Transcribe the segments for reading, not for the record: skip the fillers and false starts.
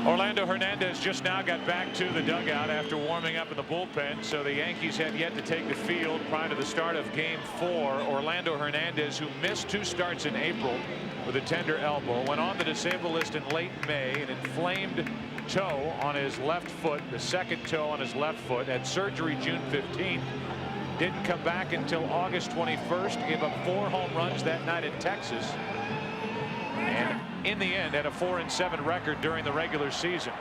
Orlando Hernandez just now got back to the dugout after warming up in the bullpen, so the Yankees have yet to take the field prior to the start of Game 4. Orlando Hernandez, who missed 2 starts in April with a tender elbow, went on the disabled list in late May. An inflamed toe on his left foot, the second toe on his left foot, had surgery June 15th. Didn't come back until August 21st. Gave up 4 home runs that night in Texas, and in the end had a 4-7 record during the regular season.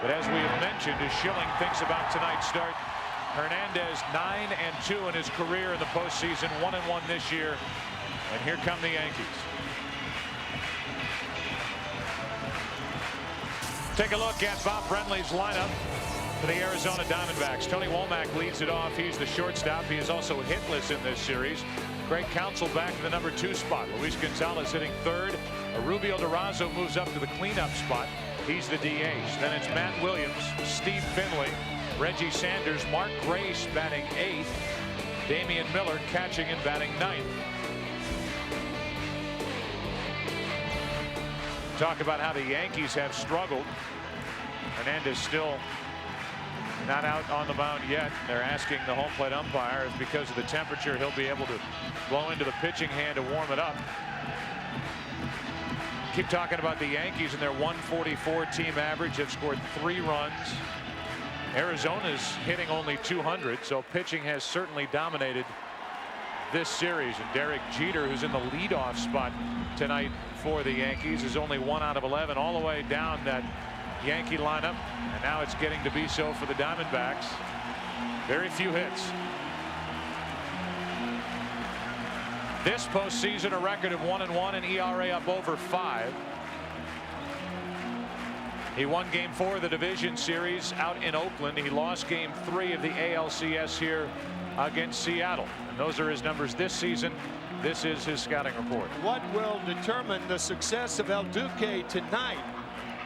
But as we have mentioned, as Schilling thinks about tonight's start, Hernandez 9-2 in his career in the postseason, 1-1 this year. And here come the Yankees. Take a look at Bob Brenly's lineup for the Arizona Diamondbacks. Tony Womack leads it off. He's the shortstop. He is also hitless in this series. Greg Counsell back to the number 2 spot. Luis Gonzalez hitting third. Rubio Durazo moves up to the cleanup spot. He's the DH. Then it's Matt Williams, Steve Finley, Reggie Sanders, Mark Grace batting 8th, Damian Miller catching and batting 9th. Talk about how the Yankees have struggled. Hernandez still not out on the mound yet. They're asking the home plate umpire if because of the temperature he'll be able to blow into the pitching hand to warm it up. Keep talking about the Yankees and their 144 team average. Have scored 3 runs. Arizona's hitting only 200, so pitching has certainly dominated this series. And Derek Jeter, who's in the leadoff spot tonight for the Yankees, is only 1 out of 11 all the way down that Yankee lineup, and now it's getting to be so for the Diamondbacks. Very few hits. This postseason a record of 1-1 and ERA up over 5. He won Game 4 of the division series out in Oakland. He lost Game 3 of the ALCS here against Seattle. And those are his numbers this season. This is his scouting report. What will determine the success of El Duque tonight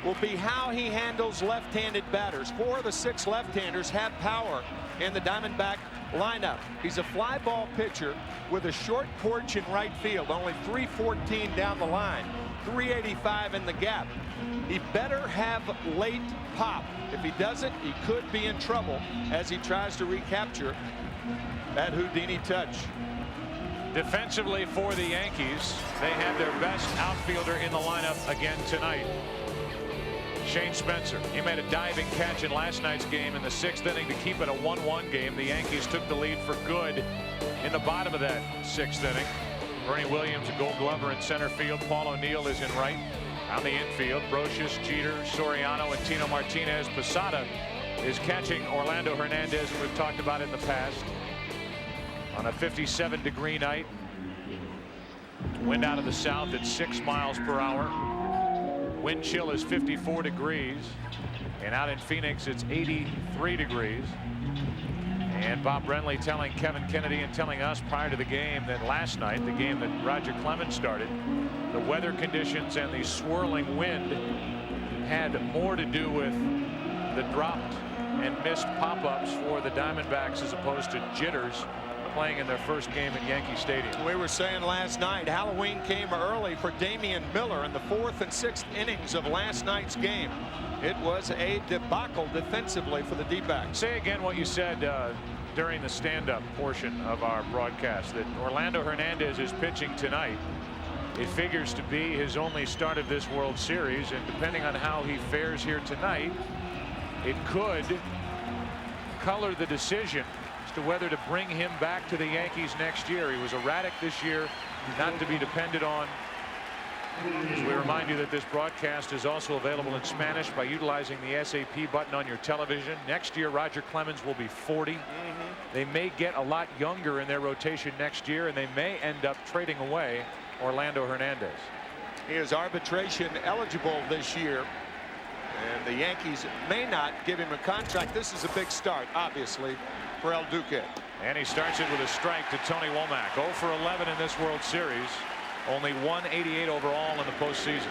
will be how he handles left-handed batters. 4 of the 6 left-handers have power in the Diamondback lineup. He's a fly ball pitcher with a short porch in right field, only 314 down the line, 385 in the gap. He better have late pop. If he doesn't, he could be in trouble as he tries to recapture that Houdini touch. Defensively for the Yankees, they have their best outfielder in the lineup again tonight. Shane Spencer. He made a diving catch in last night's game in the 6th inning to keep it a 1-1 game. The Yankees took the lead for good in the bottom of that 6th inning. Bernie Williams, a Gold Glover in center field. Paul O'Neill is in right. On the infield, Brocious, Jeter, Soriano, and Tino Martinez. Posada is catching Orlando Hernandez, and we've talked about it in the past. On a 57-degree night. Wind out of the south at 6 miles per hour. Wind chill is 54 degrees, and out in Phoenix it's 83 degrees. And Bob Brenly telling Kevin Kennedy and telling us prior to the game that last night, the game that Roger Clemens started, the weather conditions and the swirling wind had more to do with the dropped and missed pop-ups for the Diamondbacks as opposed to jitters playing in their first game at Yankee Stadium. We were saying last night Halloween came early for Damian Miller in the 4th and 6th innings of last night's game. It was a debacle defensively for the D-backs. Say again what you said during the stand-up portion of our broadcast, that Orlando Hernandez is pitching tonight. It figures to be his only start of this World Series, and depending on how he fares here tonight, it could color the decision as to whether to bring him back to the Yankees next year. He was erratic this year, not to be depended on. As we remind you that this broadcast is also available in Spanish by utilizing the SAP button on your television. Next year, Roger Clemens will be 40. They may get a lot younger in their rotation next year, and they may end up trading away Orlando Hernandez. He is arbitration eligible this year, and the Yankees may not give him a contract. This is a big start, obviously, for El Duque. And he starts it with a strike to Tony Womack. 0 for 11 in this World Series. Only 188 overall in the postseason.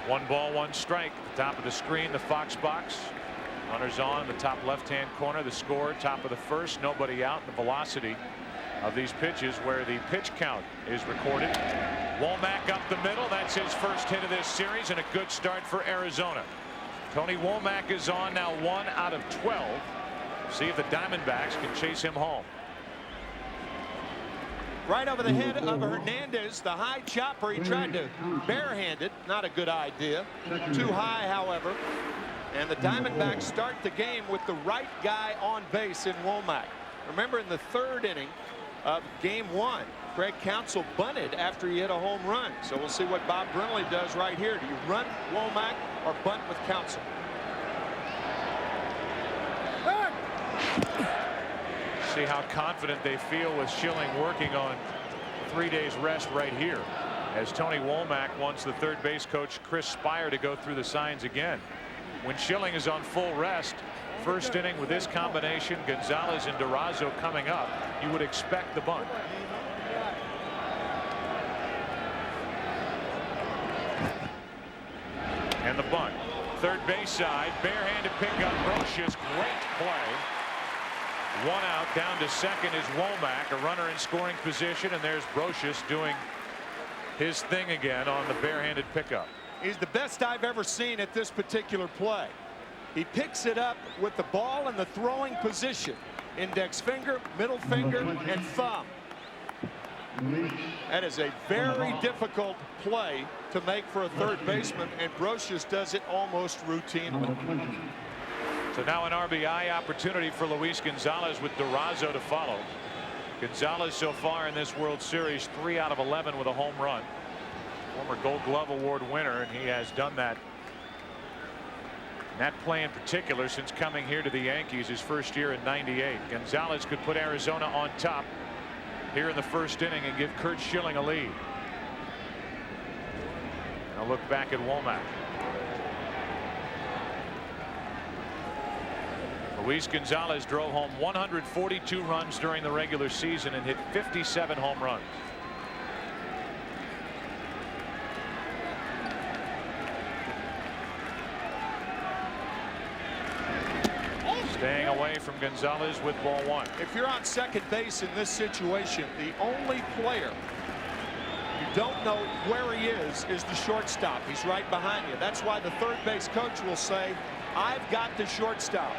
One ball, one strike. At the top of the screen, the Fox box. Runners on in the top left-hand corner. The score, top of the first. Nobody out. The velocity of these pitches where the pitch count is recorded. Womack up the middle. That's his first hit of this series, and a good start for Arizona. Tony Womack is on now, 1 out of 12. See if the Diamondbacks can chase him home. Right over the head of Hernandez, the high chopper. He tried to barehand it. Not a good idea. Too high, however. And the Diamondbacks start the game with the right guy on base in Womack. Remember, in the third inning of game 1, Craig Counsell bunted after he hit a home run. So we'll see what Bob Brenly does right here. Do you run Womack or bunt with Counsell? See how confident they feel with Schilling working on 3 days rest right here, as Tony Womack wants the third base coach Chris Spire to go through the signs again. When Schilling is on full rest, first inning with this combination, Gonzalez and Durazo coming up, you would expect the bunt. And the bunt. Third base side, barehanded pickup. Brocious, great play. 1 out. Down to second is Womack, a runner in scoring position, and there's Brocious doing his thing again on the barehanded pickup. He's the best I've ever seen at this particular play. He picks it up with the ball in the throwing position. Index finger, middle finger, and thumb. That is a very difficult play to make for a third baseman, and Brocious does it almost routinely. So now an RBI opportunity for Luis Gonzalez with Durazo to follow. Gonzalez so far in this World Series 3 out of 11 with a home run. Former Gold Glove Award winner, and he has done that. That play in particular since coming here to the Yankees his first year in '98. Gonzalez could put Arizona on top here in the first inning and give Curt Schilling a lead. Now look back at Womack. Luis Gonzalez drove home 142 runs during the regular season and hit 57 home runs. Staying away from Gonzalez with ball 1. If you're on second base in this situation, the only player you don't know where he is the shortstop. He's right behind you. That's why the third base coach will say, I've got the shortstop.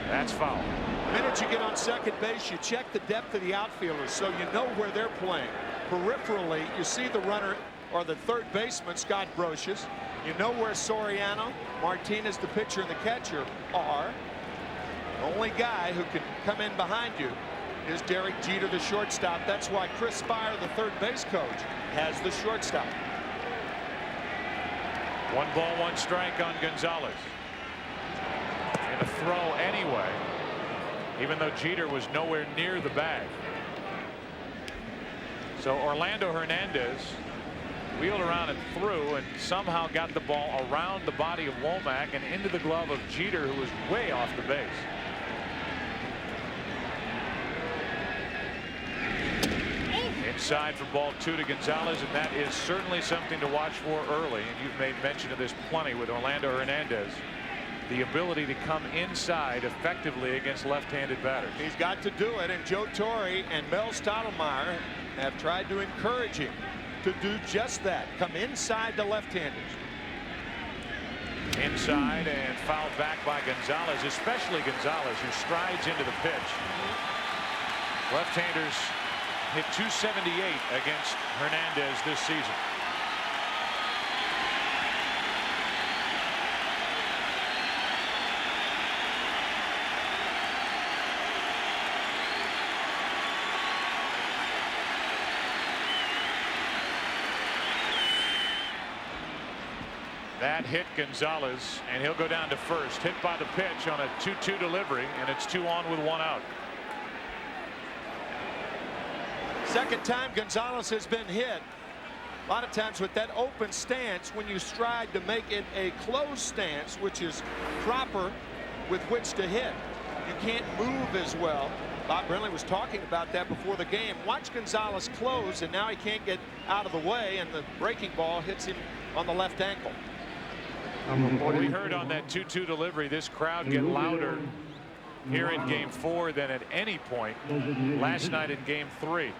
That's foul. The minute you get on second base, you check the depth of the outfielders so you know where they're playing. Peripherally, you see the runner or the third baseman, Scott Brocious. You know where Soriano, Martinez, the pitcher, and the catcher are. The only guy who can come in behind you is Derek Jeter, the shortstop. That's why Chris Spire, the third base coach, has the shortstop. 1 ball, 1 strike on Gonzalez. And a throw anyway, even though Jeter was nowhere near the bag. So Orlando Hernandez wheeled around and threw and somehow got the ball around the body of Womack and into the glove of Jeter, who was way off the base. Inside for ball 2 to Gonzalez, and that is certainly something to watch for early. And you've made mention of this plenty with Orlando Hernandez. The ability to come inside effectively against left-handed batters. He's got to do it, and Joe Torre and Mel Stottlemyre have tried to encourage him to do just that. Come inside the left-handers. Inside and fouled back by Gonzalez, especially Gonzalez, who strides into the pitch. Left-handers hit .278 against Hernandez this season. That hit Gonzalez, and he'll go down to first. Hit by the pitch on a 2-2 delivery, and it's 2 on with 1 out. Second time Gonzalez has been hit. A lot of times with that open stance, when you stride to make it a closed stance, which is proper with which to hit, you can't move as well. Bob Brenly was talking about that before the game. Watch Gonzalez close, and now he can't get out of the way, and the breaking ball hits him on the left ankle. We heard on that 2-2 delivery this crowd get louder here in Game 4 than at any point last night in Game 3.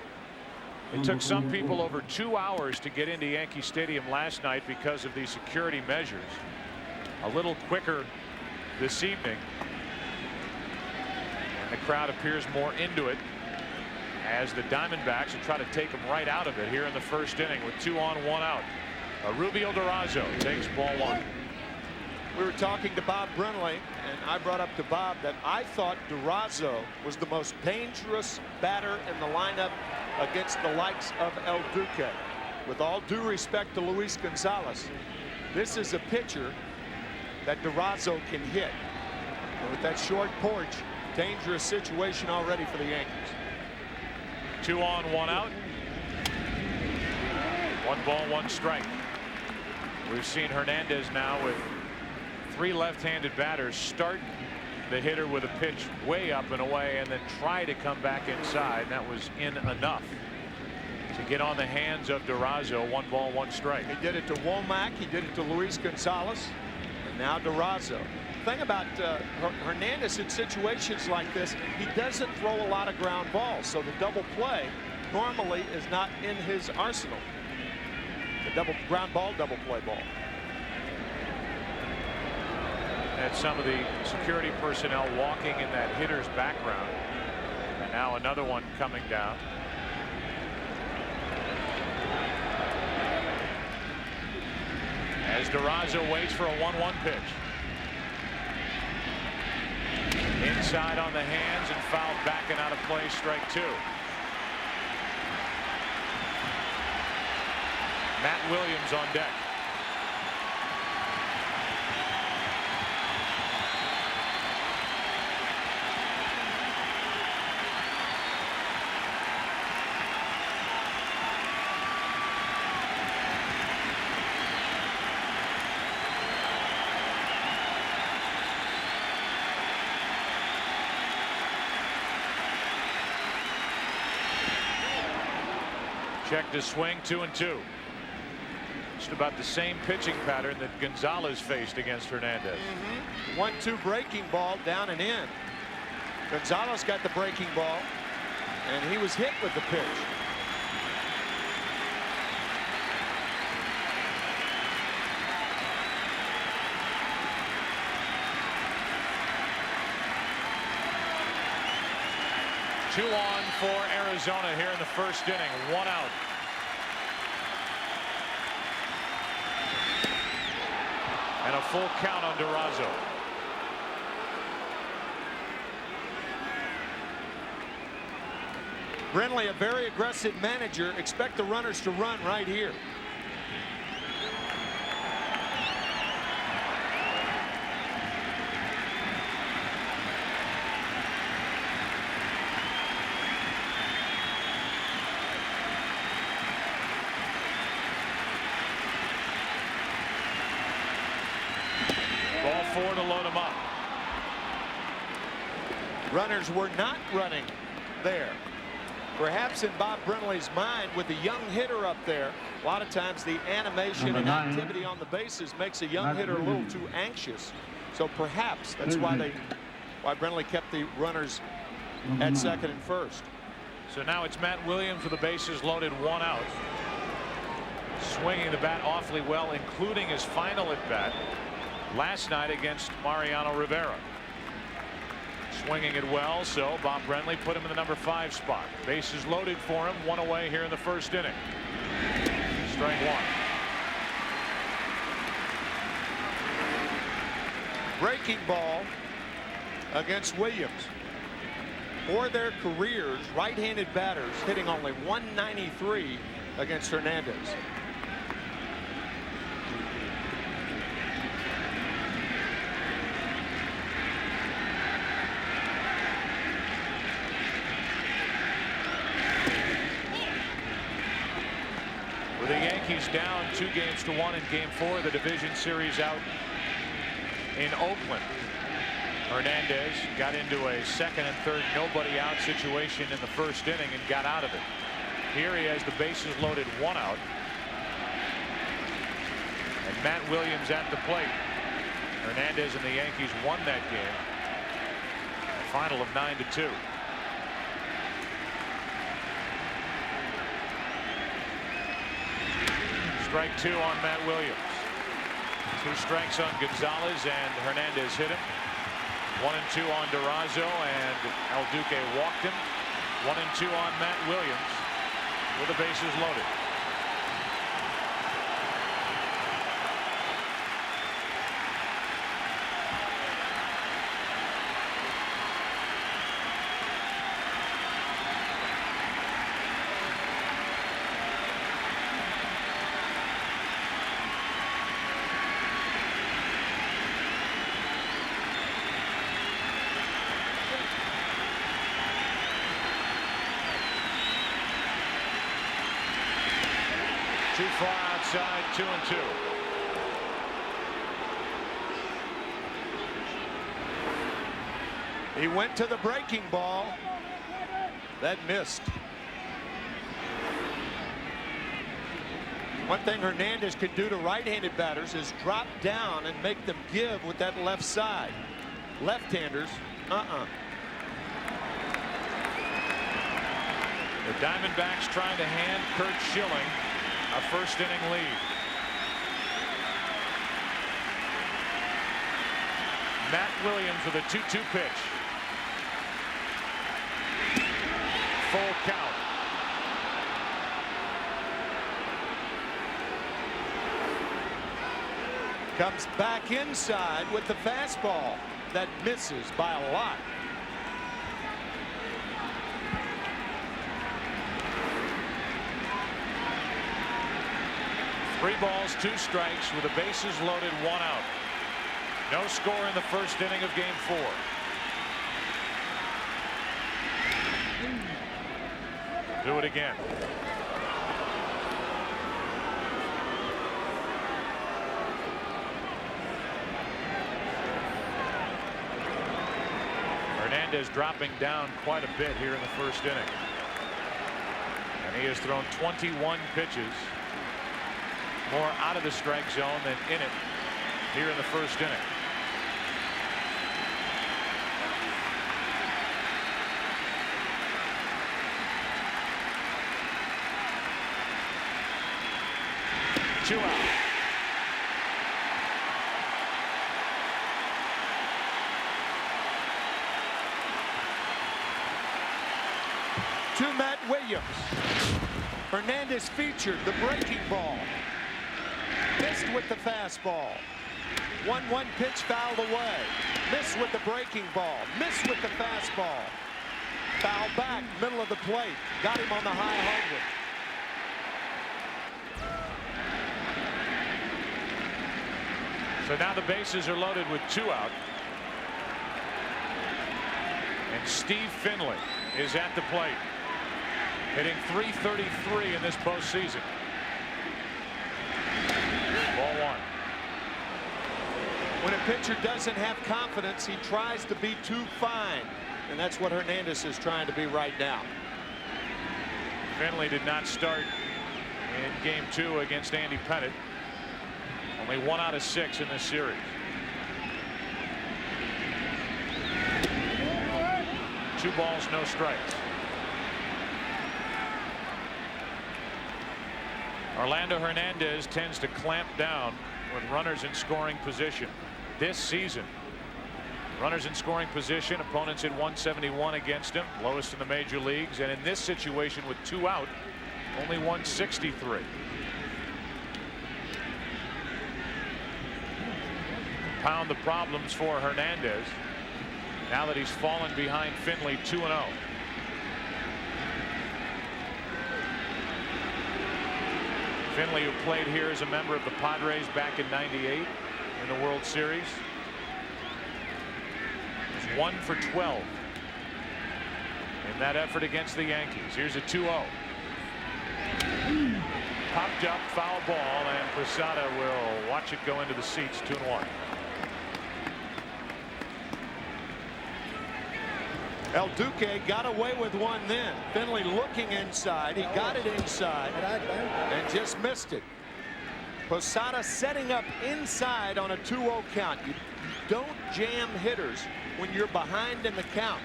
It took some people over 2 hours to get into Yankee Stadium last night because of these security measures. A little quicker this evening, and the crowd appears more into it as the Diamondbacks will try to take them right out of it here in the first inning with 2 on 1 out. Rubio Durazo takes ball 1. We were talking to Bob Brenly, and I brought up to Bob that I thought Durazo was the most dangerous batter in the lineup against the likes of El Duque. With all due respect to Luis Gonzalez, this is a pitcher that Durazo can hit. And with that short porch, dangerous situation already for the Yankees. 2 on 1 out. 1 ball 1 strike. We've seen Hernandez now with 3 left-handed batters start the hitter with a pitch way up and away and then try to come back inside. That was in enough to get on the hands of Durazo. 1 ball 1 strike. He did it to Womack. He did it to Luis Gonzalez. And now Durazo. The thing about Hernandez in situations like this, he doesn't throw a lot of ground balls. So the double play normally is not in his arsenal. The double ground ball, double play ball. And some of the security personnel walking in that hitter's background. And now another one coming down. As Durazo waits for a 1-1 pitch. Inside on the hands and fouled back and out of play, strike 2. Matt Williams on deck. Checked his swing, 2-2. Just about the same pitching pattern that Gonzalez faced against Hernandez. 1-2 breaking ball down and in. Gonzalez got the breaking ball, and he was hit with the pitch. Two on for Arizona here in the first inning. 1 out. And a full count on Durazo. Brenly, a very aggressive manager. Expect the runners to run right here. Ball 4 to load him up. Runners were not running there. Perhaps in Bob Brenly's mind, with the young hitter up there, a lot of times the animation and activity on the bases makes a young hitter a little too anxious. So perhaps that's why Brenly kept the runners at second and first. So now it's Matt Williams with the bases loaded, 1 out. Swinging the bat awfully well, including his final at bat last night against Mariano Rivera. Swinging it well, so Bob Brenly put him in the number 5 spot. Bases loaded for him, 1 away here in the first inning. Strike 1. Breaking ball against Williams. For their careers, right-handed batters hitting only 193 against Hernandez. With the Yankees down 2-1 in Game 4 of the division series out in Oakland. Hernandez got into a second and third nobody out situation in the first inning and got out of it. Here he has the bases loaded, 1 out. And Matt Williams at the plate. Hernandez and the Yankees won that game Final of 9-2. Strike 2 on Matt Williams. 2 strikes on Gonzalez, and Hernandez hit him. 1-2 on Durazo, and El Duque walked him. 1-2 on Matt Williams with the bases loaded. Too far outside, 2-2. He went to the breaking ball. That missed. One thing Hernandez can do to right-handed batters is drop down and make them give with that left side. Left-handers, The Diamondbacks trying to hand Curt Schilling a first-inning lead. Matt Williams with a 2-2 pitch. Full count. comes back inside with the fastball that misses by a lot. Three balls, two strikes with the bases loaded, one out. No score in the first inning of game 4. Do it again. Hernandez dropping down quite a bit here in the first inning. And he has thrown 21 pitches. More out of the strike zone than in it here in the first inning. Two out. To Matt Williams. Hernandez featured the breaking ball. Missed with the fastball. 1-1 pitch fouled away. Missed with the breaking ball. Missed with the fastball. Foul back, middle of the plate. Got him on the high 100. So now the bases are loaded with 2 out. And Steve Finley is at the plate, hitting .333 in this postseason. Ball 1. When a pitcher doesn't have confidence, he tries to be too fine. And that's what Hernandez is trying to be right now. Finley did not start in game 2 against Andy Pettit. Only 1 out of 6 in this series. Two balls, no strikes. Orlando Hernandez tends to clamp down with runners in scoring position this season. Runners in scoring position, opponents at 171 against him, lowest in the major leagues, and in this situation with 2 out, only 163. Pound the problems for Hernandez now that he's fallen behind Finley 2-0. Finley, who played here as a member of the Padres back in '98 in the World Series, was 1 for 12 in that effort against the Yankees. Here's a 2-0. Popped up, foul ball, and Posada will watch it go into the seats. 2-1. El Duque got away with one then. Finley looking inside. He got it inside and just missed it. Posada setting up inside on a 2-0 count. You don't jam hitters when you're behind in the count.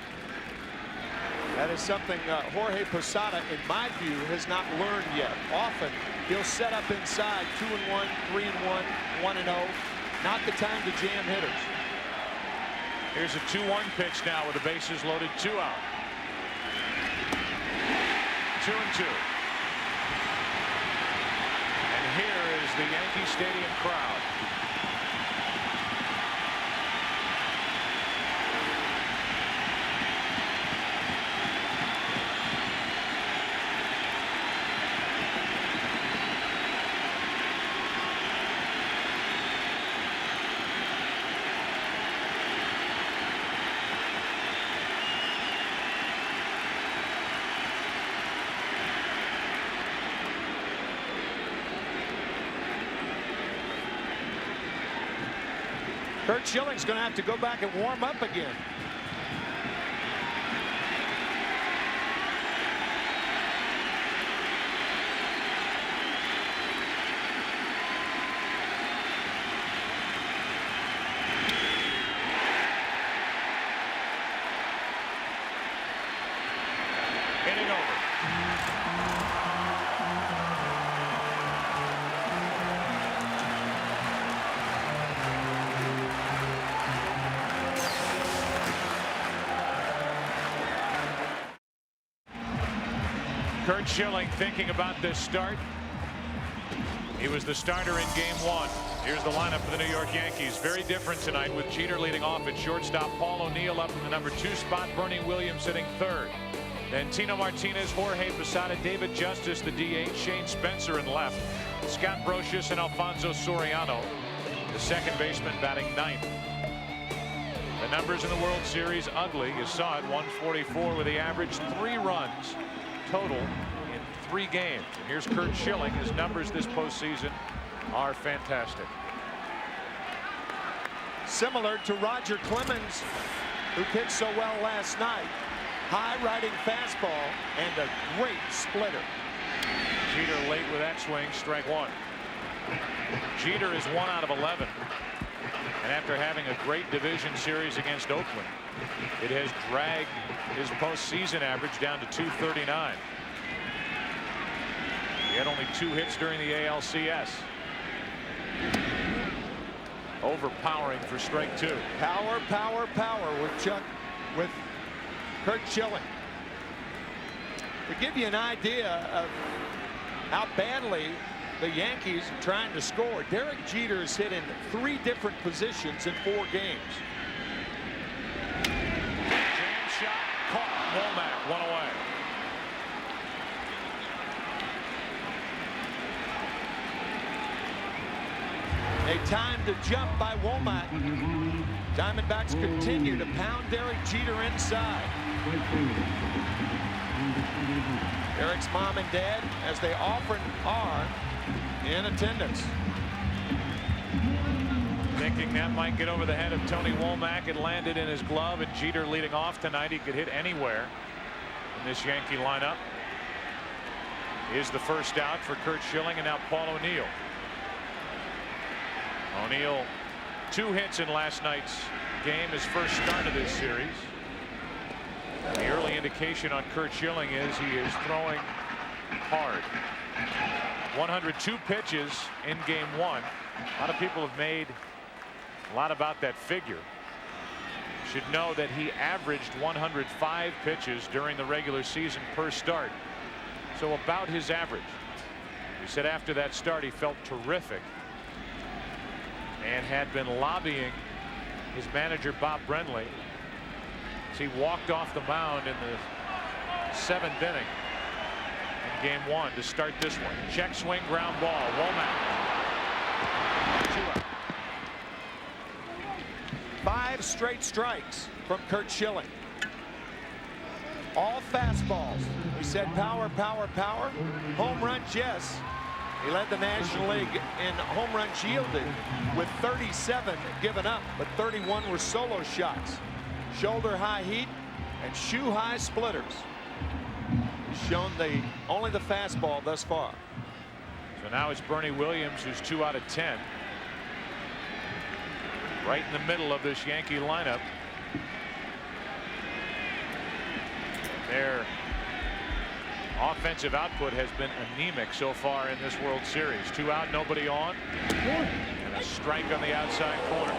That is something Jorge Posada, in my view, has not learned yet. Often he'll set up inside 2-1, 3-1, 1-0. Not the time to jam hitters. Here's a 2-1 pitch now with the bases loaded, 2 out. 2-2. And here is the Yankee Stadium crowd. Curt Schilling's going to have to go back and warm up again. Inning over. Curt Schilling thinking about this start. He was the starter in game 1. Here's the lineup for the New York Yankees. Very different tonight with Jeter leading off at shortstop. Paul O'Neill up in the number 2 spot. Bernie Williams hitting 3rd. Then Tino Martinez, Jorge Posada, David Justice, the DH, Shane Spencer in left. Scott Brocious and Alfonso Soriano, the second baseman, batting 9th. The numbers in the World Series ugly. You saw it, 144 with the average 3 runs total in 3 games. And here's Curt Schilling. His numbers this postseason are fantastic. Similar to Roger Clemens, who pitched so well last night. High riding fastball and a great splitter. Jeter late with that swing, strike 1. Jeter is 1 out of 11. And after having a great division series against Oakland, it has dragged his postseason average down to 239. He had only 2 hits during the ALCS. Overpowering for strike 2. Power, power, power with Curt Schilling. To give you an idea of how badly the Yankees are trying to score, Derek Jeter has hit in 3 different positions in 4 games. Jam shot caught. Womack 1 away. A time to jump by Womack. Diamondbacks continue to pound Derek Jeter inside. Derek's mom and dad, as they often are, in attendance. Thinking that might get over the head of Tony Womack. It landed in his glove, and Jeter leading off tonight. He could hit anywhere in this Yankee lineup. Is the first out for Curt Schilling, and now Paul O'Neill. O'Neill 2 hits in last night's game, his first start of this series. The early indication on Curt Schilling is he is throwing hard. 102 pitches in game 1. A lot of people have made a lot about that figure. Should know that he averaged 105 pitches during the regular season per start. So about his average. He said after that start he felt terrific and had been lobbying his manager Bob Brenly as he walked off the mound in the 7th inning in game 1 to start this one. Check swing, ground ball. Womack. 2 out. 5 straight strikes from Curt Schilling. All fastballs. We said power, power, power. Home runs, yes. He led the National League in home runs yielded with 37 given up, but 31 were solo shots. Shoulder high heat and shoe high splitters. He's shown only the fastball thus far. So now it's Bernie Williams, who's 2 out of 10. Right in the middle of this Yankee lineup. Their offensive output has been anemic so far in this World Series. 2 out, nobody on, and a strike on the outside corner.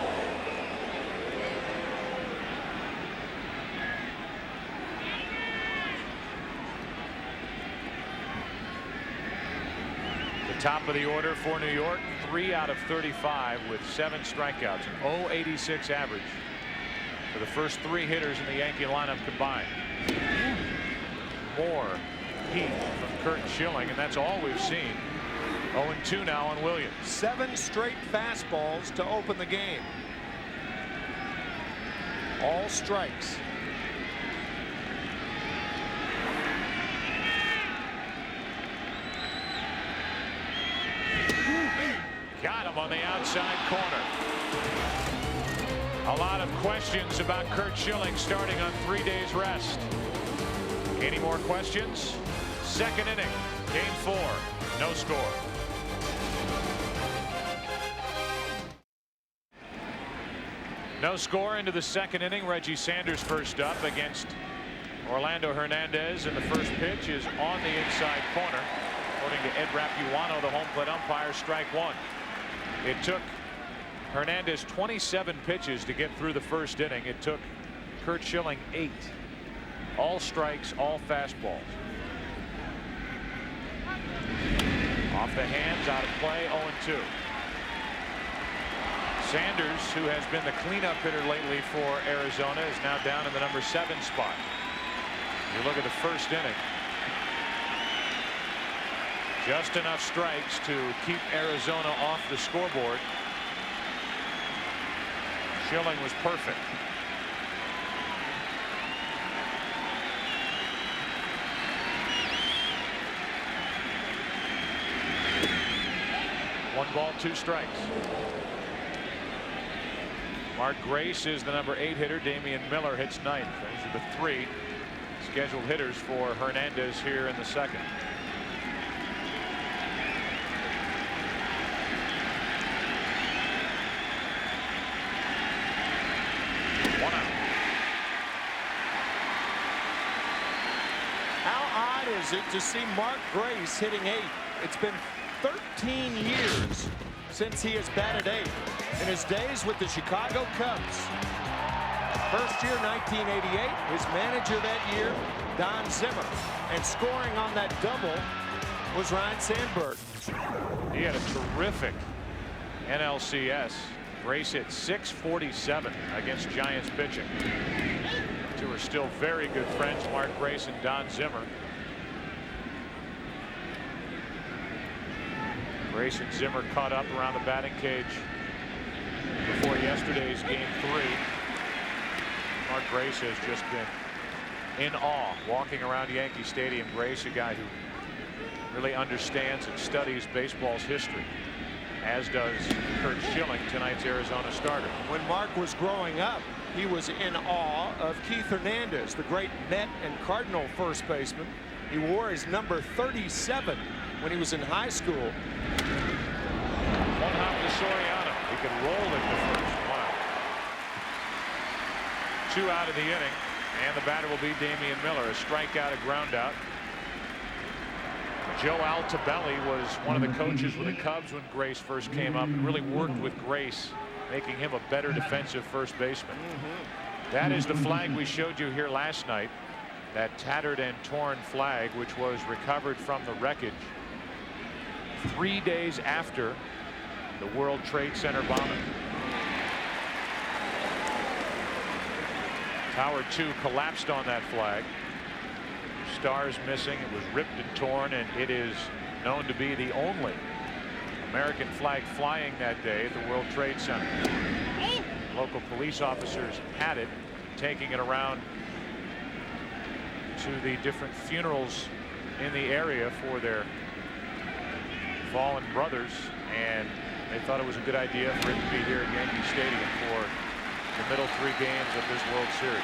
The top of the order for New York, 3 out of 35 with 7 strikeouts, an .086 average for the first 3 hitters in the Yankee lineup combined. More heat from Curt Schilling, and that's all we've seen. 0-2 now on Williams. 7 straight fastballs to open the game. All strikes. Got him on the outside corner. A lot of questions about Curt Schilling starting on 3 days rest. Any more questions? Second inning, game 4, no score. No score into the second inning. Reggie Sanders first up against Orlando Hernandez, and the first pitch is on the inside corner. According to Ed Rapuano, the home plate umpire, strike 1. It took Hernandez 27 pitches to get through the first inning. It took Curt Schilling 8. All strikes, all fastballs. Off the hands, out of play, 0-2. Sanders, who has been the cleanup hitter lately for Arizona, is now down in the number 7 spot. You look at the first inning. Just enough strikes to keep Arizona off the scoreboard. Schilling was perfect. One ball, 2 strikes. Mark Grace is the number 8 hitter. Damian Miller hits 9th. These are the 3 scheduled hitters for Hernandez here in the second. One out. How odd is it to see Mark Grace hitting 8? It's been 13 years since he has batted 8 in his days with the Chicago Cubs. First year 1988, his manager that year, Don Zimmer, and scoring on that double was Ryan Sandberg. He had a terrific NLCS. Grace hit .647 against Giants pitching. Two are still very good friends, Mark Grace and Don Zimmer. Grace and Zimmer caught up around the batting cage before yesterday's game 3. Mark Grace has just been in awe walking around Yankee Stadium. Grace, a guy who really understands and studies baseball's history, as does Curt Schilling, tonight's Arizona starter. When Mark was growing up, he was in awe of Keith Hernandez, the great Met and Cardinal first baseman. He wore his number 37 when he was in high school. One hop to Soriano. He could roll into first. 1 out. 2 out of the inning, and the batter will be Damian Miller. A strikeout, a ground out. Joe Altobelli was one of the coaches with the Cubs when Grace first came up, and really worked with Grace, making him a better defensive first baseman. That is the flag we showed you here last night, that tattered and torn flag, which was recovered from the wreckage 3 days after the World Trade Center bombing. Tower 2 collapsed on that flag. Stars missing. It was ripped and torn, and it is known to be the only American flag flying that day at the World Trade Center. Local police officers had it, taking it around to the different funerals in the area for their fallen brothers, and they thought it was a good idea for it to be here at Yankee Stadium for the middle 3 games of this World Series.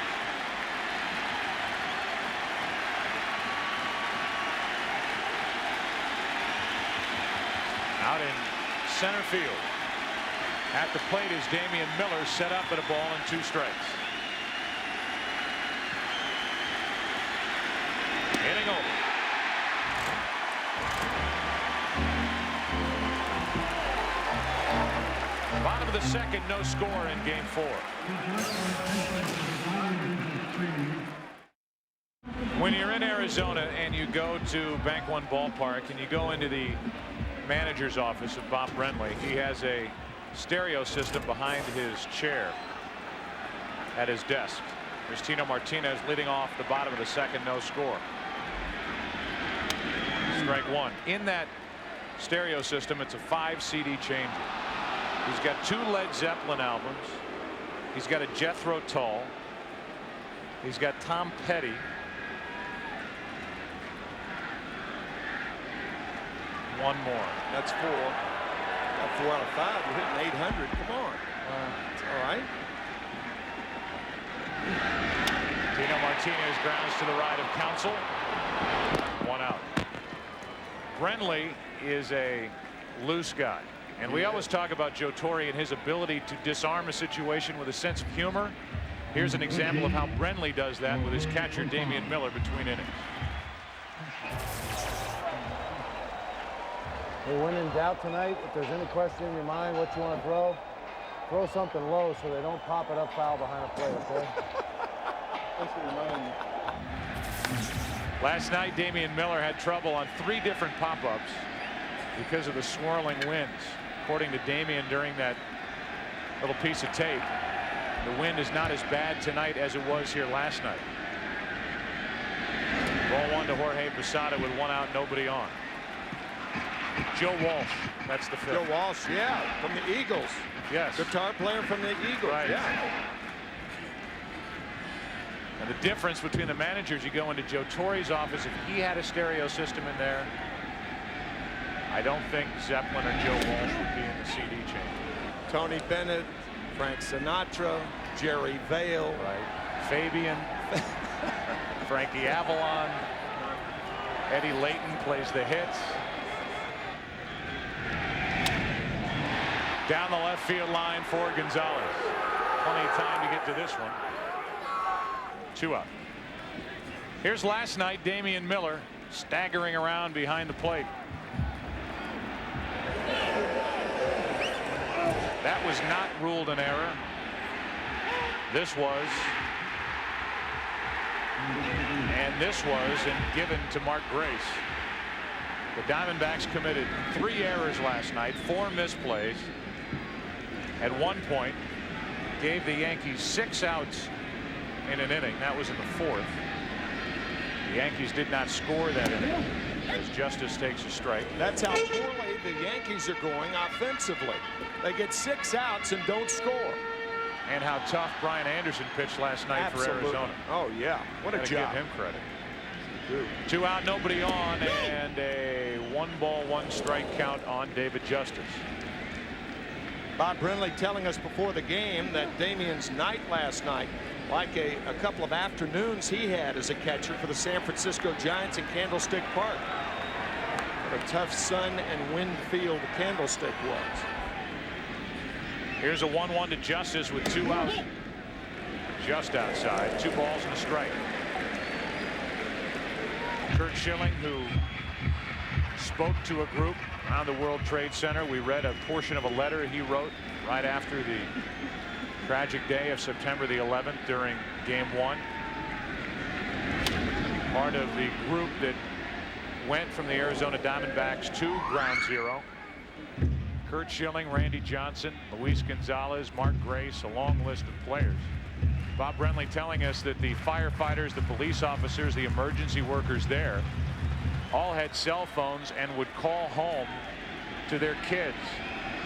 Out in center field. At the plate is Damian Miller, set up at a ball and 2 strikes. the second, no score in Game 4. When you're in Arizona and you go to Bank One Ballpark and you go into the manager's office of Bob Brenly, he has a stereo system behind his chair at his desk. There's Tino Martinez leading off the bottom of the second, no score. Strike one. In that stereo system, it's a 5 CD changer. He's got 2 Led Zeppelin albums. He's got a Jethro Tull. He's got Tom Petty. One more. That's 4. Got 4 out of 5. You're hitting 800. Come on. It's all right. Tino Martinez grounds to the right of Counsell. 1 out. Brenly is a loose guy. And we always talk about Joe Torre and his ability to disarm a situation with a sense of humor. Here's an example of how Brenly does that with his catcher, Damian Miller, between innings. Hey, when in doubt tonight, if there's any question in your mind what you want to throw something low so they don't pop it up foul behind a plate, okay? That's what reminded me. Last night, Damian Miller had trouble on 3 different pop-ups because of the swirling winds. According to Damian during that little piece of tape, the wind is not as bad tonight as it was here last night. Ball 1 to Jorge Posada with 1 out, nobody on. Joe Walsh, that's the 5th. Joe Walsh, yeah, from the Eagles. Yes. Guitar player from the Eagles. Right. Yeah. And the difference between the managers, you go into Joe Torre's office, if he had a stereo system in there, I don't think Zeppelin or Joe Walsh would be in the CD changer. Tony Bennett, Frank Sinatra, Jerry Vale. Right. Fabian, Frankie Avalon, Eddie Layton plays the hits. Down the left field line for Gonzalez. Plenty of time to get to this one. 2 out. Here's last night, Damian Miller staggering around behind the plate. That was not ruled an error. This was. And this was given to Mark Grace. The Diamondbacks committed 3 errors last night, 4 misplays. At one point, gave the Yankees 6 outs in an inning. That was in the 4th. The Yankees did not score that inning as Justice takes a strike. That's how poorly the Yankees are going offensively. They get 6 outs and don't score. And how tough Brian Anderson pitched last night for Arizona. Oh, yeah. What a job. Give him credit. 2 out, nobody on, and a 1-ball, 1-strike count on David Justice. Bob Brenly telling us before the game that Damian's night last night, like a couple of afternoons he had as a catcher for the San Francisco Giants in Candlestick Park. What a tough sun and wind field Candlestick was. Here's a 1-1 to Justice with 2 outs. Just outside, 2 balls and a strike. Curt Schilling, who spoke to a group around the World Trade Center. We read a portion of a letter he wrote right after the tragic day of September the 11th during Game 1. Part of the group that went from the Arizona Diamondbacks to Ground Zero. Curt Schilling, Randy Johnson, Luis Gonzalez, Mark Grace, a long list of players. Bob Brenly telling us that the firefighters, the police officers, the emergency workers there all had cell phones and would call home to their kids,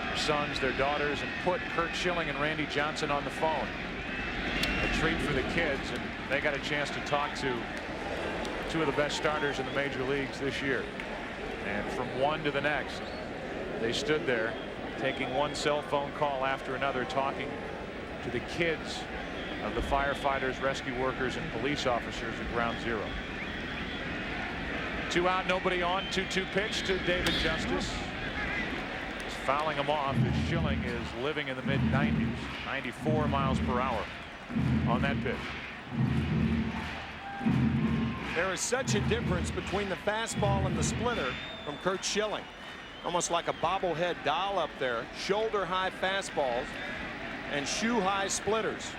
their sons, their daughters, and put Curt Schilling and Randy Johnson on the phone. A treat for the kids, and they got a chance to talk to 2 of the best starters in the major leagues this year. And from one to the next, they stood there taking one cell phone call after another, talking to the kids of the firefighters, rescue workers, and police officers at Ground Zero. 2 out, nobody on. 2-2 pitch to David Justice. He's fouling him off as Schilling is living in the mid-90s, 94 miles per hour on that pitch. There is such a difference between the fastball and the splitter from Curt Schilling. almost like a bobblehead doll up there. Shoulder high fastballs and shoe high splitters.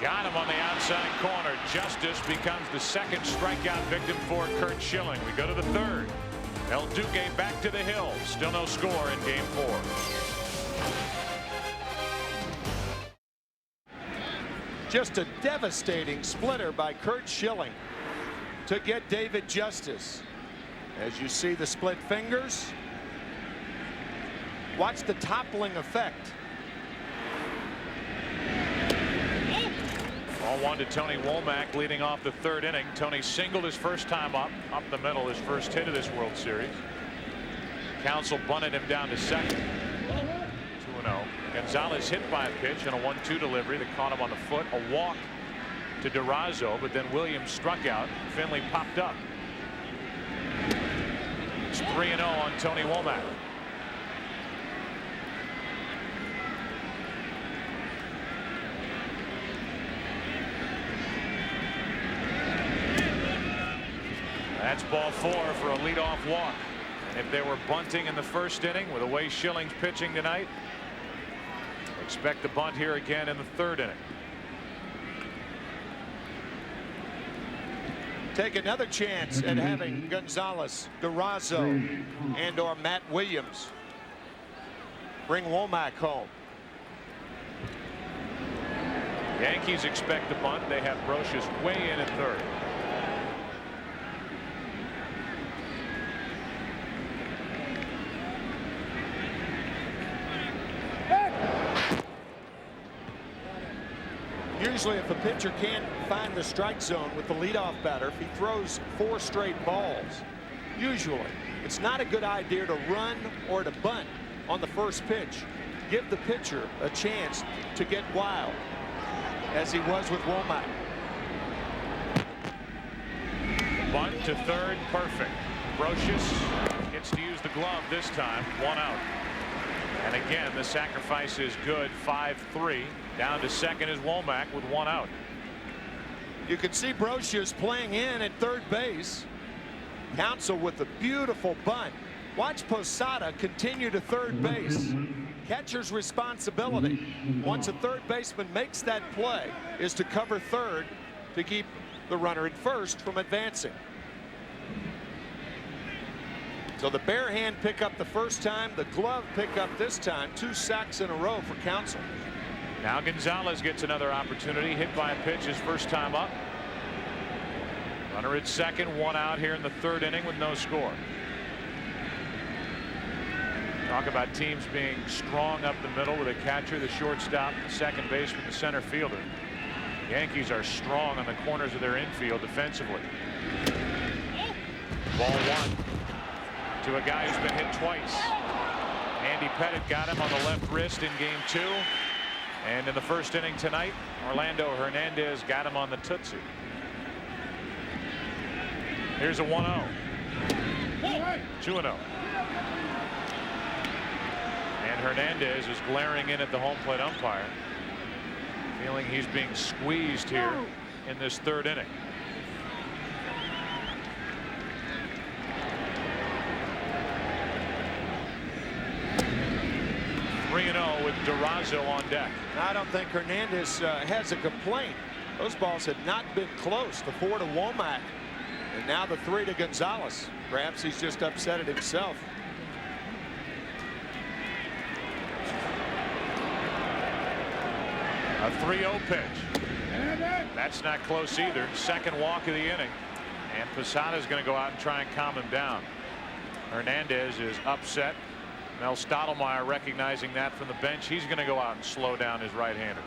Got him on the outside corner. Justice becomes the second strikeout victim for Curt Schilling. We go to the third. El Duque back to the hill. Still no score in game 4. Just a devastating splitter by Curt Schilling to get David Justice. As you see the split fingers. Watch the toppling effect. All 1 to Tony Womack leading off the third inning. Tony singled his first time up the middle, his first hit of this World Series. Counsell bunted him down to second. 2-0. Gonzalez hit by a pitch and a 1-2 delivery that caught him on the foot. A walk to Durazo, but then Williams struck out. Finley popped up. It's 3-0 on Tony Womack. That's ball 4 for a leadoff walk. And if there were bunting in the first inning with the way Schilling's pitching tonight, expect the bunt here again in the third inning. Take another chance at having Gonzalez, Durazo, and/or Matt Williams bring Womack home. Yankees expect the bunt. They have Brocious way in at third. Usually if a pitcher can't find the strike zone with the leadoff batter, if he throws 4 straight balls, usually it's not a good idea to run or to bunt on the first pitch. Give the pitcher a chance to get wild, as he was with Womack. Bunt to third, perfect. Brocious gets to use the glove this time. 1 out. And again, the sacrifice is good. 5-3. Down to second is Womack with 1 out. You can see Brocious playing in at third base. Counsell with a beautiful bunt. Watch Posada continue to third base. Catcher's responsibility, once a third baseman makes that play, is to cover third to keep the runner at first from advancing. So the bare hand pickup the first time, the glove pickup this time. 2 sacks in a row for Counsell. Now Gonzalez gets another opportunity. Hit by a pitch his first time up. Runner at second, 1 out here in the third inning with no score. Talk about teams being strong up the middle with a catcher, the shortstop, the second baseman, the center fielder. The Yankees are strong on the corners of their infield defensively. Ball 1 to a guy who's been hit twice. Andy Pettitte got him on the left wrist in game 2. And in the first inning tonight, Orlando Hernandez got him on the Tootsie. Here's a 1-0. 2-0. And Hernandez is glaring in at the home plate umpire, feeling he's being squeezed here in this third inning. With Durazo on deck. I don't think Hernandez has a complaint. Those balls had not been close. The 4 to Womack, and now the 3 to Gonzalez. Perhaps he's just upset at himself. A 3-0 pitch. That's not close either. Second walk of the inning, and Posada's going to go out and try and calm him down. Hernandez is upset. Mel Stottlemyre recognizing that from the bench. He's going to go out and slow down his right-hander.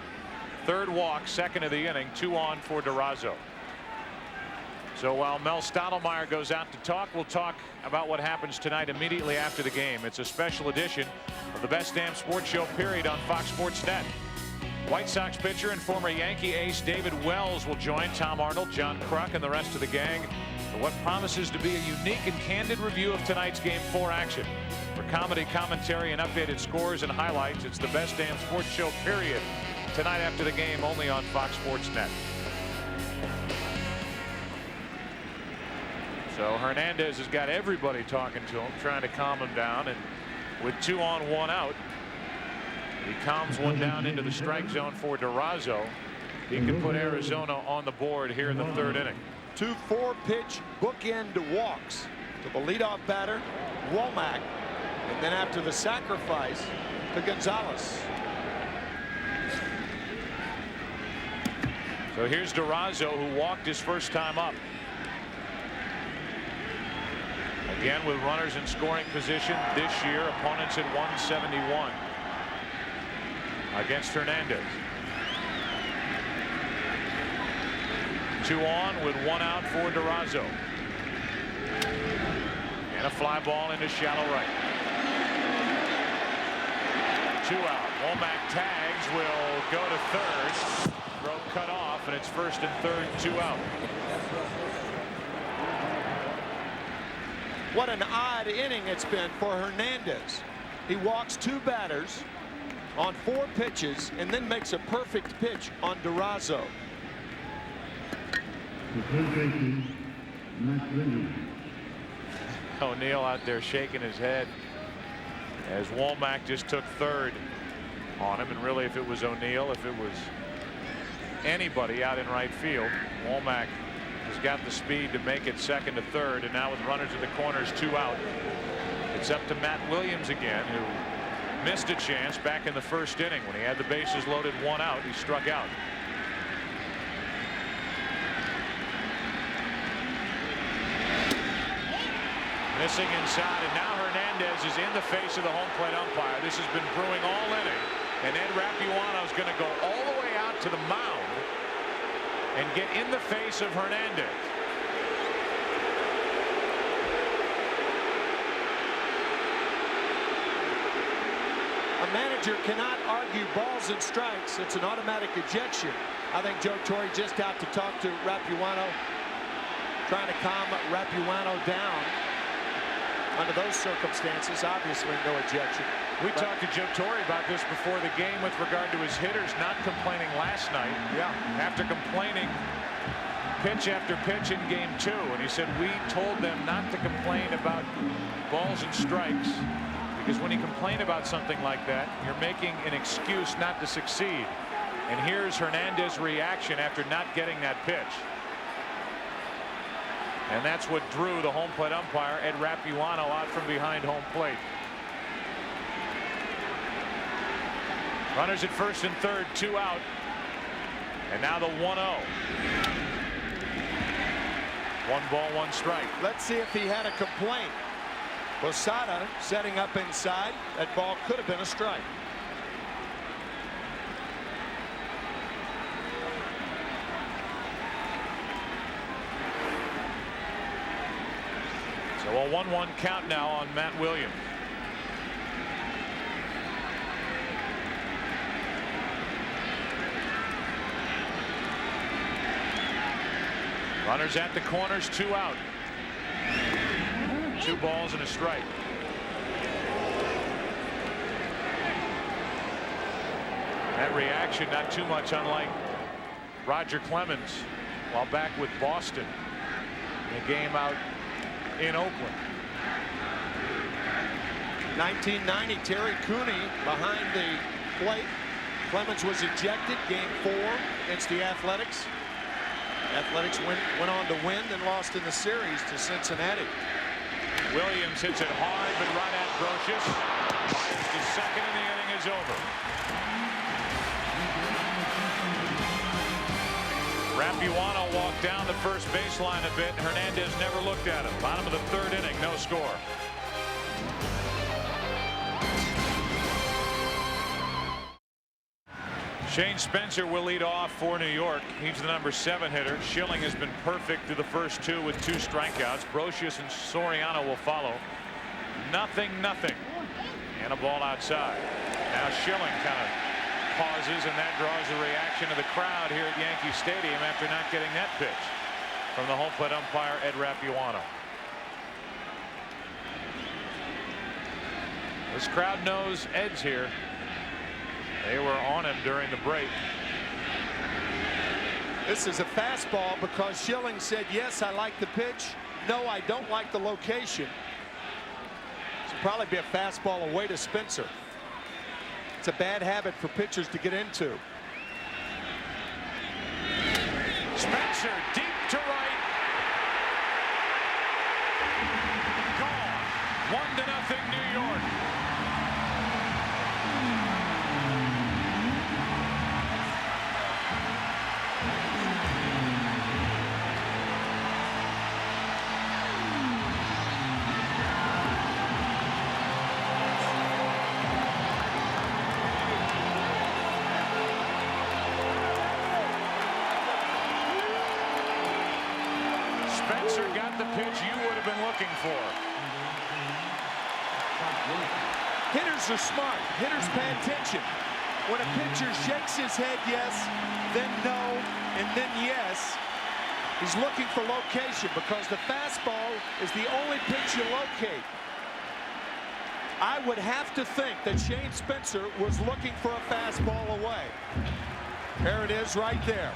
Third walk, second of the inning, 2 on for Durazo. So while Mel Stottlemyre goes out to talk, we'll talk about what happens tonight immediately after the game. It's a special edition of the Best Damn Sports Show period on Fox Sports Net. White Sox pitcher and former Yankee ace David Wells will join Tom Arnold, John Kruk, and the rest of the gang for what promises to be a unique and candid review of tonight's Game 4 action. For comedy, commentary, and updated scores and highlights, it's the Best Damn Sports Show period. Tonight after the game, only on Fox Sports Net. So Hernandez has got everybody talking to him, trying to calm him down, and with 2 on 1 out, he calms one down into the strike zone for Durazo. He can put Arizona on the board here in the 3rd inning. 2 4-pitch bookend walks to the leadoff batter, Womack, and then after the sacrifice to Gonzalez. So here's Durazo, who walked his first time up. Again, with runners in scoring position this year, opponents at 171 against Hernandez. 2 on with 1 out for Durazo. And a fly ball into shallow right. 2 out. Womack tags, will go to 3rd. Throw cut off, and it's 1st and 3rd, 2 out. What an odd inning it's been for Hernandez. He walks 2 batters on 4 pitches and then makes a perfect pitch on Durazo. O'Neill out there shaking his head as Womack just took 3rd on him. And really, if it was O'Neill, if it was anybody out in right field, Womack has got the speed to make it 2nd to 3rd. And now with runners in the corners, 2 out, it's up to Matt Williams again, who missed a chance back in the 1st inning when he had the bases loaded, 1 out. He struck out. Missing inside, and now Hernandez is in the face of the home plate umpire. This has been brewing all inning, and Ed Rapuano is going to go all the way out to the mound and get in the face of Hernandez. A manager cannot argue balls and strikes. It's an automatic ejection. I think Joe Torre just out to talk to Rapuano, trying to calm Rapuano down. Under those circumstances, obviously no ejection. We talked to Joe Torre about this before the game with regard to his hitters not complaining last night. Yeah. After complaining pitch after pitch in game 2, and he said we told them not to complain about balls and strikes, because when you complain about something like that, you're making an excuse not to succeed. And here's Hernandez's reaction after not getting that pitch. And that's what drew the home plate umpire, Ed Rapuano, out from behind home plate. Runners at 1st and 3rd, 2 out. And now the 1-0. 1 ball, 1 strike. Let's see if he had a complaint. Posada setting up inside. That ball could have been a strike. So a 1-1 count now on Matt Williams. Runners at the corners, 2 out. 2 balls and a strike. That reaction not too much unlike Roger Clemens while back with Boston in a game out in Oakland. 1990, Terry Cooney behind the plate. Clemens was ejected game 4 against the Athletics. Athletics went on to win, then lost in the series to Cincinnati. Williams hits it hard, but right at Brocious. Fires to 2nd, and the inning is over. Rapuano walked down the first baseline a bit. Hernandez never looked at him. Bottom of the 3rd inning, no score. Shane Spencer will lead off for New York. He's the number 7 hitter. Schilling has been perfect through the first 2 with 2 strikeouts. Brocious and Soriano will follow. 0-0. And a ball outside. Now Schilling kind of pauses, and that draws a reaction of the crowd here at Yankee Stadium after not getting that pitch from the home plate umpire, Ed Rapuano. This crowd knows Ed's here. They were on him during the break. This is a fastball because Schilling said, yes, I like the pitch. no, I don't like the location. Should probably be a fastball away to Spencer. It's a bad habit for pitchers to get into. Spencer deep to right. Gone. 1-0 New York. Spencer got the pitch you would have been looking for. Hitters are smart. Hitters pay attention. When a pitcher shakes his head yes, then no, and then yes, he's looking for location because the fastball is the only pitch you locate. I would have to think that Shane Spencer was looking for a fastball away. There it is right there.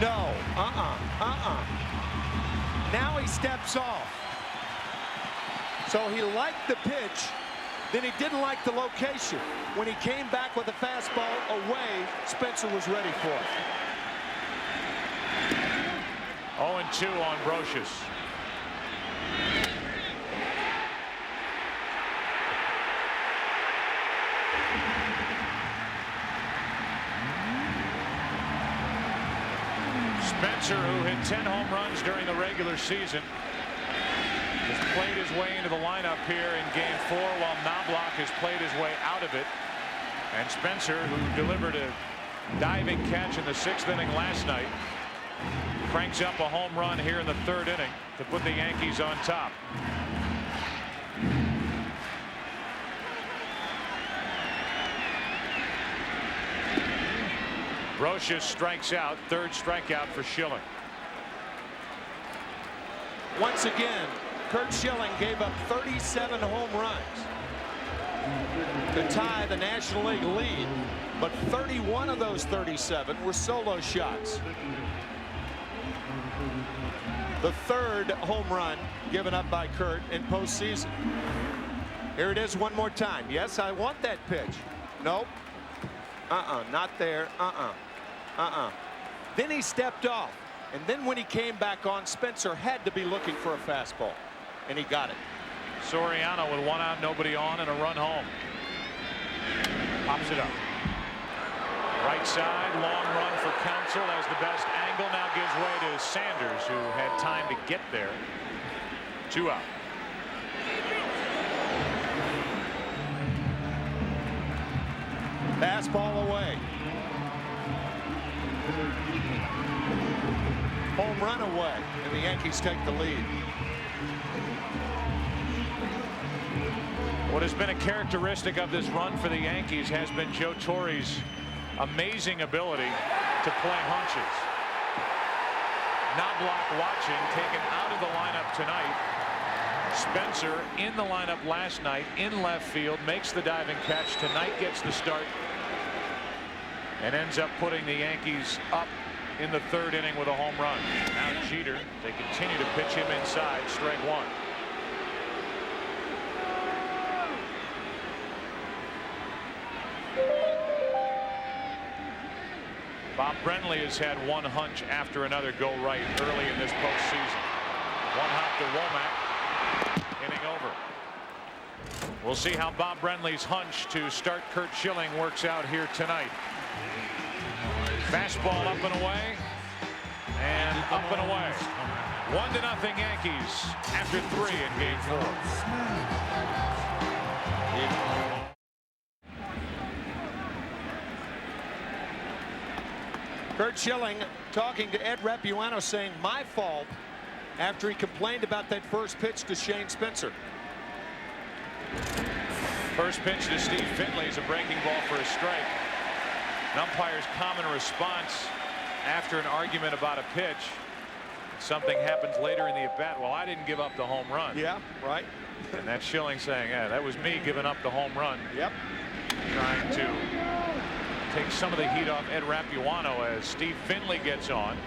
No, Now he steps off. So he liked the pitch, then he didn't like the location. When he came back with a fastball away, Spencer was ready for it. 0-2 on Brocious. Spencer, who hit 10 home runs during the regular season, has played his way into the lineup here in Game 4, while Knobloch has played his way out of it. And Spencer, who delivered a diving catch in the 6th inning last night, cranks up a home run here in the 3rd inning to put the Yankees on top. Brocious strikes out, 3rd strikeout for Schilling. Once again, Curt Schilling gave up 37 home runs to tie the National League lead, but 31 of those 37 were solo shots. The 3rd home run given up by Curt in postseason. Here it is one more time. Yes, I want that pitch. Nope. Not there. Then he stepped off. And then when he came back on, Spencer had to be looking for a fastball. And he got it. Soriano with 1 out, nobody on, and a run home. Pops it up. Right side, long run for Counsell as the best angle. Now gives way to Sanders, who had time to get there. 2 out. Fastball away. Home run away, and the Yankees take the lead. What has been a characteristic of this run for the Yankees has been Joe Torre's amazing ability to play hunches. Knobloch watching, taken out of the lineup tonight. Spencer in the lineup last night in left field, makes the diving catch tonight, gets the start, and ends up putting the Yankees up in the 3rd inning with a home run. Now Jeter, they continue to pitch him inside, strike 1. Bob Brenly has had one hunch after another go right early in this postseason. One hop to Womack, inning over. We'll see how Bob Brenly's hunch to start Curt Schilling works out here tonight. Fastball up and away, and up and away. 1-0 Yankees after 3 in Game 4. Curt Schilling talking to Ed Rapuano, saying my fault after he complained about that first pitch to Shane Spencer. First pitch to Steve Finley is a breaking ball for a strike. An umpire's common response after an argument about a pitch. Something happens later in the at-bat. Well, I didn't give up the home run. Yeah, right. And that's Schilling saying, yeah, that was me giving up the home run. Yep. Trying to take some of the heat off Ed Rapuano as Steve Finley gets on.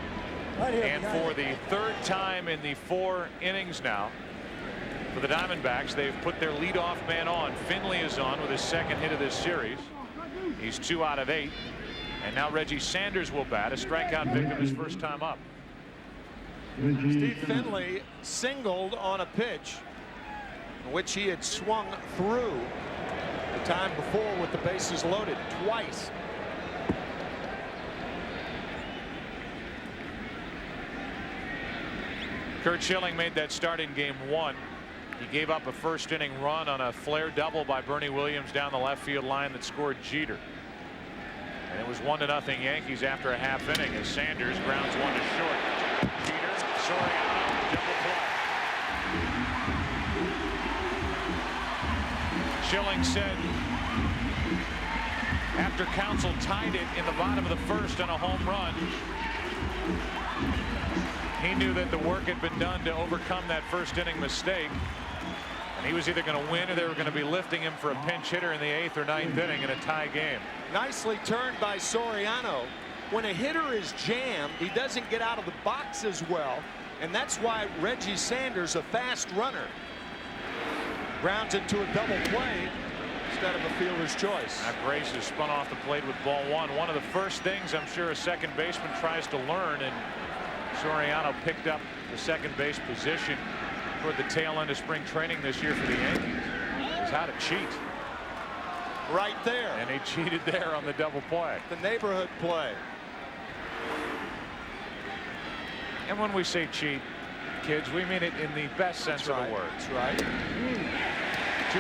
And for the third time in the 4 innings now for the Diamondbacks, they've put their leadoff man on. Finley is on with his second hit of this series. He's 2 out of 8. And now Reggie Sanders will bat, a strikeout victim his first time up. Steve Finley singled on a pitch which he had swung through the time before with the bases loaded twice. Kurt Schilling made that start in game 1. He gave up a first inning run on a flare double by Bernie Williams down the left field line that scored Jeter. And it was 1-0 Yankees after a half inning as Sanders grounds one to short. Jeter, Soriano, double play. Schilling said after Counsell tied it in the bottom of the first on a home run, he knew that the work had been done to overcome that first inning mistake. And he was either going to win or they were going to be lifting him for a pinch hitter in the 8th or 9th inning in a tie game. Nicely turned by Soriano. When a hitter is jammed, he doesn't get out of the box as well. And that's why Reggie Sanders, a fast runner, grounds into a double play instead of a fielder's choice. Now Grace has spun off the plate with ball 1. One of the first things I'm sure a second baseman tries to learn, and Soriano picked up the second base position toward the tail end of spring training this year for the Yankees, is how to cheat. Right there. And he cheated there on the double play. The neighborhood play. And when we say cheat, kids, we mean it in the best sense of the word. That's right. 2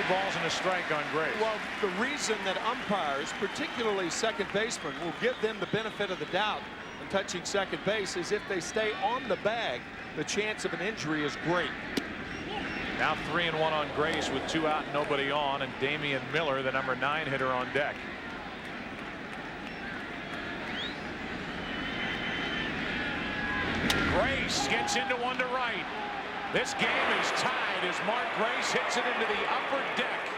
balls and a strike on Grace. Well, the reason that umpires, particularly second basemen, will give them the benefit of the doubt in touching second base is if they stay on the bag, the chance of an injury is great. Now 3-1 on Grace with 2 out and nobody on, and Damian Miller, the number 9 hitter, on deck. Grace gets into one to right. This game is tied as Mark Grace hits it into the upper deck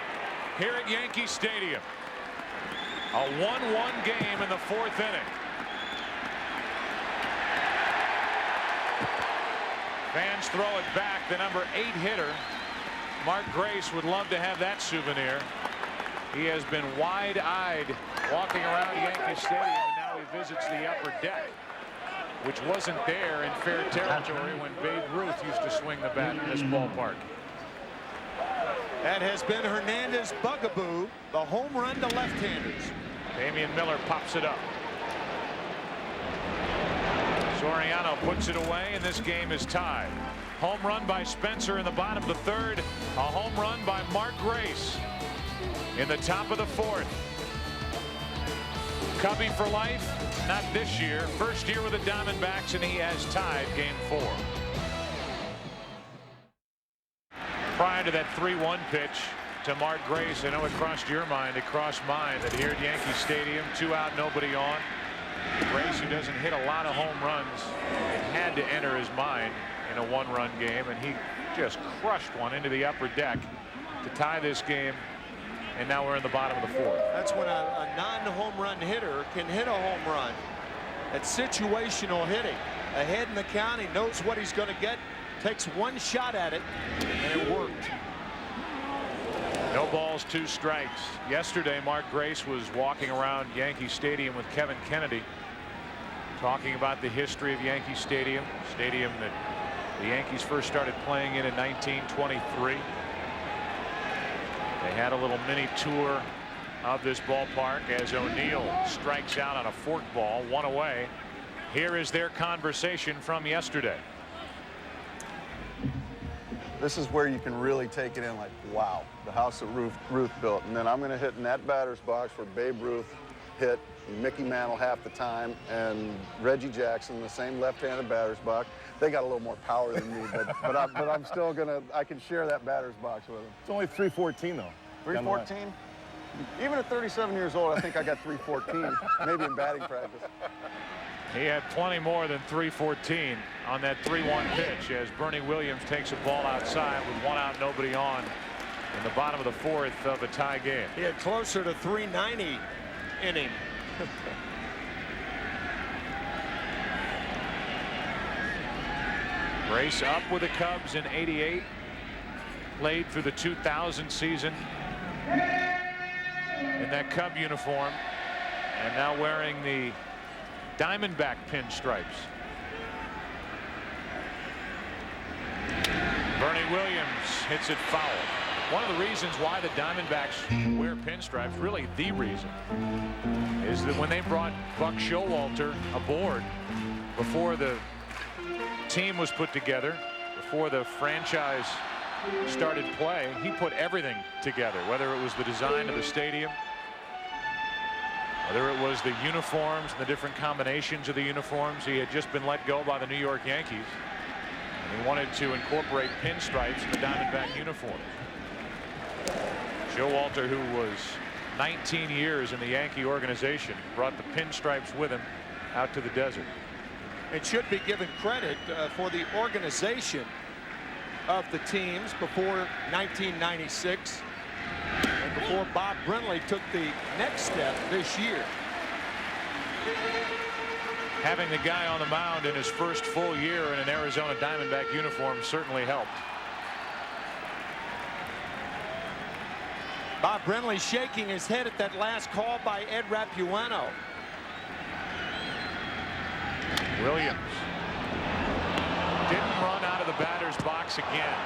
here at Yankee Stadium. A 1-1 game in the 4th inning. Fans throw it back. The number 8 hitter, Mark Grace, would love to have that souvenir. He has been wide-eyed walking around Yankee Stadium, and now he visits the upper deck, which wasn't there in fair territory when Babe Ruth used to swing the bat in this ballpark. That has been Hernandez's bugaboo, the home run to left-handers. Damian Miller pops it up. Soriano puts it away, and this game is tied. Home run by Spencer in the bottom of the 3rd. A home run by Mark Grace in the top of the 4th. Cubby for life, not this year. First year with the Diamondbacks, and he has tied game 4. Prior to that 3-1 pitch to Mark Grace, I know it crossed your mind, it crossed mine, that here at Yankee Stadium, 2 out, nobody on. Grace, who doesn't hit a lot of home runs, it had to enter his mind in a 1-run game, and he just crushed one into the upper deck to tie this game, and now we're in the bottom of the 4th. That's when a non-home run hitter can hit a home run. That's situational hitting. Ahead in the count, he knows what he's going to get, takes one shot at it, and it worked. No balls, 2 strikes. Yesterday, Mark Grace was walking around Yankee Stadium with Kevin Kennedy, talking about the history of Yankee Stadium, stadium that the Yankees first started playing in 1923. They had a little mini tour of this ballpark as O'Neill strikes out on a fork ball, 1 away. Here is their conversation from yesterday. This is where you can really take it in, like, wow, the house that Ruth built. And then I'm going to hit in that batter's box where Babe Ruth hit, Mickey Mantle half the time, and Reggie Jackson, the same left-handed batter's box. They got a little more power than me, but I'm still going to, I can share that batter's box with them. It's only 314 though. 314? Even at 37 years old, I think I got 314, maybe in batting practice. He had plenty more than 314 on that 3-1 pitch as Bernie Williams takes a ball outside with 1 out, nobody on in the bottom of the 4th of a tie game. He had closer to 390 inning. Race up with the Cubs in '88. Played through the 2000 season in that Cub uniform, and now wearing the Diamondback pinstripes. Bernie Williams hits it foul. One of the reasons why the Diamondbacks wear pinstripes, really the reason, is that when they brought Buck Showalter aboard before the team was put together, before the franchise started play, he put everything together, whether it was the design of the stadium, whether it was the uniforms and the different combinations of the uniforms. He had just been let go by the New York Yankees, and he wanted to incorporate pinstripes in the Diamondback uniform. Showalter, who was 19 years in the Yankee organization, brought the pinstripes with him out to the desert. It should be given credit for the organization of the teams before 1996 and before Bob Brenly took the next step this year. Having the guy on the mound in his first full year in an Arizona Diamondback uniform certainly helped. Bob Brenly shaking his head at that last call by Ed Rapuano. Williams didn't run out of the batter's box again.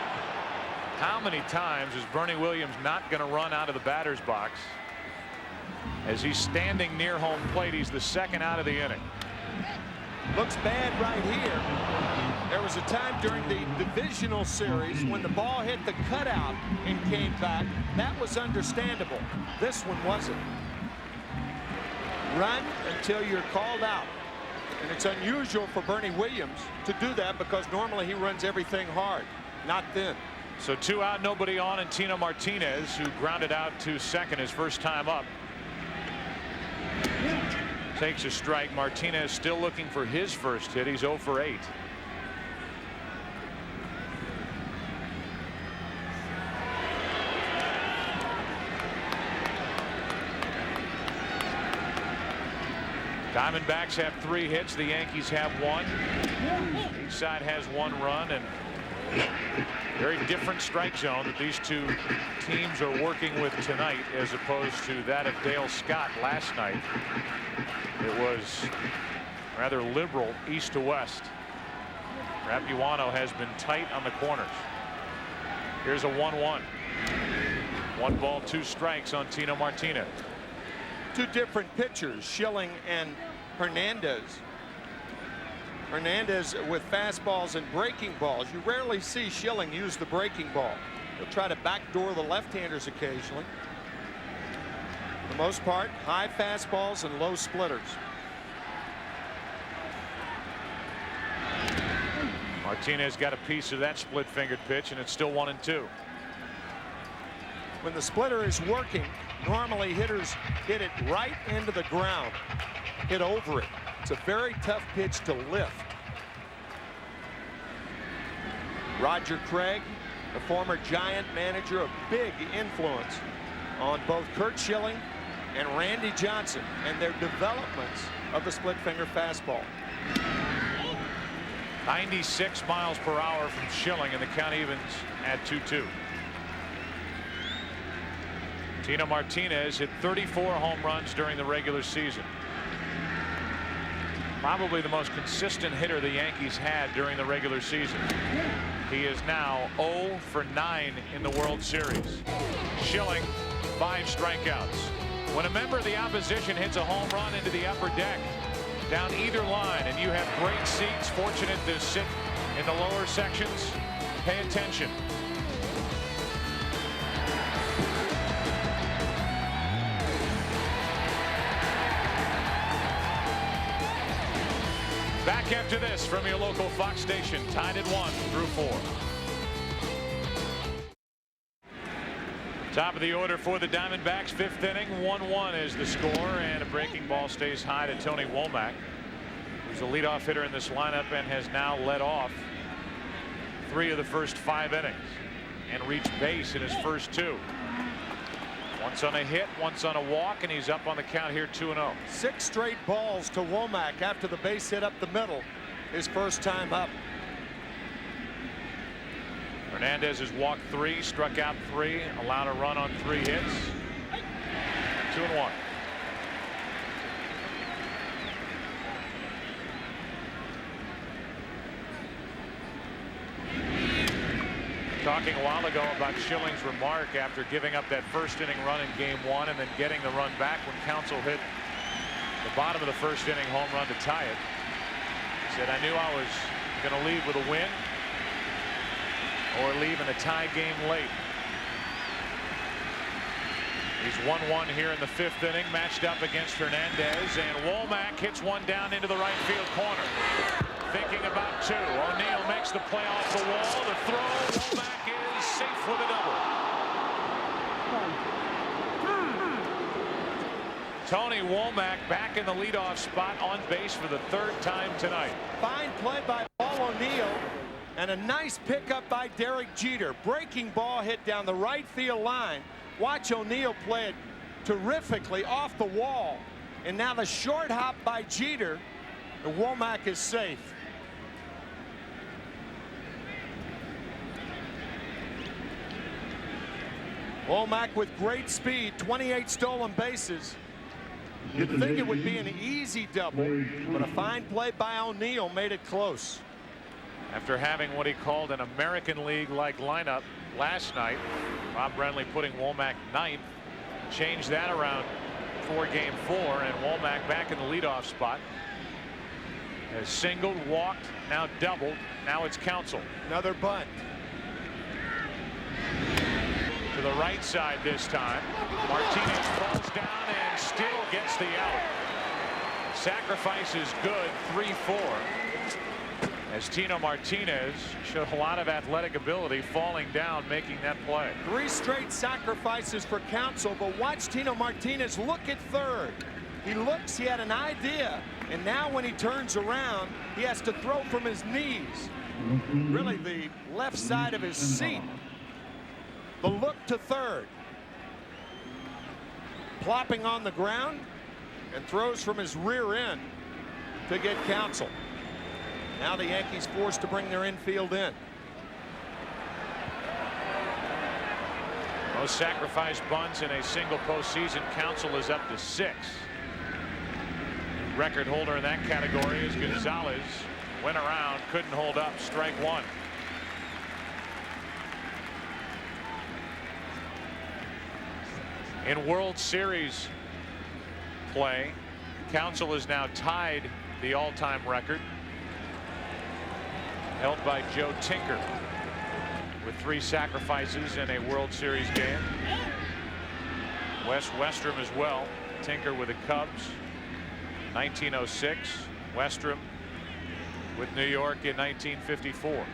How many times is Bernie Williams not going to run out of the batter's box? As he's standing near home plate, he's the second out of the inning. Looks bad right here. There was a time during the divisional series when the ball hit the cutout and came back. That was understandable. This one wasn't. Run until you're called out. And it's unusual for Bernie Williams to do that because normally he runs everything hard, not thin. So 2 out, nobody on, and Tino Martinez, who grounded out to second his first time up, takes a strike. Martinez still looking for his first hit. He's 0 for 8. Diamondbacks have 3 hits. The Yankees have 1. Each side has 1 run, and very different strike zone that these two teams are working with tonight as opposed to that of Dale Scott last night. It was rather liberal east to west. Rapuano has been tight on the corners. Here's a 1-1. 1 ball, 2 strikes on Tino Martinez. 2 different pitchers, Schilling and Hernandez. Hernandez with fastballs and breaking balls. You rarely see Schilling use the breaking ball. He'll try to backdoor the left-handers occasionally. For the most part, high fastballs and low splitters. Martinez got a piece of that split-fingered pitch, and it's still 1-2. When the splitter is working, normally hitters hit it right into the ground, hit over it. It's a very tough pitch to lift. Roger Craig, the former Giant manager, a big influence on both Curt Schilling and Randy Johnson and their developments of the split finger fastball. 96 miles per hour from Schilling, and the count evens at 2-2. Tino Martinez hit 34 home runs during the regular season. Probably the most consistent hitter the Yankees had during the regular season. He is now 0 for 9 in the World Series. Schilling, 5 strikeouts. When a member of the opposition hits a home run into the upper deck, down either line, and you have great seats, fortunate to sit in the lower sections, pay attention. Back after this from your local Fox station, tied at 1 through 4. Top of the order for the Diamondbacks, 5th inning, 1-1 is the score, and a breaking ball stays high to Tony Womack, who's the leadoff hitter in this lineup and has now led off 3 of the first 5 innings and reached base in his first 2. Once on a hit, once on a walk, and he's up on the count here, 2-0. 6 straight balls to Womack after the base hit up the middle his first time up. Hernandez has walked 3, struck out 3, allowed a run on 3 hits. 2-1. Talking a while ago about Schilling's remark after giving up that first inning run in game 1 and then getting the run back when Counsell hit the bottom of the first inning home run to tie it. He said, I knew I was going to leave with a win or leave in a tie game late. He's 1-1 here in the 5th inning, matched up against Hernandez, and Womack hits one down into the right field corner. Thinking about 2. O'Neill makes the play off the wall. The throw. Womack is safe with a double. Tony Womack back in the leadoff spot on base for the 3rd time tonight. Fine play by Paul O'Neill and a nice pickup by Derek Jeter. Breaking ball hit down the right field line. Watch O'Neill play it terrifically off the wall. And now the short hop by Jeter. And Womack is safe. Womack with great speed, 28 stolen bases. You'd think it would be an easy double, but a fine play by O'Neill made it close. After having what he called an American League-like lineup last night, Bob Brenly putting Womack 9th, changed that around for game 4, and Womack back in the leadoff spot. Has singled, walked, now doubled. Now it's Counsell. Another bunt. To the right side this time. Martinez falls down and still gets the out. Sacrifice is good, 3-4. As Tino Martinez showed a lot of athletic ability, falling down, making that play. 3 straight sacrifices for Counsell, but watch Tino Martinez look at third. He looks, he had an idea, and now when he turns around, he has to throw from his knees. Really the left side of his seat. The look to third. Plopping on the ground and throws from his rear end to get Counsell. Now the Yankees forced to bring their infield in. Most sacrifice bunts in a single postseason. Counsell is up to 6. Record holder in that category is Gonzalez. Went around, couldn't hold up, strike 1. In World Series play, Counsell has now tied the all-time record held by Joe Tinker with 3 sacrifices in a World Series game. Wes Westrom as well. Tinker with the Cubs 1906. Westrom with New York in 1954.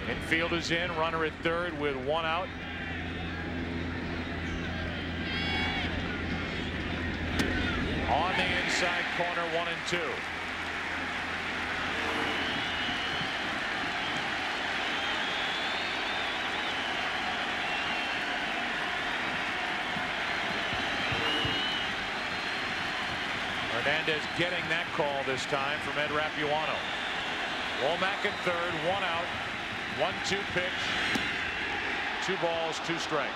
Infield is in, runner at third with 1 out. On the inside corner, 1-2. Hernandez getting that call this time from Ed Rapuano. Womack at third, 1 out. 1-2 pitch. 2 balls, 2 strikes.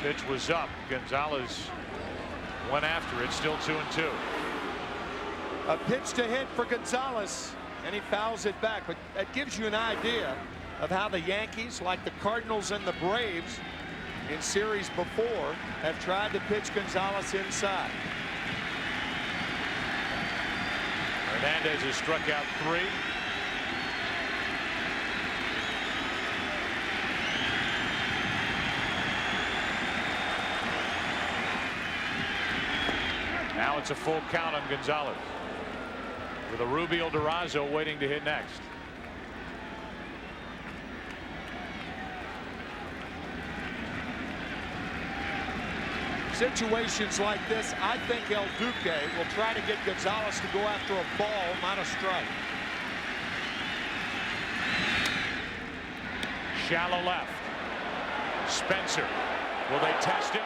Pitch was up. Gonzalez went after it. Still 2-2. A pitch to hit for Gonzalez, and he fouls it back. But that gives you an idea of how the Yankees, like the Cardinals and the Braves in series before, have tried to pitch Gonzalez inside. Hernandez has struck out 3. Now it's a full count on Gonzalez, with a Rubio Durazo waiting to hit next. Situations like this, I think El Duque will try to get Gonzalez to go after a ball, not a strike. Shallow left. Spencer. Will they test him?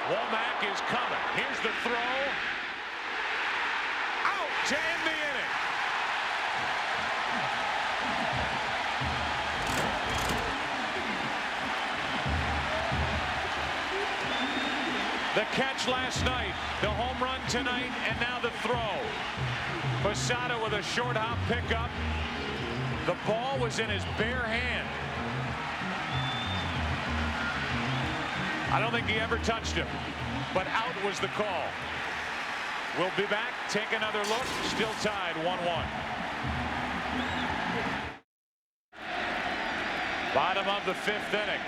Womack is coming. Here's the throw. Out to end the inning. The catch last night, the home run tonight, and now the throw. Posada with a short hop pickup. The ball was in his bare hand. I don't think he ever touched him, but out was the call. We'll be back, take another look, still tied 1-1. Bottom of the fifth inning.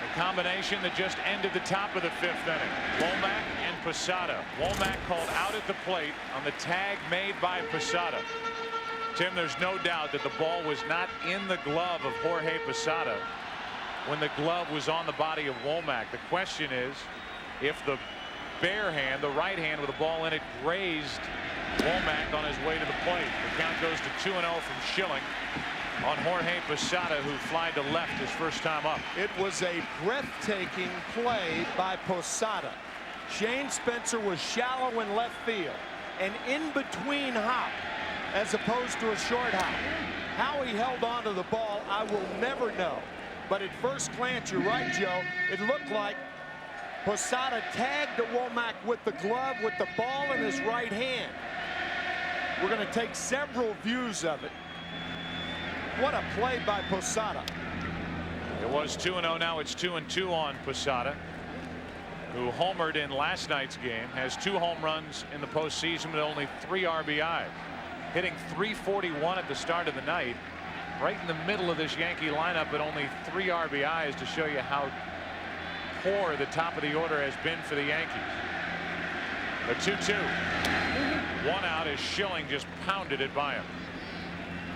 The combination that just ended the top of the fifth inning. Womack and Posada. Womack called out at the plate on the tag made by Posada. Tim, there's no doubt that the ball was not in the glove of Jorge Posada when the glove was on the body of Womack. The question is if the bare hand, the right hand with the ball in it, grazed Womack on his way to the plate. The count goes to 2-0 from Schilling on Jorge Posada, who flied to left his first time up. It was a breathtaking play by Posada. Shane Spencer was shallow in left field, an in-between hop as opposed to a short hop. How he held on to the ball, I will never know. But at first glance, you're right, Joe, it looked like Posada tagged Womack with the glove with the ball in his right hand. We're going to take several views of it. What a play by Posada. It was 2-0. Now it's 2-2 on Posada, who homered in last night's game, has 2 home runs in the postseason with only 3 RBI, hitting .341 at the start of the night, right in the middle of this Yankee lineup, but only 3 RBIs to show you how poor the top of the order has been for the Yankees. The 2-2. 1 out as Schilling just pounded it by him.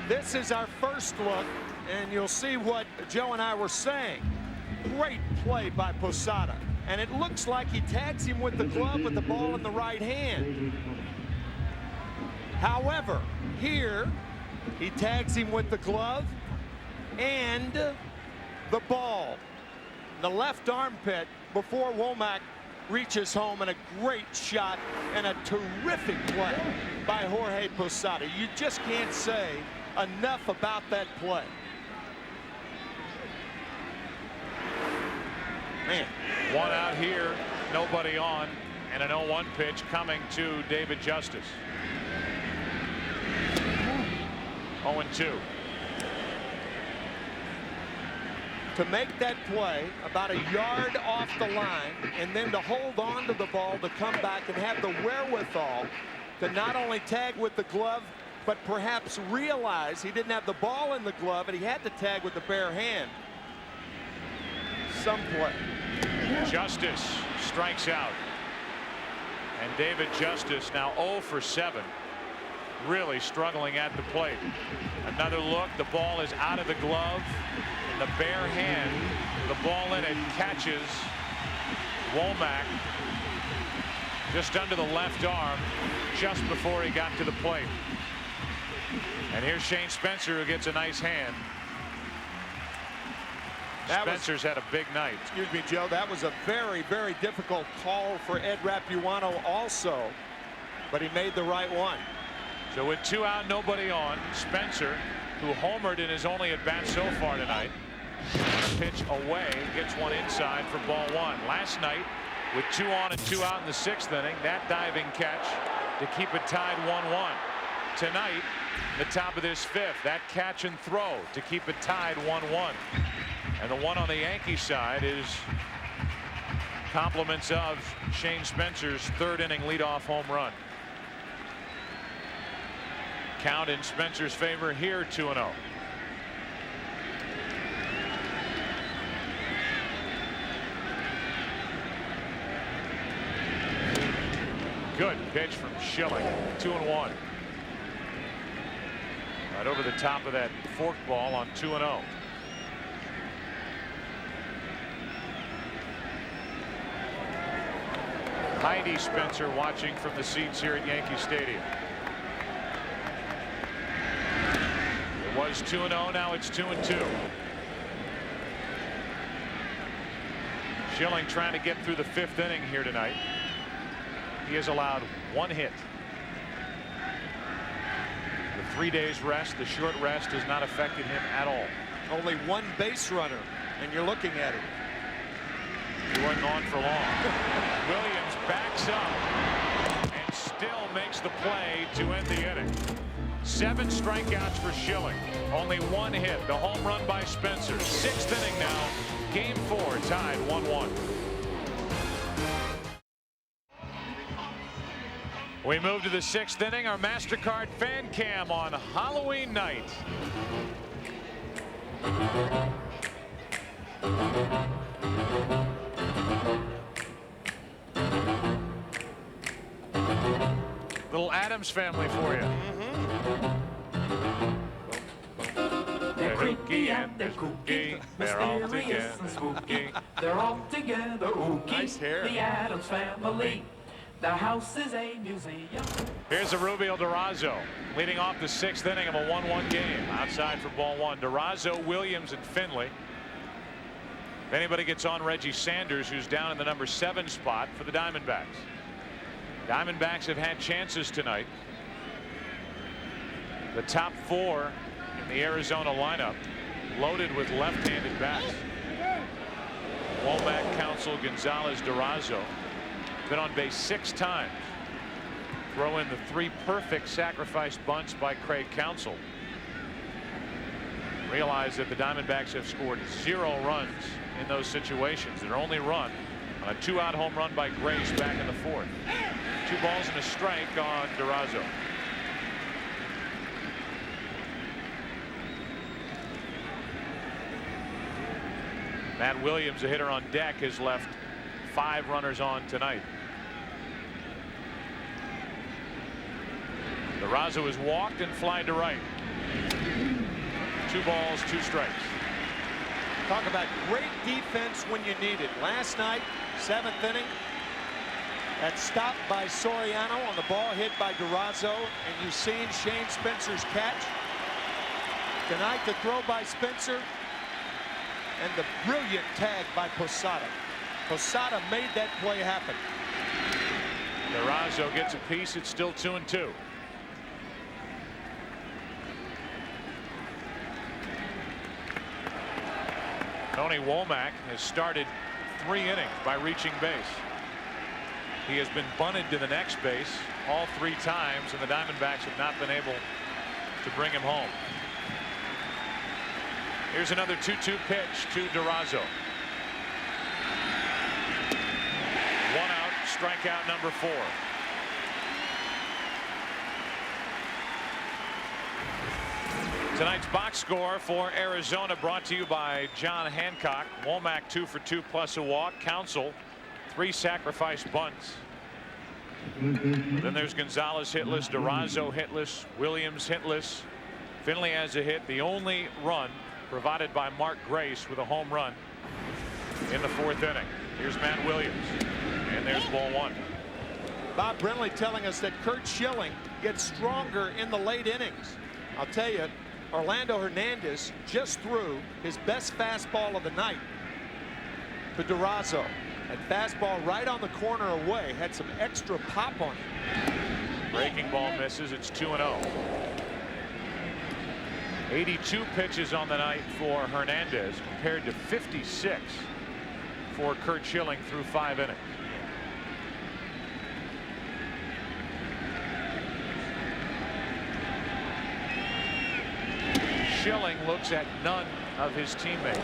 This is our first look, and you'll see what Joe and I were saying. Great play by Posada, and it looks like he tags him with the glove with the ball in the right hand. However, here he tags him with the glove and the ball, the left armpit, before Womack reaches home, and a great shot and a terrific play by Jorge Posada. You just can't say enough about that play. Man. 1 out here, nobody on, and an 0-1 pitch coming to David Justice. 0-2. To make that play about a yard off the line, and then to hold on to the ball, to come back and have the wherewithal to not only tag with the glove, but perhaps realize he didn't have the ball in the glove and he had to tag with the bare hand. Some play. Justice strikes out, and David Justice now 0 for 7, really struggling at the plate. Another look, the ball is out of the glove, and the bare hand, the ball in it, catches Womack just under the left arm just before he got to the plate. And here's Shane Spencer, who gets a nice hand. Spencer's had a big night. Excuse me, Joe. That was a very, very difficult call for Ed Rapuano also, but he made the right one. So with 2 out, nobody on, Spencer, who homered in his only at bat so far tonight, a pitch away, gets one inside for ball 1. Last night, with 2 on and 2 out in the 6th inning, that diving catch to keep it tied 1-1. Tonight, the top of this 5th, that catch and throw to keep it tied 1-1. And the one on the Yankee side is compliments of Shane Spencer's 3rd inning leadoff home run. Count in Spencer's favor here, 2-0. Good pitch from Schilling. 2-1. Right over the top of that fork ball on 2-0. Heidi Spencer watching from the seats here at Yankee Stadium. It was was 2-0. Now it's 2-2. Schilling trying to get through the 5th inning here tonight. He has allowed 1 hit. The 3 days rest, the short rest, has not affected him at all. Only 1 base runner, and you're looking at it. He wasn't on for long. Williams backs up and still makes the play to end the inning. 7 strikeouts for Schilling. Only 1 hit. The home run by Spencer. 6th inning now. Game 4 tied 1-1. We move to the 6th inning. Our MasterCard fan cam on Halloween night. Little Addams family for you. They're creaky and they're kooky, they're all mysterious and spooky. together. They're all together ooky. Nice hair. The Addams family. The house is a museum. Here's a Rubio Durazo leading off the 6th inning of a 1-1 game. Outside for ball 1. Durazo, Williams, and Finley. If anybody gets on, Reggie Sanders, who's down in the number 7 spot for the Diamondbacks. Diamondbacks have had chances tonight. The top 4 in the Arizona lineup loaded with left-handed bats. Womack, Counsell, Gonzalez, Durazo. Been on base 6 times. Throw in the 3 perfect sacrifice bunts by Craig Counsell. Realize that the Diamondbacks have scored 0 runs in those situations. Their only run on a 2-out home run by Grace back in the 4th. 2 balls and a strike on Durazo. Matt Williams, a hitter on deck, has left 5 runners on tonight. Durazo is walked and flied to right. 2 balls, 2 strikes. Talk about great defense when you need it. Last night, 7th inning, that stop by Soriano on the ball hit by Durazo, and you've seen Shane Spencer's catch. Tonight, the throw by Spencer and the brilliant tag by Posada. Posada made that play happen. Durazo gets a piece. It's still 2-2. Tony Womack has started 3 innings by reaching base. He has been bunted to the next base all 3 times, and the Diamondbacks have not been able to bring him home. Here's another 2-2 pitch to Durazo. 1 out, strikeout number 4. Tonight's box score for Arizona brought to you by John Hancock. Womack 2 for 2 plus a walk. Counsell 3 sacrifice bunts. Then there's Gonzalez hitless, Durazo hitless, Williams hitless. Finley has a hit. The only run provided by Mark Grace with a home run in the 4th inning. Here's Matt Williams, and there's ball 1. Bob Brenly telling us that Curt Schilling gets stronger in the late innings. I'll tell you, Orlando Hernandez just threw his best fastball of the night to Durazo. That fastball right on the corner away had some extra pop on it. Breaking ball misses. It's 2-0. 82 pitches on the night for Hernandez compared to 56 for Curt Schilling through 5 innings. Schilling looks at none of his teammates.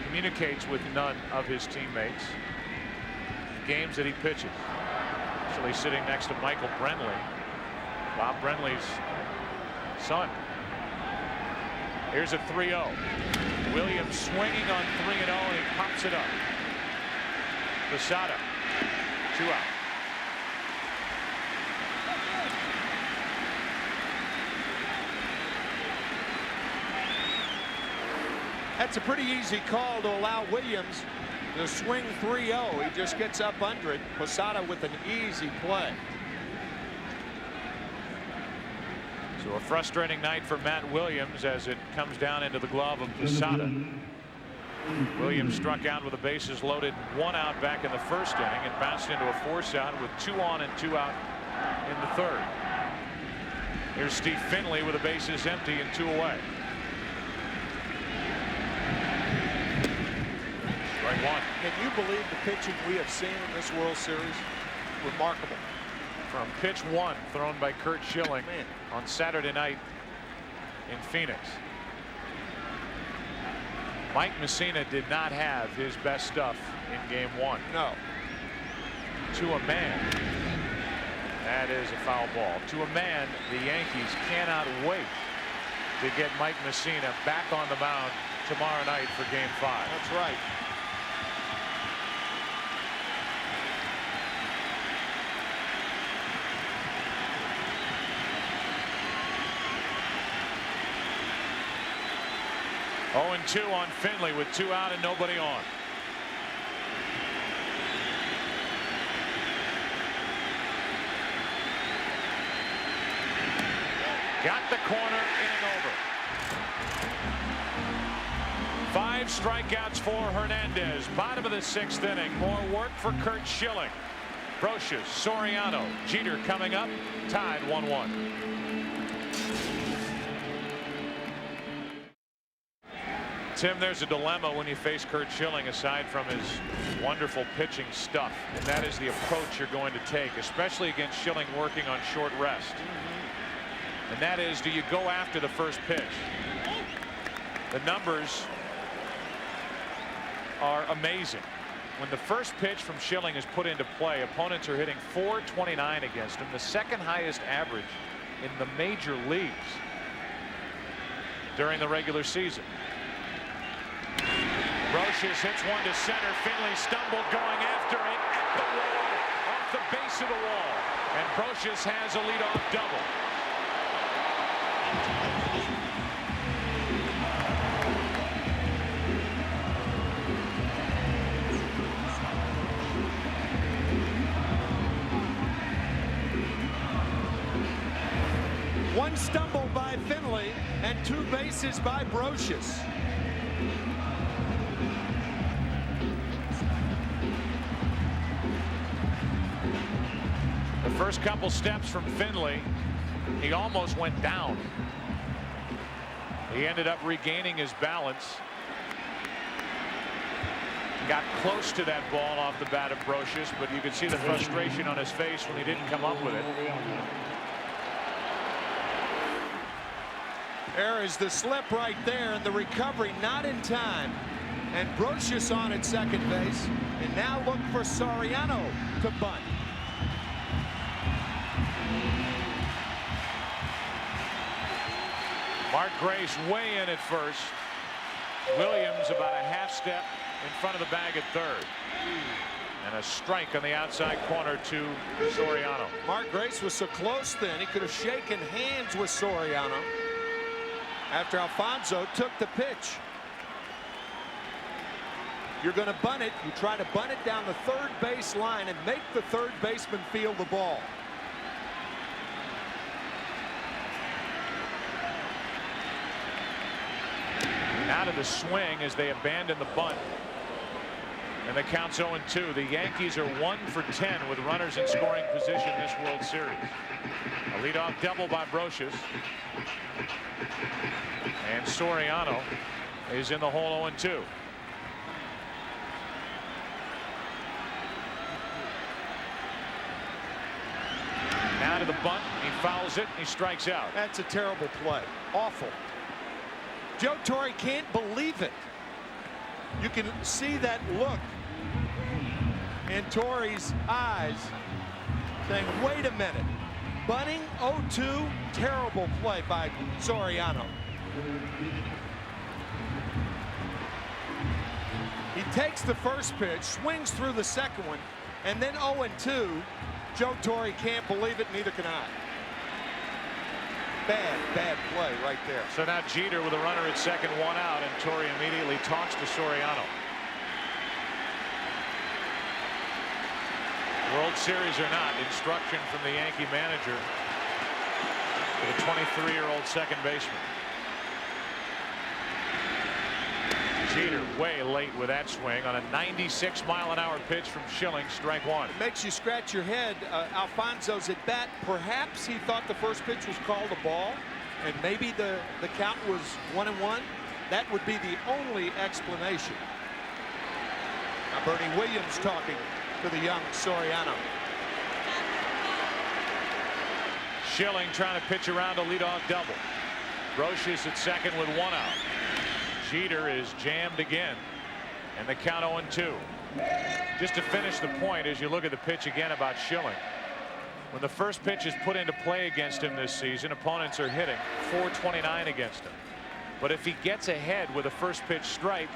Communicates with none of his teammates. Games that he pitches. Actually sitting next to Michael Brenly, Bob Brenly's son. Here's a 3-0. Williams swinging on 3-0, and he pops it up. Posada, 2 out. That's a pretty easy call to allow Williams to swing 3-0. He just gets up under it. Posada with an easy play. So a frustrating night for Matt Williams as it comes down into the glove of Posada. Williams struck out with the bases loaded, 1 out back in the first inning, and bounced into a force out with 2 on and 2 out in the third. Here's Steve Finley with the bases empty and 2 away. Strike 1. Can you believe the pitching we have seen in this World Series? Remarkable. From pitch 1 thrown by Curt Schilling on Saturday night in Phoenix. Mike Messina did not have his best stuff in game 1. No. To a man. That is a foul ball. To a man, the Yankees cannot wait to get Mike Messina back on the mound tomorrow night for game 5. That's right. Oh, and 2 on Finley with 2 out and nobody on. Got the corner, inning over. 5 strikeouts for Hernandez. Bottom of the 6th inning. More work for Curt Schilling. Brocious, Soriano, Jeter coming up. Tied 1-1. Tim, there's a dilemma when you face Curt Schilling aside from his wonderful pitching stuff, and that is the approach you're going to take, especially against Schilling working on short rest. And that is, do you go after the first pitch? The numbers are amazing. When the first pitch from Schilling is put into play, opponents are hitting .429 against him, the second highest average in the major leagues during the regular season. Brocious hits one to center. Finley stumbled going after it at the wall, off the base of the wall, and Brocious has a leadoff double. One stumble by Finley and 2 bases by Brocious. The first couple steps from Finley, he almost went down. He ended up regaining his balance. Got close to that ball off the bat of Brocious, but you could see the frustration on his face when he didn't come up with it. There is the slip right there, and the recovery not in time. And Brocious on at second base, and now look for Soriano to bunt. Mark Grace way in at first. Williams about a half step in front of the bag at third. And a strike on the outside corner to Soriano. Mark Grace was so close then, he could have shaken hands with Soriano after Alfonso took the pitch. You're going to bunt it. You try to bunt it down the third base line and make the third baseman feel the ball. Out of the swing as they abandon the bunt. And the count's 0-2. The Yankees are 1 for 10 with runners in scoring position this World Series. A leadoff double by Brocious. And Soriano is in the hole 0-2. Now to the bunt. He fouls it and he strikes out. That's a terrible play. Awful. Joe Torre can't believe it. You can see that look in Torre's eyes saying, wait a minute. Bunting 0-2, terrible play by Soriano. He takes the first pitch, swings through the second one, and then 0-2. Joe Torre can't believe it, neither can I. Bad play right there. So now Jeter with a runner at second, 1 out, and Torre immediately talks to Soriano. World Series or not, instruction from the Yankee manager for the 23-year-old second baseman. Jeter way late with that swing on a 96-mile-an-hour pitch from Schilling, strike one. It makes you scratch your head. Alfonso's at bat. Perhaps he thought the first pitch was called a ball, and maybe the count was 1-1. That would be the only explanation. Now Bernie Williams talking to the young Soriano. Schilling trying to pitch around a leadoff double. Brocious at second with one out. Jeter is jammed again, and the count 0-2. Just to finish the point, as you look at the pitch again about Schilling, when the first pitch is put into play against him this season, opponents are hitting .429 against him. But if he gets ahead with a first pitch strike,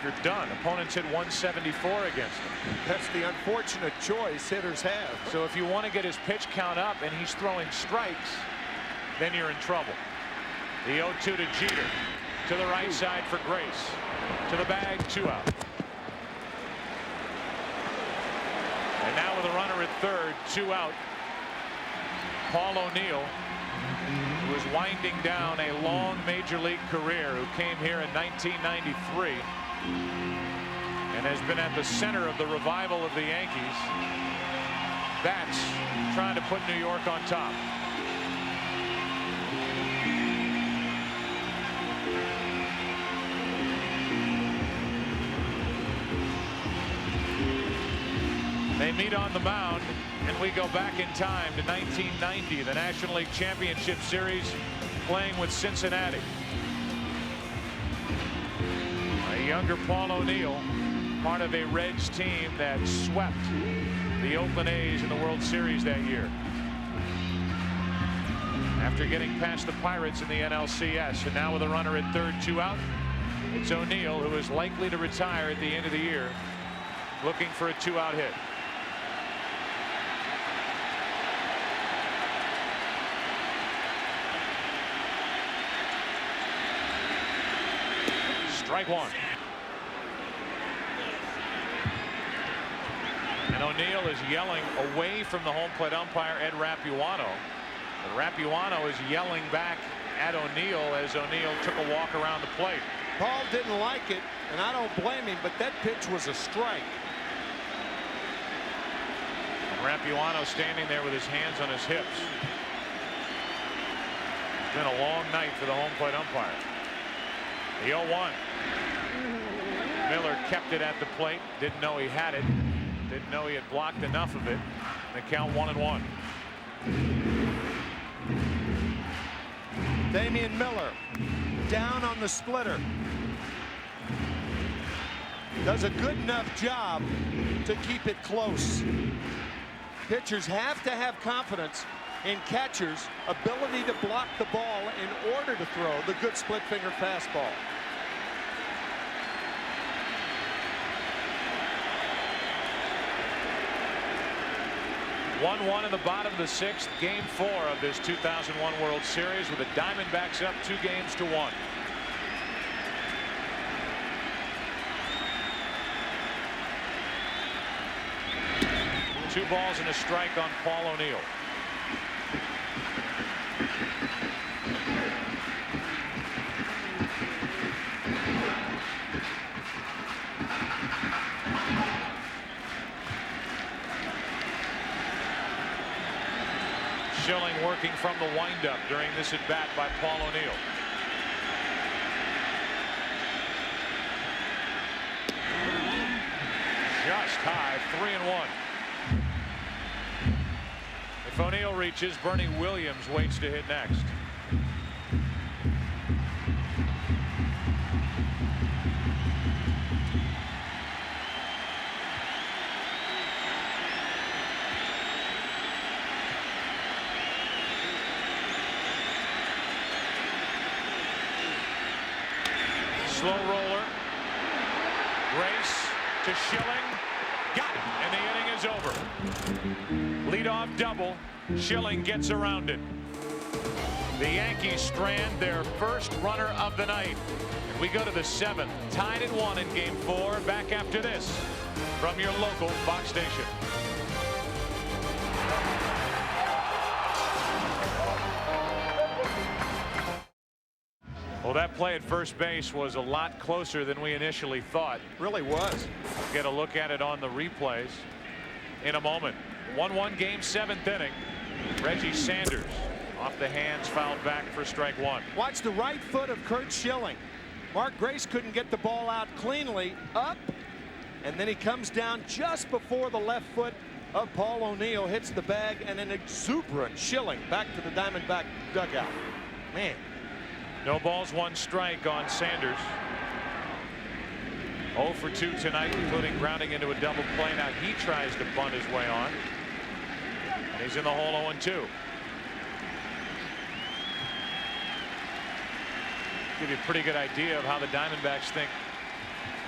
you're done. Opponents hit .174 against him. That's the unfortunate choice hitters have. So if you want to get his pitch count up and he's throwing strikes, then you're in trouble. The 0-2 to Jeter. To the right side for Grace. To the bag, 2 out. And now with a runner at third, 2 out. Paul O'Neill, who is winding down a long major league career, who came here in 1993 and has been at the center of the revival of the Yankees. Bats trying to put New York on top. They meet on the mound, and we go back in time to 1990, the National League Championship Series, playing with Cincinnati. A younger Paul O'Neill, part of a Reds team that swept the Oakland A's in the World Series that year. After getting past the Pirates in the NLCS, and now with a runner at third, 2 out, it's O'Neill, who is likely to retire at the end of the year, looking for a 2-out hit. Strike one. And O'Neill is yelling away from the home plate umpire, Ed Rapuano. But Rapuano is yelling back at O'Neill as O'Neill took a walk around the plate. Paul didn't like it, and I don't blame him, but that pitch was a strike. And Rapuano standing there with his hands on his hips. It's been a long night for the home plate umpire. The 0-1. Miller kept it at the plate. Didn't know he had it. Didn't know he had blocked enough of it. The count 1-1. Damian Miller down on the splitter. Does a good enough job to keep it close. Pitchers have to have confidence in catchers' ability to block the ball in order to throw the good split finger fastball. (1-1) in the bottom of the 6th, game 4 of this 2001 World Series, with the Diamondbacks up 2-1. Two balls and a strike on Paul O'Neill. Schilling working from the windup during this at bat by Paul O'Neill. Just high, 3-1. If O'Neill reaches, Bernie Williams waits to hit next. Slow roller. Race to Schilling. Got it. And the inning is over. Leadoff double. Schilling gets around it. The Yankees strand their first runner of the night. And we go to the 7th. Tied at 1 in game 4. Back after this from your local Fox station. Well, that play at first base was a lot closer than we initially thought. Really was. We'll get a look at it on the replays in a moment. 1-1 game, 7th inning. Reggie Sanders off the hands, fouled back for strike one. Watch the right foot of Curt Schilling. Mark Grace couldn't get the ball out cleanly. Up, and then he comes down just before the left foot of Paul O'Neill hits the bag, and an exuberant Schilling back to the Diamondback dugout. Man. No balls, 1 strike on Sanders. 0 for 2 tonight, including grounding into a double play. Now he tries to bunt his way on. And he's in the hole 0-2. Give you a pretty good idea of how the Diamondbacks think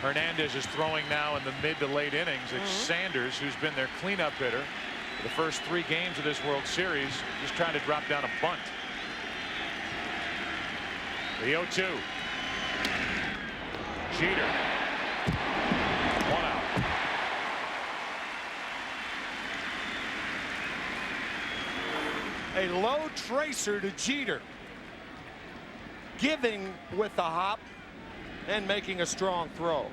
Hernandez is throwing now in the mid to late innings. It's Sanders, who's been their cleanup hitter for the first 3 games of this World Series, just trying to drop down a bunt. The 0-2. Jeter. 1 out. A low tracer to Jeter. Giving with the hop and making a strong throw.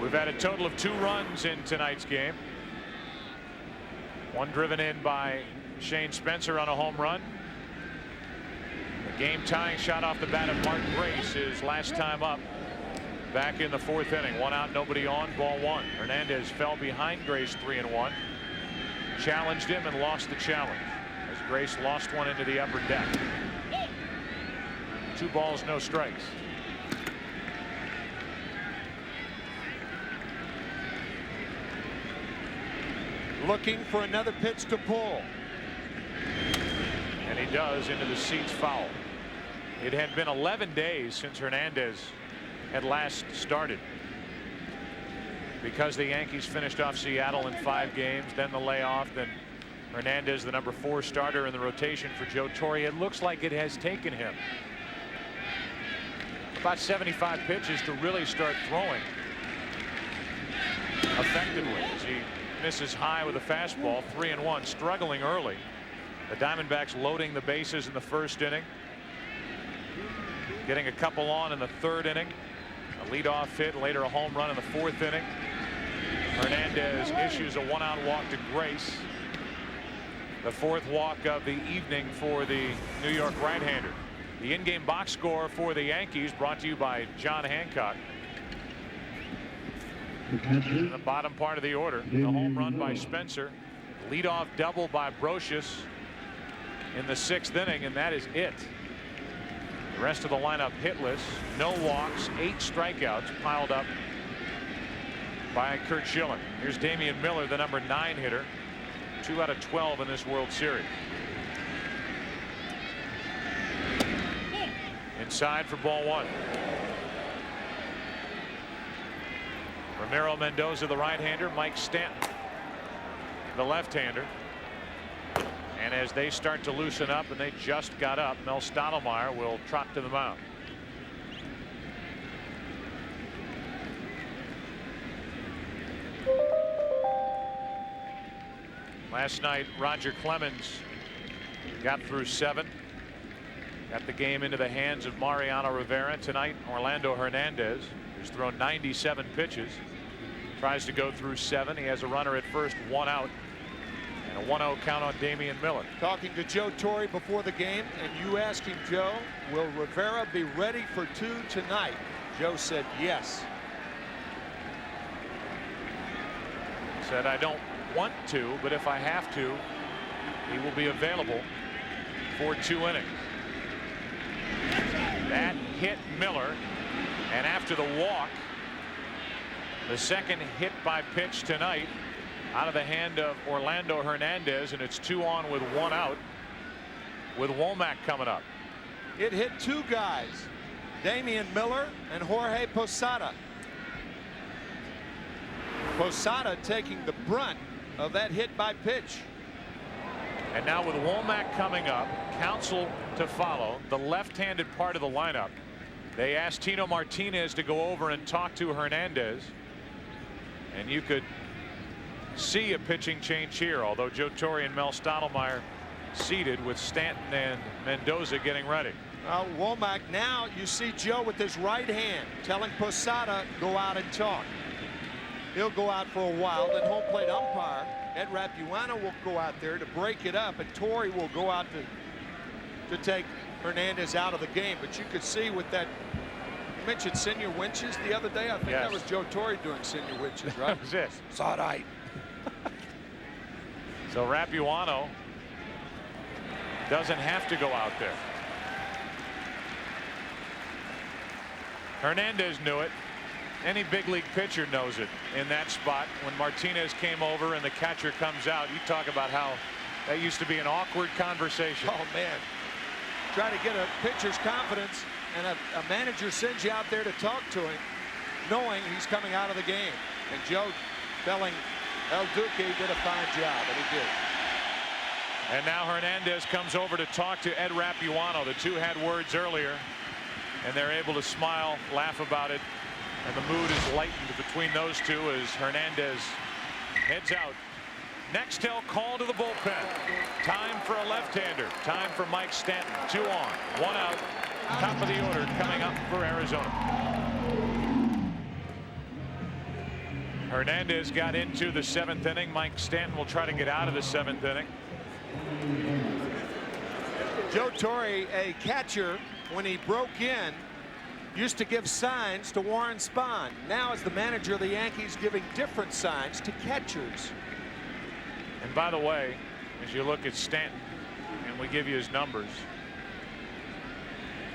We've had a total of 2 runs in tonight's game. 1 driven in by Shane Spencer on a home run. The game tying shot off the bat of Mark Grace, his last time up back in the 4th inning. 1 out, nobody on, ball 1. Hernandez fell behind Grace 3-1. Challenged him and lost the challenge as Grace lost one into the upper deck. 2 balls, no strikes. Looking for another pitch to pull. And he does, into the seats, foul. It had been 11 days since Hernandez had last started, because the Yankees finished off Seattle in 5 games, then the layoff, then Hernandez, the number 4 starter in the rotation for Joe Torre. It looks like it has taken him about 75 pitches to really start throwing effectively, as he misses high with a fastball. 3-1, struggling early. The Diamondbacks loading the bases in the 1st inning, getting a couple on in the 3rd inning. A leadoff hit, later a home run in the 4th inning. Hernandez issues a 1-out walk to Grace. The 4th walk of the evening for the New York right-hander. The in-game box score for the Yankees, brought to you by John Hancock. In the bottom part of the order, the home run by Spencer, leadoff double by Brocious in the 6th inning, and that is it. The rest of the lineup hitless, no walks, 8 strikeouts piled up by Curt Schilling. Here's Damian Miller, the number 9 hitter, 2 out of 12 in this World Series. Inside for ball 1. Ramiro Mendoza, the right-hander, Mike Stanton, the left-hander. And as they start to loosen up, and they just got up, Mel Stottlemyre will trot to the mound. Last night, Roger Clemens got through 7. Got the game into the hands of Mariano Rivera. Tonight, Orlando Hernandez, who's thrown 97 pitches, tries to go through 7. He has a runner at first, 1 out, and a 1-0 count on Damian Miller. Talking to Joe Torre before the game, and you asked him, Joe, will Rivera be ready for 2 tonight? Joe said yes. Said, I don't want to, but if I have to, he will be available for 2 innings. That hit Miller, and after the walk, the 2nd hit by pitch tonight out of the hand of Orlando Hernandez, and it's 2 on with 1 out, with Womack coming up. It hit 2 guys, Damian Miller and Jorge Posada. Posada taking the brunt of that hit by pitch. And now with Womack coming up, Counsell to follow, the left-handed part of the lineup, they asked Tino Martinez to go over and talk to Hernandez, and you could see a pitching change here, although Joe Torre and Mel Stottlemyre seated with Stanton and Mendoza getting ready. Womack, now you see Joe with his right hand telling Posada go out and talk. He'll go out for a while. Then home plate umpire Ed Rapuano will go out there to break it up, and Torre will go out to take Hernandez out of the game. But you could see with that, you mentioned senior winches the other day. I think that was Joe Torre doing senior winches, right? That was it. Sawdite. So Rapuano doesn't have to go out there. Hernandez knew it. Any big league pitcher knows it in that spot. When Martinez came over and the catcher comes out, you talk about how that used to be an awkward conversation. Oh, man. Try to get a pitcher's confidence, and a manager sends you out there to talk to him, knowing he's coming out of the game. And Joe telling El Duque did a fine job, and he did. And now Hernandez comes over to talk to Ed Rapuano. The two had words earlier, and they're able to smile, laugh about it. And the mood is lightened between those two as Hernandez heads out. Next, he'll call to the bullpen. Time for a left-hander. Time for Mike Stanton. 2 on, 1 out. Top of the order coming up for Arizona. Hernandez got into the 7th inning. Mike Stanton will try to get out of the 7th inning. Joe Torre, a catcher, when he broke in, used to give signs to Warren Spahn. Now, as the manager of the Yankees, giving different signs to catchers. And by the way, as you look at Stanton, and we give you his numbers,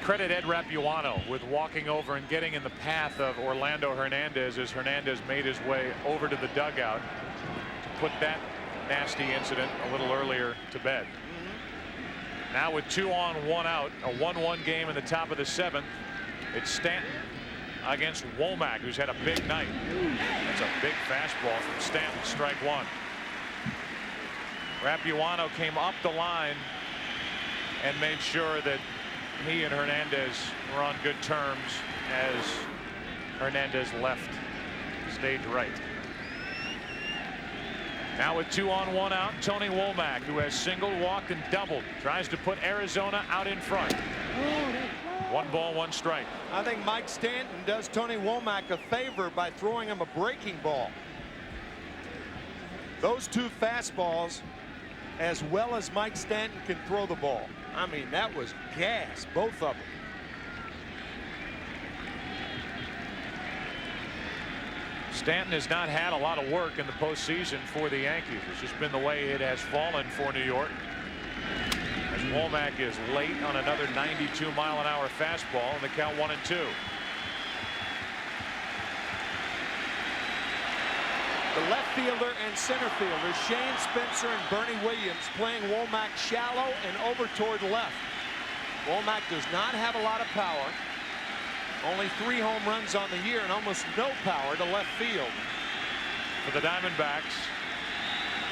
credit Ed Rapuano with walking over and getting in the path of Orlando Hernandez as Hernandez made his way over to the dugout to put that nasty incident a little earlier to bed. Now with 2 on, 1 out, a 1-1 game in the top of the 7th. It's Stanton against Womack, who's had a big night. That's a big fastball from Stanton. Strike 1. Rapuano came up the line and made sure that he and Hernandez were on good terms as Hernandez left stage right. Now with 2 on, 1 out, Tony Womack, who has singled, walked, and doubled, tries to put Arizona out in front. 1 ball, 1 strike. I think Mike Stanton does Tony Womack a favor by throwing him a breaking ball. Those 2 fastballs, as well as Mike Stanton can throw the ball. I mean, that was gas, both of them. Stanton has not had a lot of work in the postseason for the Yankees. It's just been the way it has fallen for New York. As Womack is late on another 92-mile-an-hour fastball, and the count 1-2. The left fielder and center fielder, Shane Spencer and Bernie Williams, playing Womack shallow and over toward left. Womack does not have a lot of power. Only 3 home runs on the year and almost no power to left field. For the Diamondbacks,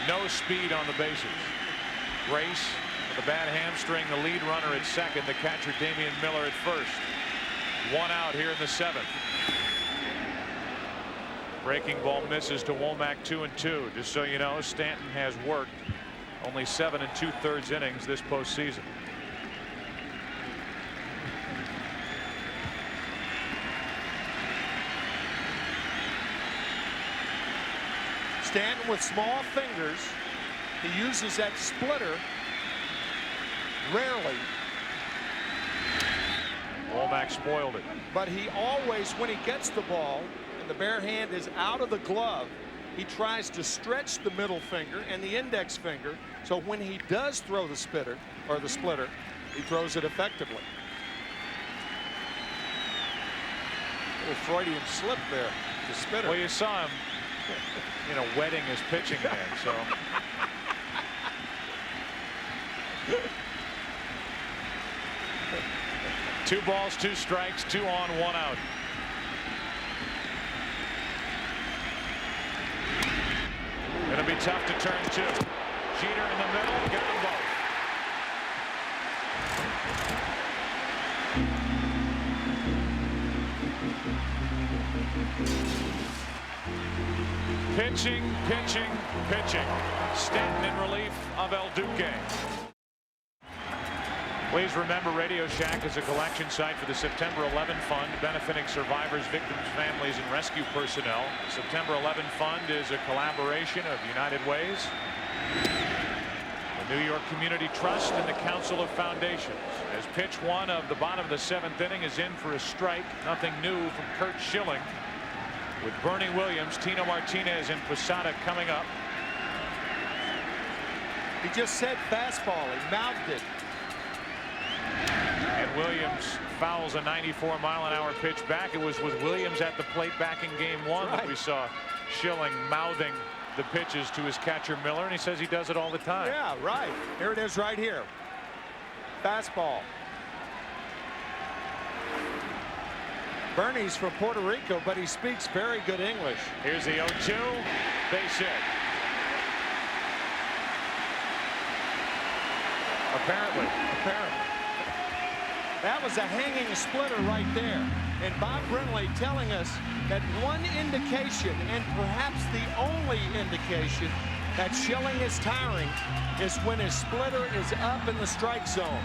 no speed on the bases. Grace with a bad hamstring, the lead runner at second, the catcher Damian Miller at first. 1 out here in the 7th. Breaking ball misses to Womack, 2-2. Just so you know, Stanton has worked only 7 2/3 innings this postseason. Stanton with small fingers. He uses that splitter rarely. Womack spoiled it. But he always, when he gets the ball and the bare hand is out of the glove, he tries to stretch the middle finger and the index finger. So when he does throw the splitter, he throws it effectively. Little Freudian slip there, the spitter. Well, you saw him, you know, wetting his pitching man. So. Two balls, 2 strikes, 2 on, 1 out. It'll be tough to turn 2. Jeter in the middle, got them both. Pitching, pitching, pitching. Stanton in relief of El Duque. Please remember, Radio Shack is a collection site for the September 11 Fund, benefiting survivors, victims, families, and rescue personnel. The September 11 Fund is a collaboration of United Ways, the New York Community Trust, and the Council of Foundations. As pitch one of the bottom of the 7th inning is in for a strike. Nothing new from Curt Schilling. With Bernie Williams, Tino Martinez, and Posada coming up. He just said fastball. He mouthed it. And Williams fouls a 94-mile-an-hour pitch back. It was with Williams at the plate back in game one that we saw Schilling mouthing the pitches to his catcher Miller, and he says he does it all the time. Yeah, right. Here it is right here. Fastball. Bernie's from Puerto Rico, but he speaks very good English. Here's the 0-2. Base hit. Apparently. That was a hanging splitter right there. And Bob Brenly telling us that one indication, and perhaps the only indication, that Schilling is tiring is when his splitter is up in the strike zone.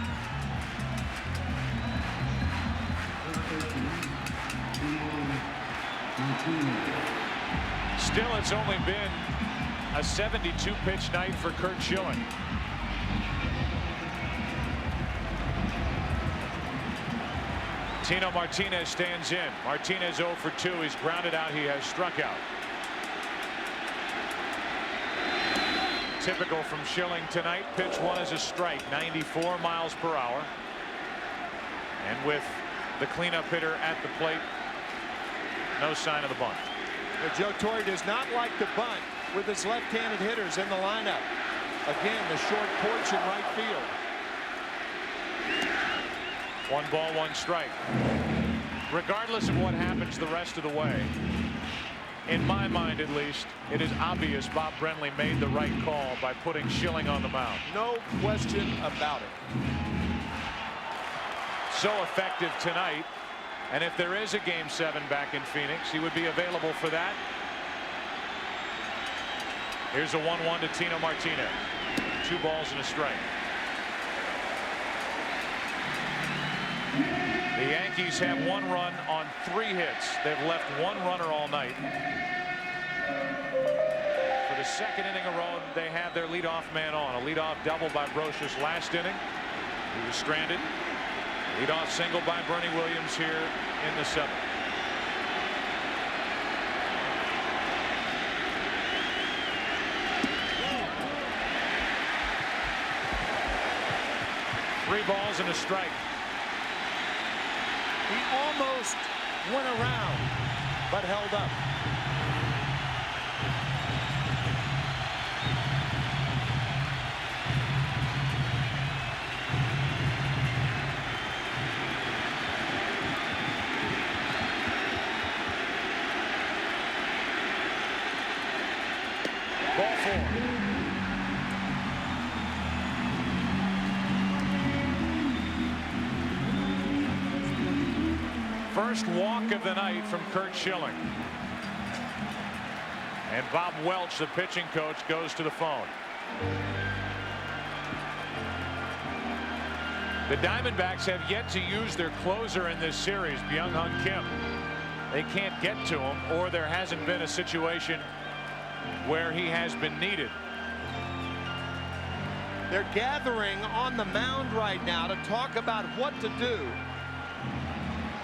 Still, it's only been a 72-pitch night for Curt Schilling. Tino Martinez stands in. Martinez 0 for 2. He's grounded out. He has struck out. Typical from Schilling tonight. Pitch one is a strike, 94 miles per hour. And with the cleanup hitter at the plate, no sign of the bunt. But Joe Torre does not like the bunt with his left-handed hitters in the lineup. Again, the short porch in right field. 1 ball, 1 strike. Regardless of what happens the rest of the way, in my mind at least, it is obvious Bob Brenly made the right call by putting Schilling on the mound. No question about it. So effective tonight, and if there is a Game 7 back in Phoenix, he would be available for that. Here's a 1-1 to Tino Martinez. 2 balls and a strike. The Yankees have 1 run on 3 hits. They've left 1 runner all night. For the 2nd inning in a row, they have their leadoff man on. A leadoff double by Brocious last inning. He was stranded. Leadoff single by Bernie Williams here in the 7th. Three balls and a strike. He almost went around, but held up. Ball 4. First walk of the night from Curt Schilling. And Bob Welch, the pitching coach, goes to the phone. The Diamondbacks have yet to use their closer in this series, Byung-Hyun Kim. They can't get to him, or there hasn't been a situation where he has been needed. They're gathering on the mound right now to talk about what to do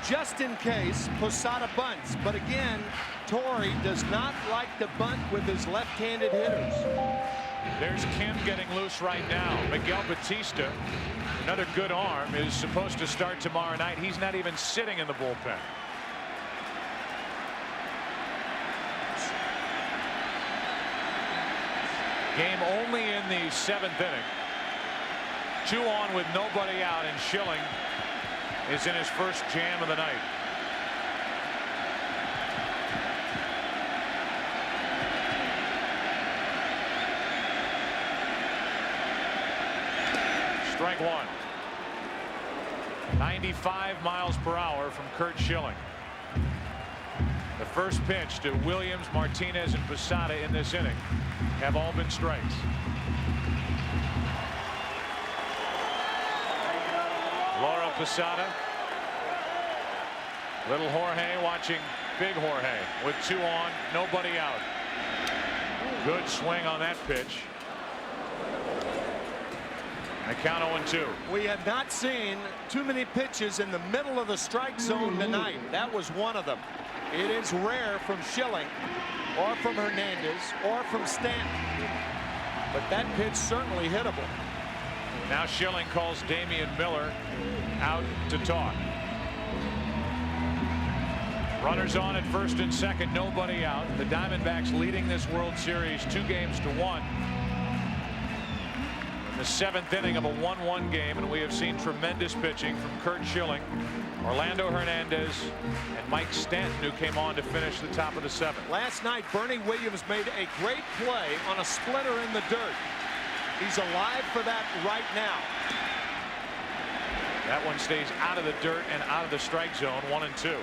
just in case Posada bunts. But again, Torre does not like to bunt with his left-handed hitters. There's Kim getting loose right now. Miguel Batista, another good arm, is supposed to start tomorrow night. He's not even sitting in the bullpen. Game only in the 7th inning. 2 on with nobody out, and Schilling is in his first jam of the night. Strike 1. 95 miles per hour from Curt Schilling. The first pitch to Williams, Martinez, and Posada in this inning have all been strikes. Laura Posada. Little Jorge watching big Jorge with 2 on, nobody out. Good swing on that pitch. I count 0-2. We have not seen too many pitches in the middle of the strike zone tonight. That was one of them. It is rare from Schilling or from Hernandez or from Stanton. But that pitch certainly hittable. Now Schilling calls Damian Miller out to talk. Runners on at first and second, nobody out. The Diamondbacks leading this World Series 2-1. In the 7th inning of a 1-1 game, and we have seen tremendous pitching from Curt Schilling, Orlando Hernandez, and Mike Stanton, who came on to finish the top of the 7th. Last night, Bernie Williams made a great play on a splitter in the dirt. He's alive for that right now. That one stays out of the dirt and out of the strike zone. 1-2.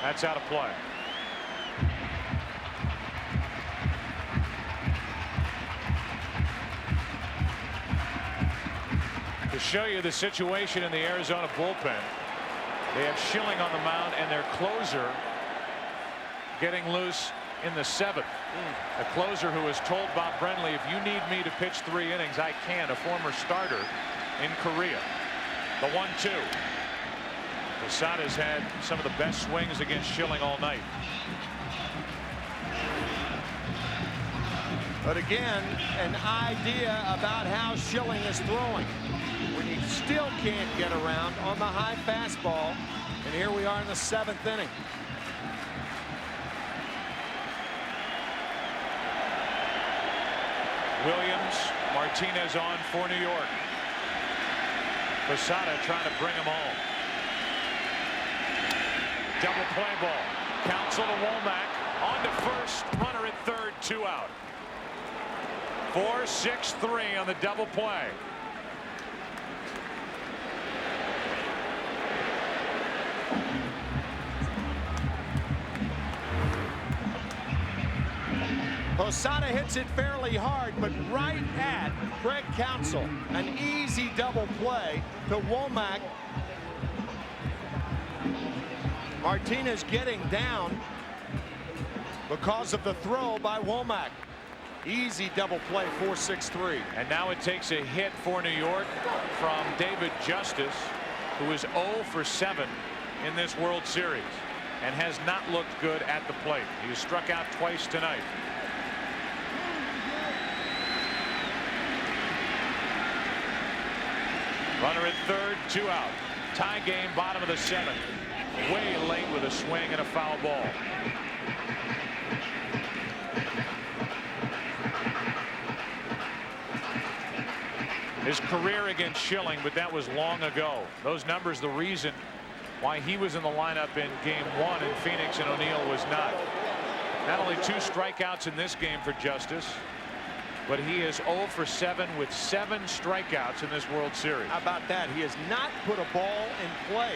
That's out of play. To show you the situation in the Arizona bullpen, they have Schilling on the mound and their closer getting loose in the 7th. A closer who has told Bob Brenly, if you need me to pitch 3 innings, I can. A former starter in Korea. The 1-2. Posada's had some of the best swings against Schilling all night. But again, an idea about how Schilling is throwing. When he still can't get around on the high fastball. And here we are in the 7th inning. Williams, Martinez on for New York. Posada trying to bring him home. Double play ball. Counsell to Womack. On to first. Runner at third. 2 out. 4-6-3 on the double play. Posada hits it fairly hard, but right at Craig Counsell. An easy double play to Womack. Martinez getting down because of the throw by Womack. Easy double play, 4-6-3. And now it takes a hit for New York from David Justice, who is 0 for 7 in this World Series and has not looked good at the plate. He was struck out twice tonight. Runner at third, 2 out. Tie game, bottom of the 7th. Way late with a swing and a foul ball. His career against Schilling, but that was long ago. Those numbers, the reason why he was in the lineup in game 1 in Phoenix and O'Neill was not. Not only 2 strikeouts in this game for Justice, but he is 0 for 7 with 7 strikeouts in this World Series. How about that? He has not put a ball in play.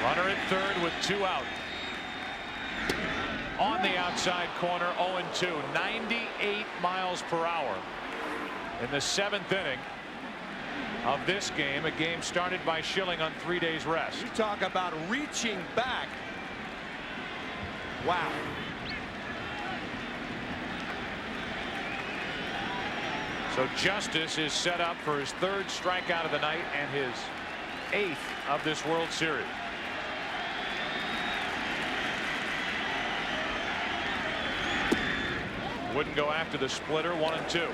Runner at third with 2 out. On the outside corner, 0-2. 98 miles per hour in the 7th inning of this game. A game started by Schilling on 3 days rest. You talk about reaching back. Wow. So Justice is set up for his 3rd strikeout of the night and his 8th of this World Series. Wouldn't go after the splitter. 1-2.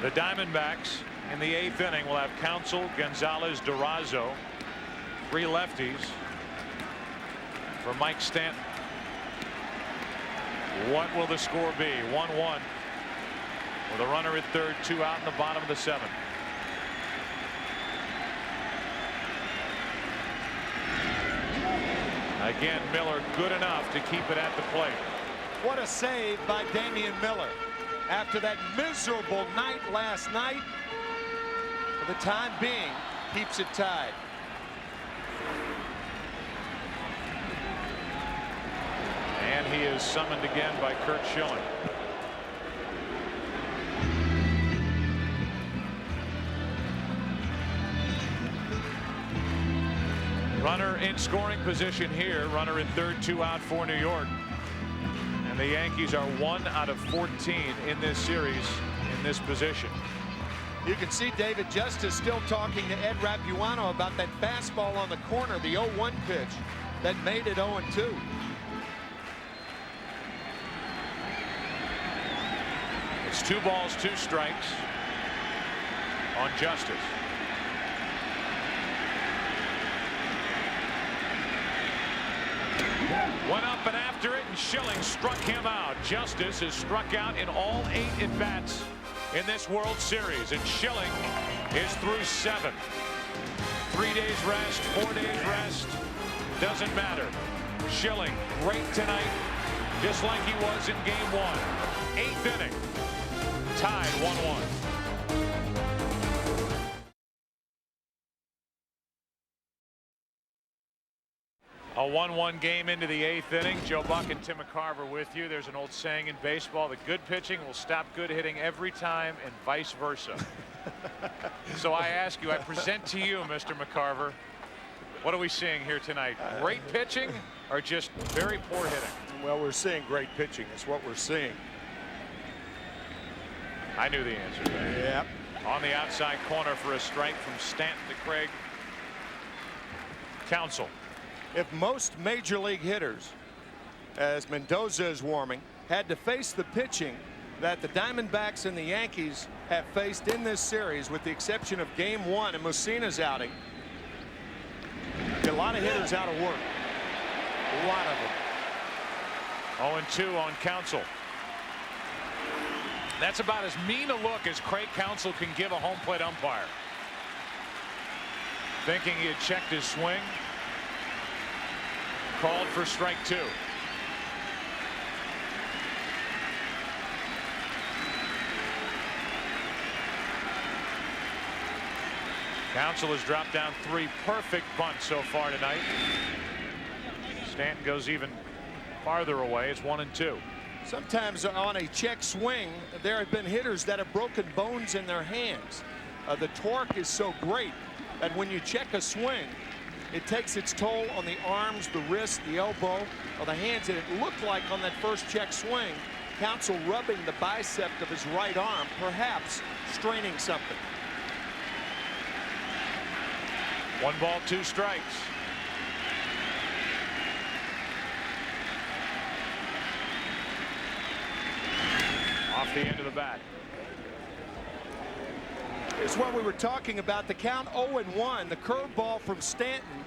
The Diamondbacks in the 8th inning will have Counsell, Gonzalez, Durazo. 3 lefties for Mike Stanton. What will the score be? 1-1. With a runner at third, 2 out in the bottom of the 7th. Again, Miller good enough to keep it at the plate. What a save by Damian Miller. After that miserable night last night, for the time being, keeps it tied. And he is summoned again by Curt Schilling. Runner in scoring position here. Runner in third, 2 out for New York. And the Yankees are 1 out of 14 in this series in this position. You can see David Justice still talking to Ed Rapuano about that fastball on the corner, the 0-1 pitch that made it 0-2. It's 2 balls, 2 strikes on Justice. Went up and after it, and Schilling struck him out. Justice is struck out in all 8 at-bats in this World Series, and Schilling is through 7. 3 days rest, 4 days rest, doesn't matter. Schilling great tonight, just like he was in game 1. 8th inning, tied 1-1. A 1-1 game into the 8th inning. Joe Buck and Tim McCarver with you. There's an old saying in baseball that good pitching will stop good hitting every time and vice versa. So I ask you, I present to you, Mr. McCarver, what are we seeing here tonight? Great pitching or just very poor hitting? Well, we're seeing great pitching is what we're seeing. I knew the answer to that. Yep. On the outside corner for a strike from Stanton to Craig Counsell. If most major league hitters, as Mendoza is warming, had to face the pitching that the Diamondbacks and the Yankees have faced in this series, with the exception of game 1 and Mussina's outing, a lot of hitters out of work. A lot of them. 0-2 on Counsell. That's about as mean a look as Craig Counsell can give a home plate umpire. Thinking he had checked his swing. Called for strike 2. Counsell has dropped down 3 perfect bunts so far tonight. Stanton goes even farther away. It's 1-2. Sometimes on a check swing, there have been hitters that have broken bones in their hands. The torque is so great that when you check a swing, it takes its toll on the arms, the wrist, the elbow, or the hands. And it looked like on that first check swing, Counsell rubbing the bicep of his right arm, perhaps straining something. 1 ball, 2 strikes. Off the end of the bat. It's what we were talking about, the count 0-1, the curveball from Stanton.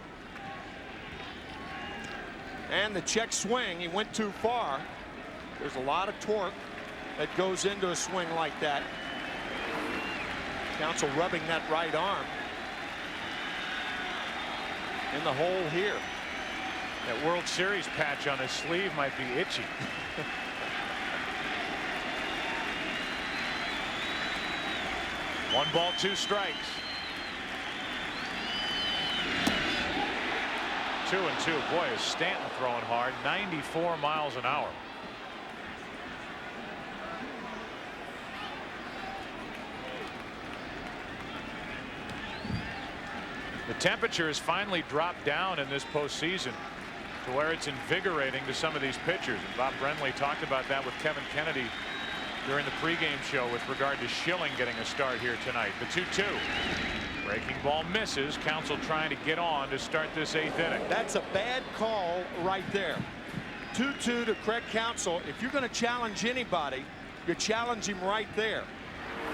And the check swing, he went too far. There's a lot of torque that goes into a swing like that. Counsell rubbing that right arm in the hole here. That World Series patch on his sleeve might be itchy. One ball, 2 strikes. 2-2. Boy, is Stanton throwing hard. 94 miles an hour. The temperature has finally dropped down in this postseason to where it's invigorating to some of these pitchers. And Bob Brenly talked about that with Kevin Kennedy during the pregame show with regard to Schilling getting a start here tonight. The 2-2. Breaking ball misses. Counsell trying to get on to start this 8th inning. That's a bad call right there. 2-2 to Craig Counsell. If you're going to challenge anybody, you challenge him right there.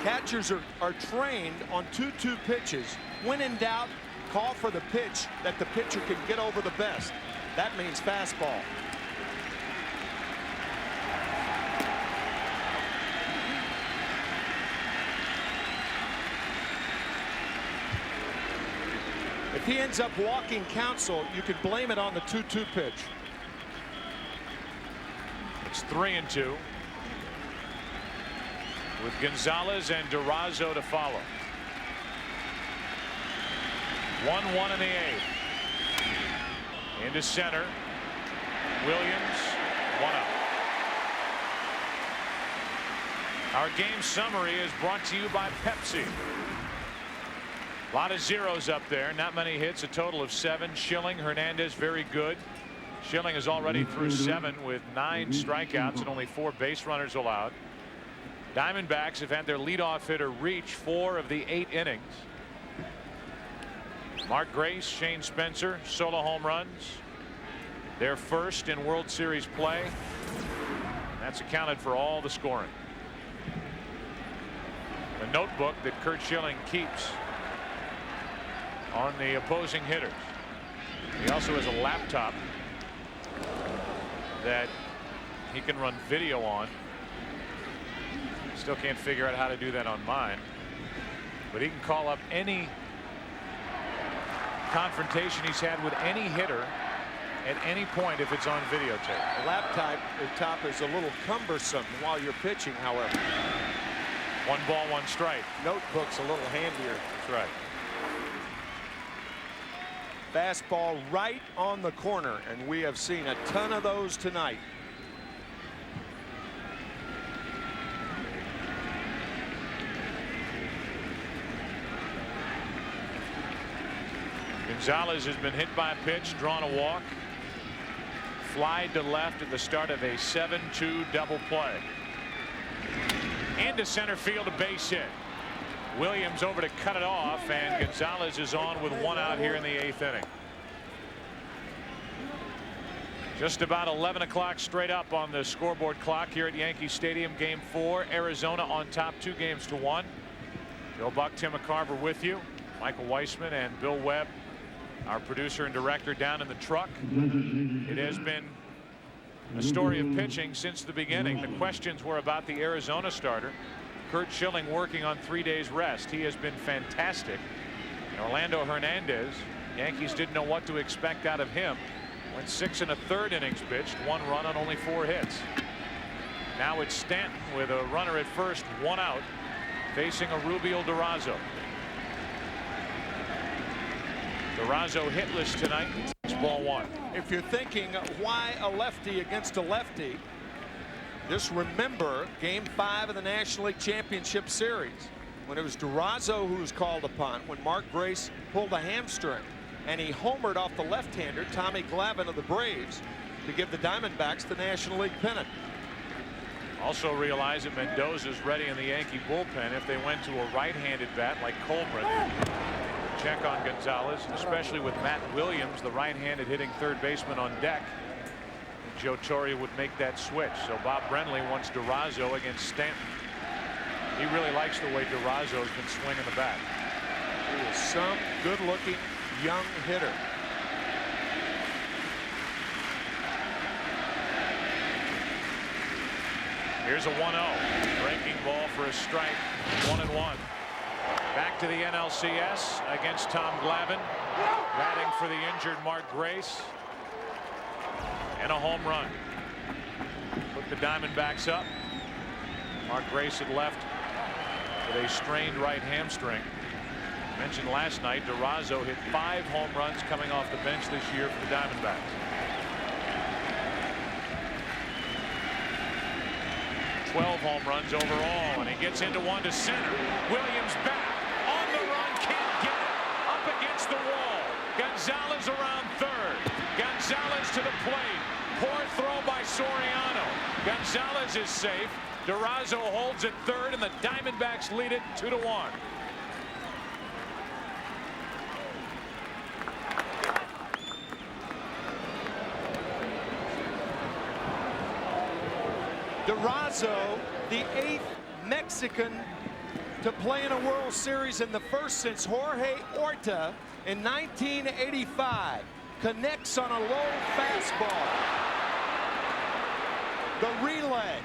Catchers are trained on 2-2 pitches. When in doubt, call for the pitch that the pitcher can get over the best. That means fastball. he ends up walking counsel, you could blame it on the 2-2 pitch. It's 3-2 with Gonzalez and Durazo to follow. 1-1 in the 8th. Into center. Williams, 1 out. Our game summary is brought to you by Pepsi. A lot of zeros up there, not many hits, a total of 7. Schilling, Hernandez, very good. Schilling is already through 7 with 9 strikeouts and only 4 base runners allowed. Diamondbacks have had their leadoff hitter reach 4 of the 8 innings. Mark Grace, Shane Spencer, solo home runs. Their first in World Series play. That's accounted for all the scoring. The notebook that Curt Schilling keeps on the opposing hitters. He also has a laptop that he can run video on. Still can't figure out how to do that on mine, but he can call up any confrontation he's had with any hitter at any point if it's on videotape. The laptop is a little cumbersome while you're pitching, however. 1 ball, 1 strike. Notebook's a little handier. That's right. Fastball right on the corner, and we have seen a ton of those tonight. Gonzalez has been hit by a pitch, drawn a walk, fly to left at the start of a 7-2 double play. Into center field, a base hit. Williams over to cut it off, and Gonzalez is on with 1 out here in the 8th inning. Just about 11 o'clock straight up on the scoreboard clock here at Yankee Stadium. Game 4, Arizona on top 2-1. Joe Buck, Tim McCarver with you. Michael Weissman and Bill Webb, our producer and director, down in the truck. It has been a story of pitching since the beginning. The questions were about the Arizona starter, Curt Schilling, working on 3 days rest. He has been fantastic. And Orlando Hernandez, Yankees didn't know what to expect out of him. Went 6 1/3 innings pitched, 1 run on only 4 hits. Now it's Stanton with a runner at first, 1 out, facing a Rubio Durazo. Durazo hitless tonight. It's ball 1. If you're thinking why a lefty against a lefty, just remember Game 5 of the National League Championship Series when it was Durazo who was called upon when Mark Grace pulled a hamstring and he homered off the left-hander Tommy Glavine of the Braves to give the Diamondbacks the National League pennant. Also realize that Mendoza's ready in the Yankee bullpen if they went to a right-handed bat like Colbert. Check on Gonzalez, especially with Matt Williams, the right-handed hitting third baseman, on deck. Joe Torre would make that switch. So Bob Brenly wants Durazo against Stanton. He really likes the way Durazo has been swinging the bat. He is some good-looking young hitter. Here's a 1-0. Breaking ball for a strike. 1-1. Back to the NLCS against Tom Glavine. Batting for the injured Mark Grace. And a home run. Put the Diamondbacks up. Mark Grace had left with a strained right hamstring. Mentioned last night, Durazo hit 5 home runs coming off the bench this year for the Diamondbacks. 12 home runs overall, and he gets into one to center. Williams back on the run, can't get it. Up against the wall. Gonzalez around third. Gonzalez to the plate. Poor throw by Soriano. Gonzalez is safe. Durazo holds at third, and the Diamondbacks lead it 2-1. Durazo, the 8th Mexican to play in a World Series, and the first since Jorge Orta in 1985. Connects on a low fastball. The relay.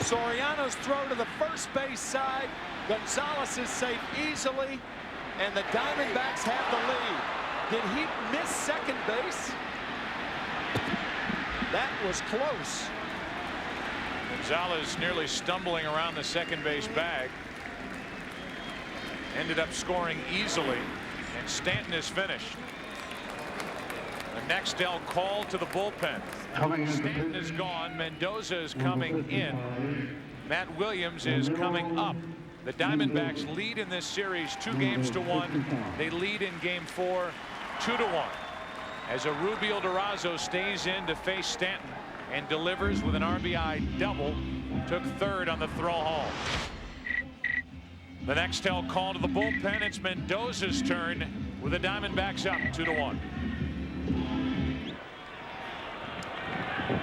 Soriano's throw to the first base side. Gonzalez is safe easily. and the Diamondbacks have the lead. Did he miss second base? That was close. Gonzalez nearly stumbling around the second base bag. Ended up scoring easily, and Stanton is finished. The Nextel call to the bullpen. Stanton is gone. Mendoza is coming in. Matt Williams is coming up. The Diamondbacks lead in this series 2-1. They lead in game 4 2-1. As Rubio Durazo stays in to face Stanton and delivers with an RBI double. Took third on the throw home. The Nextel call to the bullpen. It's Mendoza's turn with the Diamondbacks up 2-1.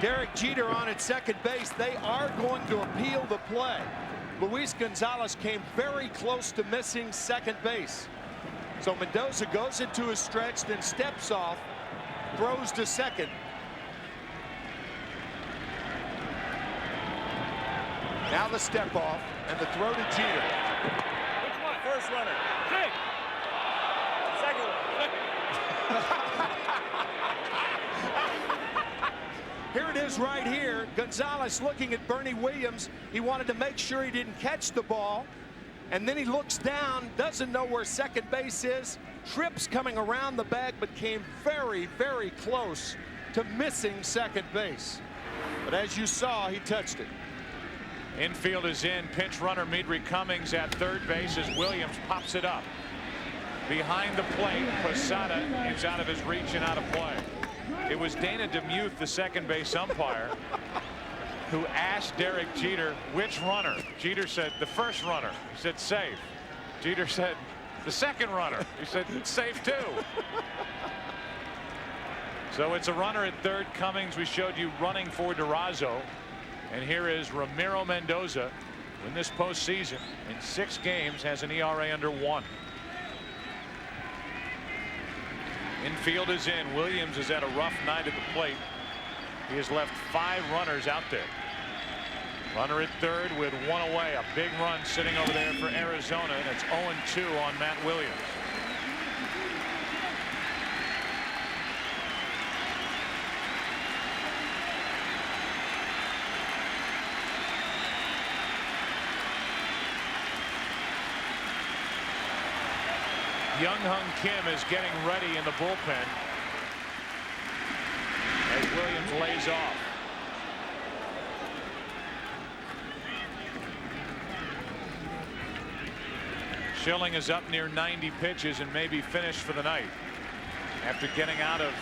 Derek Jeter on at second base. They are going to appeal the play. Luis Gonzalez came very close to missing second base. So Mendoza goes into his stretch, then steps off, throws to second. Now the step off and the throw to Jeter. Which one? First runner. Big. Second one. Here it is right here. Gonzalez looking at Bernie Williams. He wanted to make sure he didn't catch the ball. And then he looks down, doesn't know where second base is. Trips coming around the bag, but came very, very close to missing second base. But as you saw, he touched it. Infield is in. Pinch runner Midri Cummings at third base as Williams pops it up. Behind the plate, Posada is out of his reach and out of play. It was Dana DeMuth, the second base umpire, who asked Derek Jeter which runner. Jeter said the first runner. He said safe. Jeter said the second runner. He said safe too. So it's a runner at third. Cummings, we showed you running for Durazo. And here is Ramiro Mendoza in this postseason in 6 games has an ERA under 1. Infield is in. Williams is at a rough night at the plate. He has left 5 runners out there. Runner at third with 1 away. A big run sitting over there for Arizona, and it's 0-2 on Matt Williams. Byung-Hyun Kim is getting ready in the bullpen as Williams lays off. Schilling is up near 90 pitches and may be finished for the night after getting out of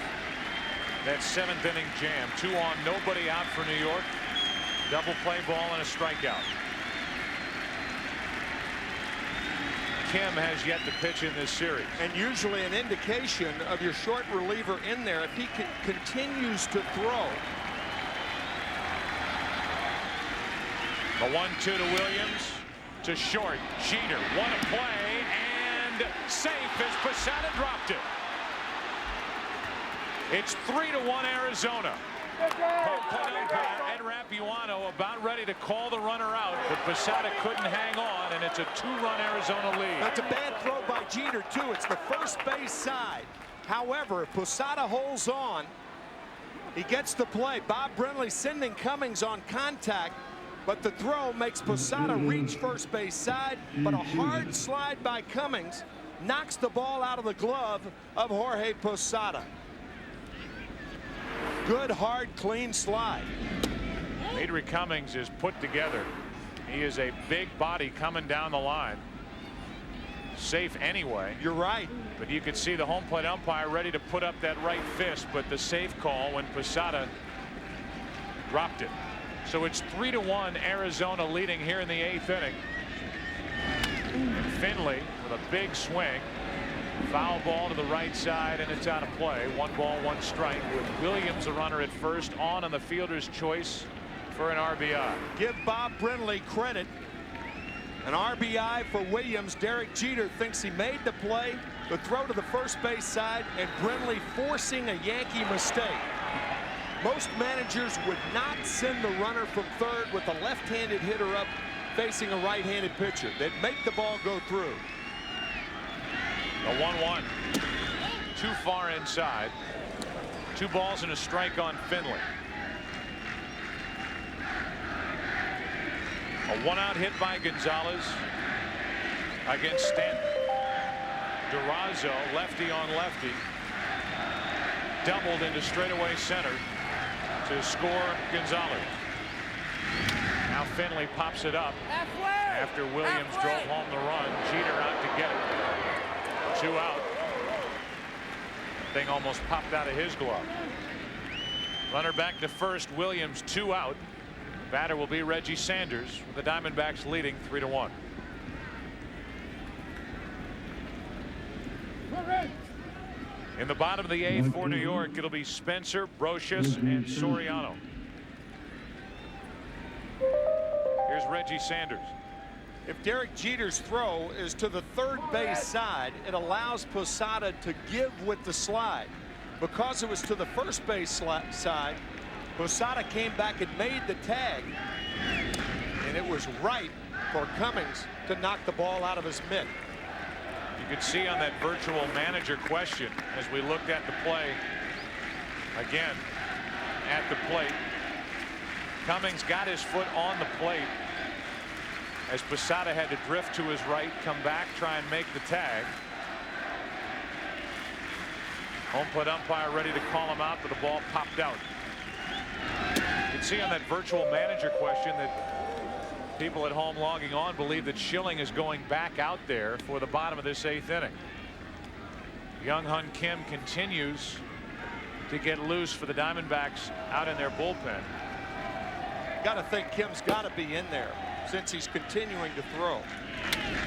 that 7th inning jam. 2 on, nobody out for New York. Double play ball and a strikeout. Kim has yet to pitch in this series. And usually an indication of your short reliever in there if he continues to throw. The 1-2 to Williams. To short. Jeter. What a play. And safe as Posada dropped it. It's 3-1 Arizona. Ed Rapuano about ready to call the runner out, but Posada couldn't hang on, and it's a 2-run Arizona lead. That's a bad throw by Jeter, too. It's the first base side. However, if Posada holds on, he gets the play. Bob Brenly sending Cummings on contact, but the throw makes Posada reach first base side, but a hard slide by Cummings knocks the ball out of the glove of Jorge Posada. Good, hard, clean slide. Midri Cummings is put together. He is a big body coming down the line. Safe anyway. You're right. But you could see the home plate umpire ready to put up that right fist, but the safe call when Posada dropped it. So it's 3-1 Arizona leading here in the 8th inning. And Finley with a big swing. Foul ball to the right side, and it's out of play. 1 ball, 1 strike with Williams, the runner at first, on the fielder's choice for an RBI. Give Bob Brenly credit. An RBI for Williams. Derek Jeter thinks he made the play. The throw to the first base side, and Brenly forcing a Yankee mistake. Most managers would not send the runner from third with a left-handed hitter up facing a right-handed pitcher. They'd make the ball go through. A 1-1. Too far inside. 2 balls and a strike on Finley. A 1-out hit by Gonzalez against Stanton. Durazo, lefty on lefty, doubled into straightaway center to score Gonzalez. Now Finley pops it up after Williams drove home the run. Jeter out to get it. 2 out. Thing almost popped out of his glove. Runner back to first. Williams 2 out. Batter will be Reggie Sanders, with the Diamondbacks leading 3-1. In the bottom of the 8th for New York, it'll be Spencer, Brocious, and Soriano. Here's Reggie Sanders. If Derek Jeter's throw is to the third base side, it allows Posada to give with the slide. Because it was to the first base side, Posada came back and made the tag, and it was right for Cummings to knock the ball out of his mitt. You could see on that virtual manager question, as we looked at the play again at the plate, Cummings got his foot on the plate as Posada had to drift to his right, come back, try and make the tag. Home plate umpire ready to call him out, but the ball popped out. You can see on that virtual manager question that people at home logging on believe that Schilling is going back out there for the bottom of this 8th inning. Byung-Hyun Kim continues to get loose for the Diamondbacks out in their bullpen. Got to think Kim's got to be in there since he's continuing to throw.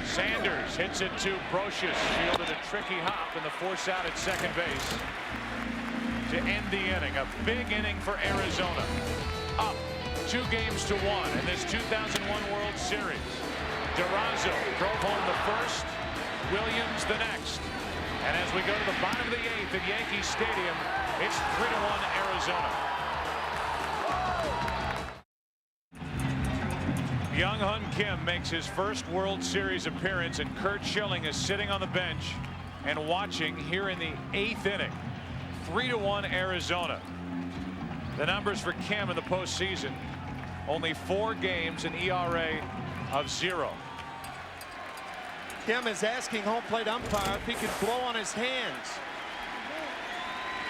Sanders hits it to Brocious, fielded a tricky hop in the force out at second base to end the inning. A big inning for Arizona, up 2-1 in this 2001 World Series. Durazo drove home the first, Williams the next, and as we go to the bottom of the 8th at Yankee Stadium, it's 3-1 Arizona. Byung-Hyun Kim makes his first World Series appearance, and Curt Schilling is sitting on the bench and watching here in the 8th inning. 3-1 Arizona. The numbers for Kim in the postseason: only 4 games, an ERA of 0. Kim is asking home plate umpire if he can blow on his hands.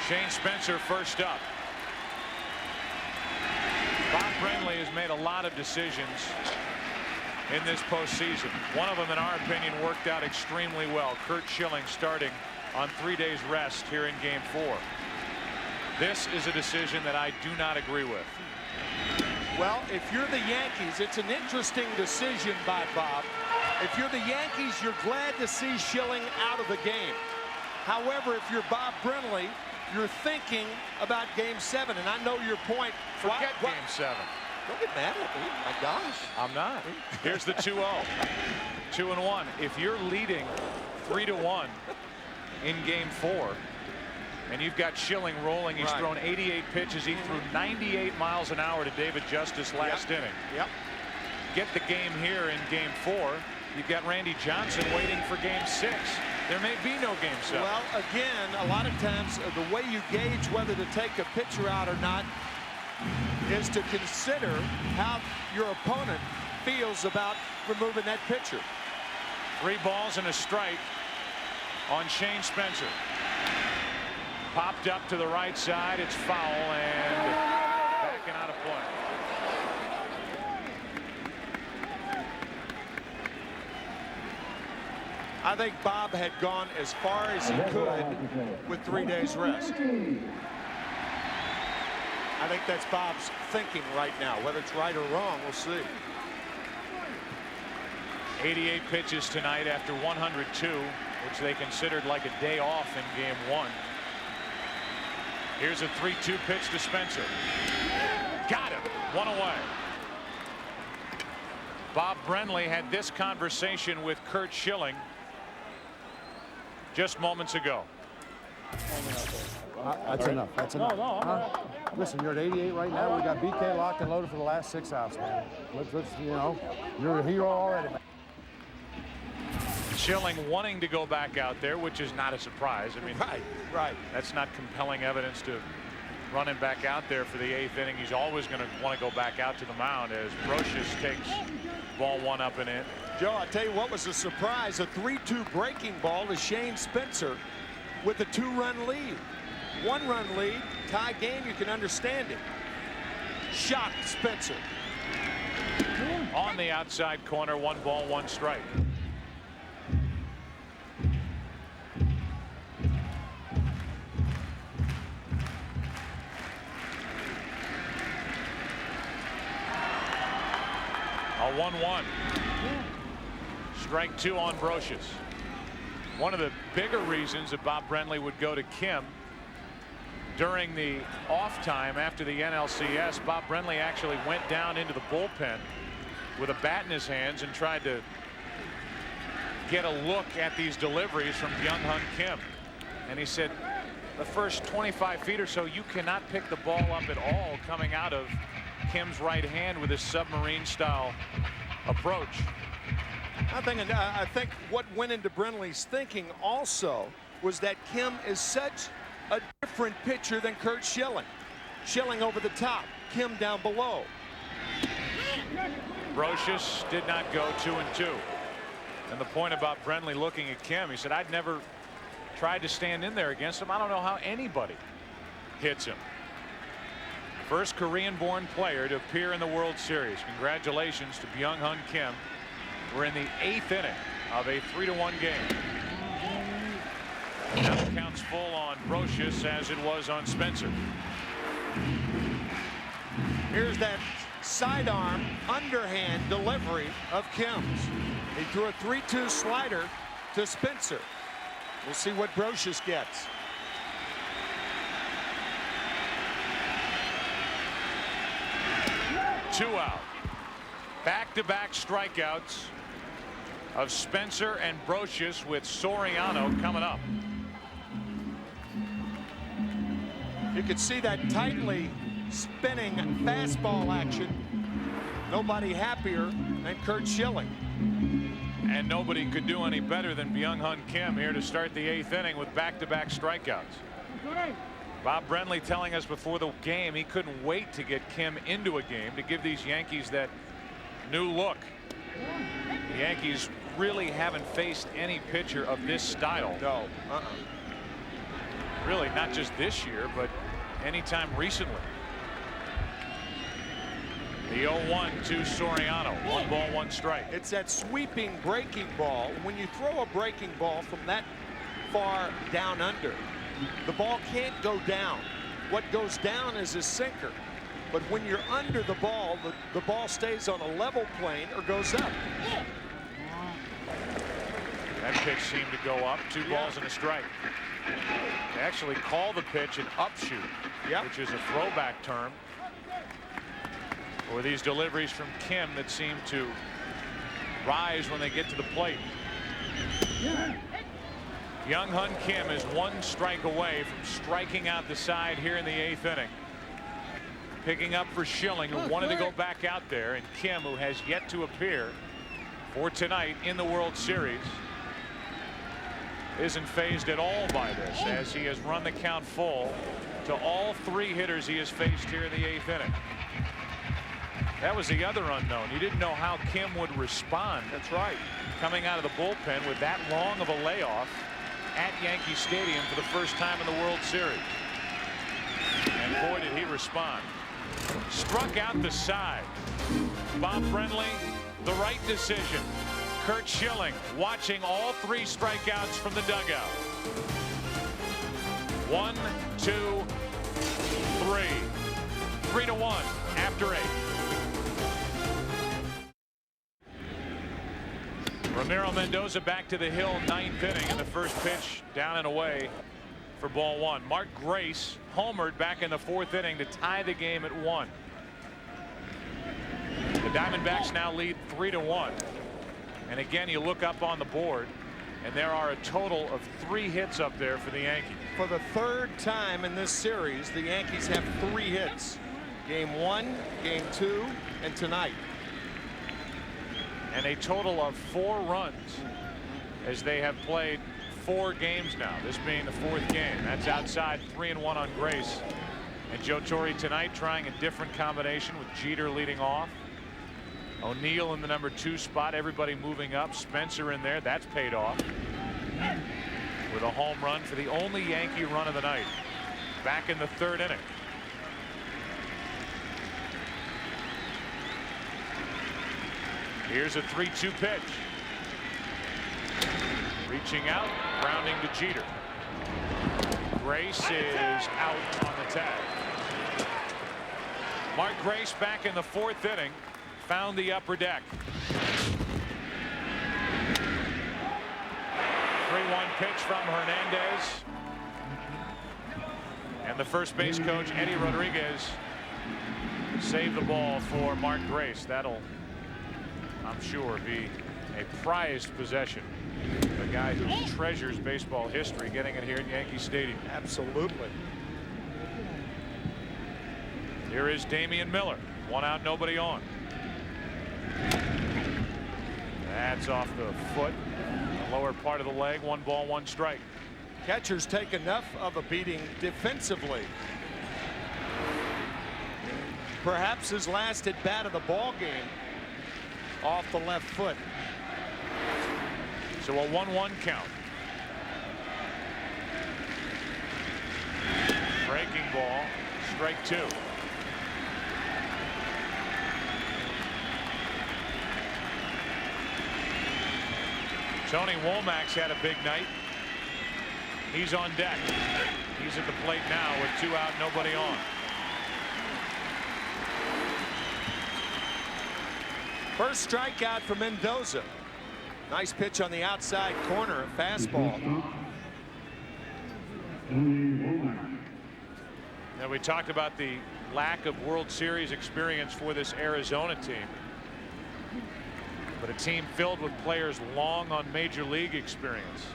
Shane Spencer first up. Bob Brenly has made a lot of decisions in this postseason. One of them, in our opinion, worked out extremely well. Curt Schilling starting on 3 days rest here in Game 4. This is a decision that I do not agree with. Well, if you're the Yankees, it's an interesting decision by Bob. If you're the Yankees, you're glad to see Schilling out of the game. However, if you're Bob Brenly, you're thinking about Game 7, and I know your point. Forget Game 7. Don't get mad at me. My gosh. I'm not. Here's the 2-0. 2-1. If you're leading 3-1 in Game 4, and you've got Schilling rolling, he's thrown 88 pitches. He threw 98 miles an hour to David Justice last inning. Yep. Get the game here in Game 4. You've got Randy Johnson waiting for Game 6. There may be no Game 7. Well, again, a lot of times the way you gauge whether to take a pitcher out or not is to consider how your opponent feels about removing that pitcher. 3 balls and a strike on Shane Spencer. Popped up to the right side. It's foul and backing out of play. I think Bob had gone as far as he could with 3 days rest. I think that's Bob's thinking right now. Whether it's right or wrong, we'll see. 88 pitches tonight after 102, which they considered like a day off in Game 1. Here's a 3-2 pitch to Spencer. Got him. 1 away. Bob Brenly had this conversation with Curt Schilling just moments ago. That's enough. That's enough. Listen, you're at 88 right now. We got BK locked and loaded for the last 6 outs, man. Let's you know, you're a hero already, man. Schilling wanting to go back out there, which is not a surprise. I mean, right. That's not compelling evidence to run him back out there for the 8th inning. He's always going to want to go back out to the mound as Brocious takes ball 1 up and in. Joe, I'll tell you what was a surprise, a 3-2 breaking ball to Shane Spencer with a 2-run lead. 1-run lead, tie game, you can understand it. Shocked Spencer. On the outside corner, 1 ball, 1 strike. A 1-1. Strike 2 on Brocious. One of the bigger reasons that Bob Brenly would go to Kim during the off time after the NLCS, Bob Brenly actually went down into the bullpen with a bat in his hands and tried to get a look at these deliveries from Byung-Hyun Kim. And he said the first 25 feet or so, you cannot pick the ball up at all coming out of Kim's right hand with his submarine style approach. I think what went into Brenly's thinking also was that Kim is such a different pitcher than Curt Schilling. Schilling over the top, Kim down below. Brocious did not go 2-2. And the point about Brenly looking at Kim, he said, I'd never tried to stand in there against him. I don't know how anybody hits him. First Korean-born player to appear in the World Series. Congratulations to Byung-Hyun Kim. We're in the 8th inning of a 3-1 game. Now the count's full on Brocious as it was on Spencer. Here's that sidearm underhand delivery of Kim's. He threw a 3-2 slider to Spencer. We'll see what Brocious gets. Two out. Back-to-back strikeouts of Spencer and Brocious with Soriano coming up. You could see that tightly spinning fastball action. Nobody happier than Curt Schilling. And nobody could do any better than Byung-Hyun Kim here to start the 8th inning with back-to-back strikeouts. Bob Brenly telling us before the game he couldn't wait to get Kim into a game to give these Yankees that new look. The Yankees really haven't faced any pitcher of this style. No. Really, not just this year, but anytime recently. The 0-1 to Soriano. 1 ball, 1 strike. It's that sweeping breaking ball. When you throw a breaking ball from that far down under, the ball can't go down. What goes down is a sinker. But when you're under the ball stays on a level plane or goes up. That pitch seemed to go up. 2 balls and a strike. They actually call the pitch an upshoot, which is a throwback term for these deliveries from Kim that seem to rise when they get to the plate. Byung-Hyun Kim is 1 strike away from striking out the side here in the 8th inning. Picking up for Schilling, who wanted to go back out there, and Kim, who has yet to appear for tonight in the World Series, isn't fazed at all by this, as he has run the count full to all 3 hitters he has faced here in the 8th inning. That was the other unknown. You didn't know how Kim would respond. That's right. Coming out of the bullpen with that long of a layoff at Yankee Stadium for the first time in the World Series. And boy, did he respond. Struck out the side. Bob Brenly, the right decision. Curt Schilling watching all 3 strikeouts from the dugout. 1, 2, 3. 3-1 after 8. Ramiro Mendoza back to the hill, 9th inning, and the first pitch down and away for ball 1. Mark Grace homered back in the 4th inning to tie the game at 1. The Diamondbacks now lead 3-1. And again, you look up on the board, and there are a total of 3 hits up there for the Yankees. For the 3rd time in this series, the Yankees have 3 hits. Game 1, game 2, and tonight. And a total of 4 runs as they have played 4 games now, this being the 4th game. That's outside, 3-1 on Grace. And Joe Torre tonight trying a different combination with Jeter leading off. O'Neill in the number 2 spot, everybody moving up. Spencer in there, that's paid off with a home run for the only Yankee run of the night back in the 3rd inning. Here's a 3-2 pitch. Reaching out, grounding to Jeter. Grace is out on the tag. Mark Grace back in the 4th inning, found the upper deck. 3-1 pitch from Hernandez. And the first base coach, Eddie Rodriguez, saved the ball for Mark Grace. That'll, I'm sure, be a prized possession. A guy who treasures baseball history, getting it here in Yankee Stadium. Absolutely. Here is Damian Miller. 1 out, nobody on. That's off the foot, the lower part of the leg. 1 ball, 1 strike. Catchers take enough of a beating defensively. Perhaps his last at bat of the ball game off the left foot. So a 1-1 count. Breaking ball, strike 2. Tony Womack's had a big night. He's on deck. He's at the plate now with 2 out, nobody on. First strikeout for Mendoza. Nice pitch on the outside corner, a fastball. Now, we talked about the lack of World Series experience for this Arizona team. But a team filled with players long on major league experience.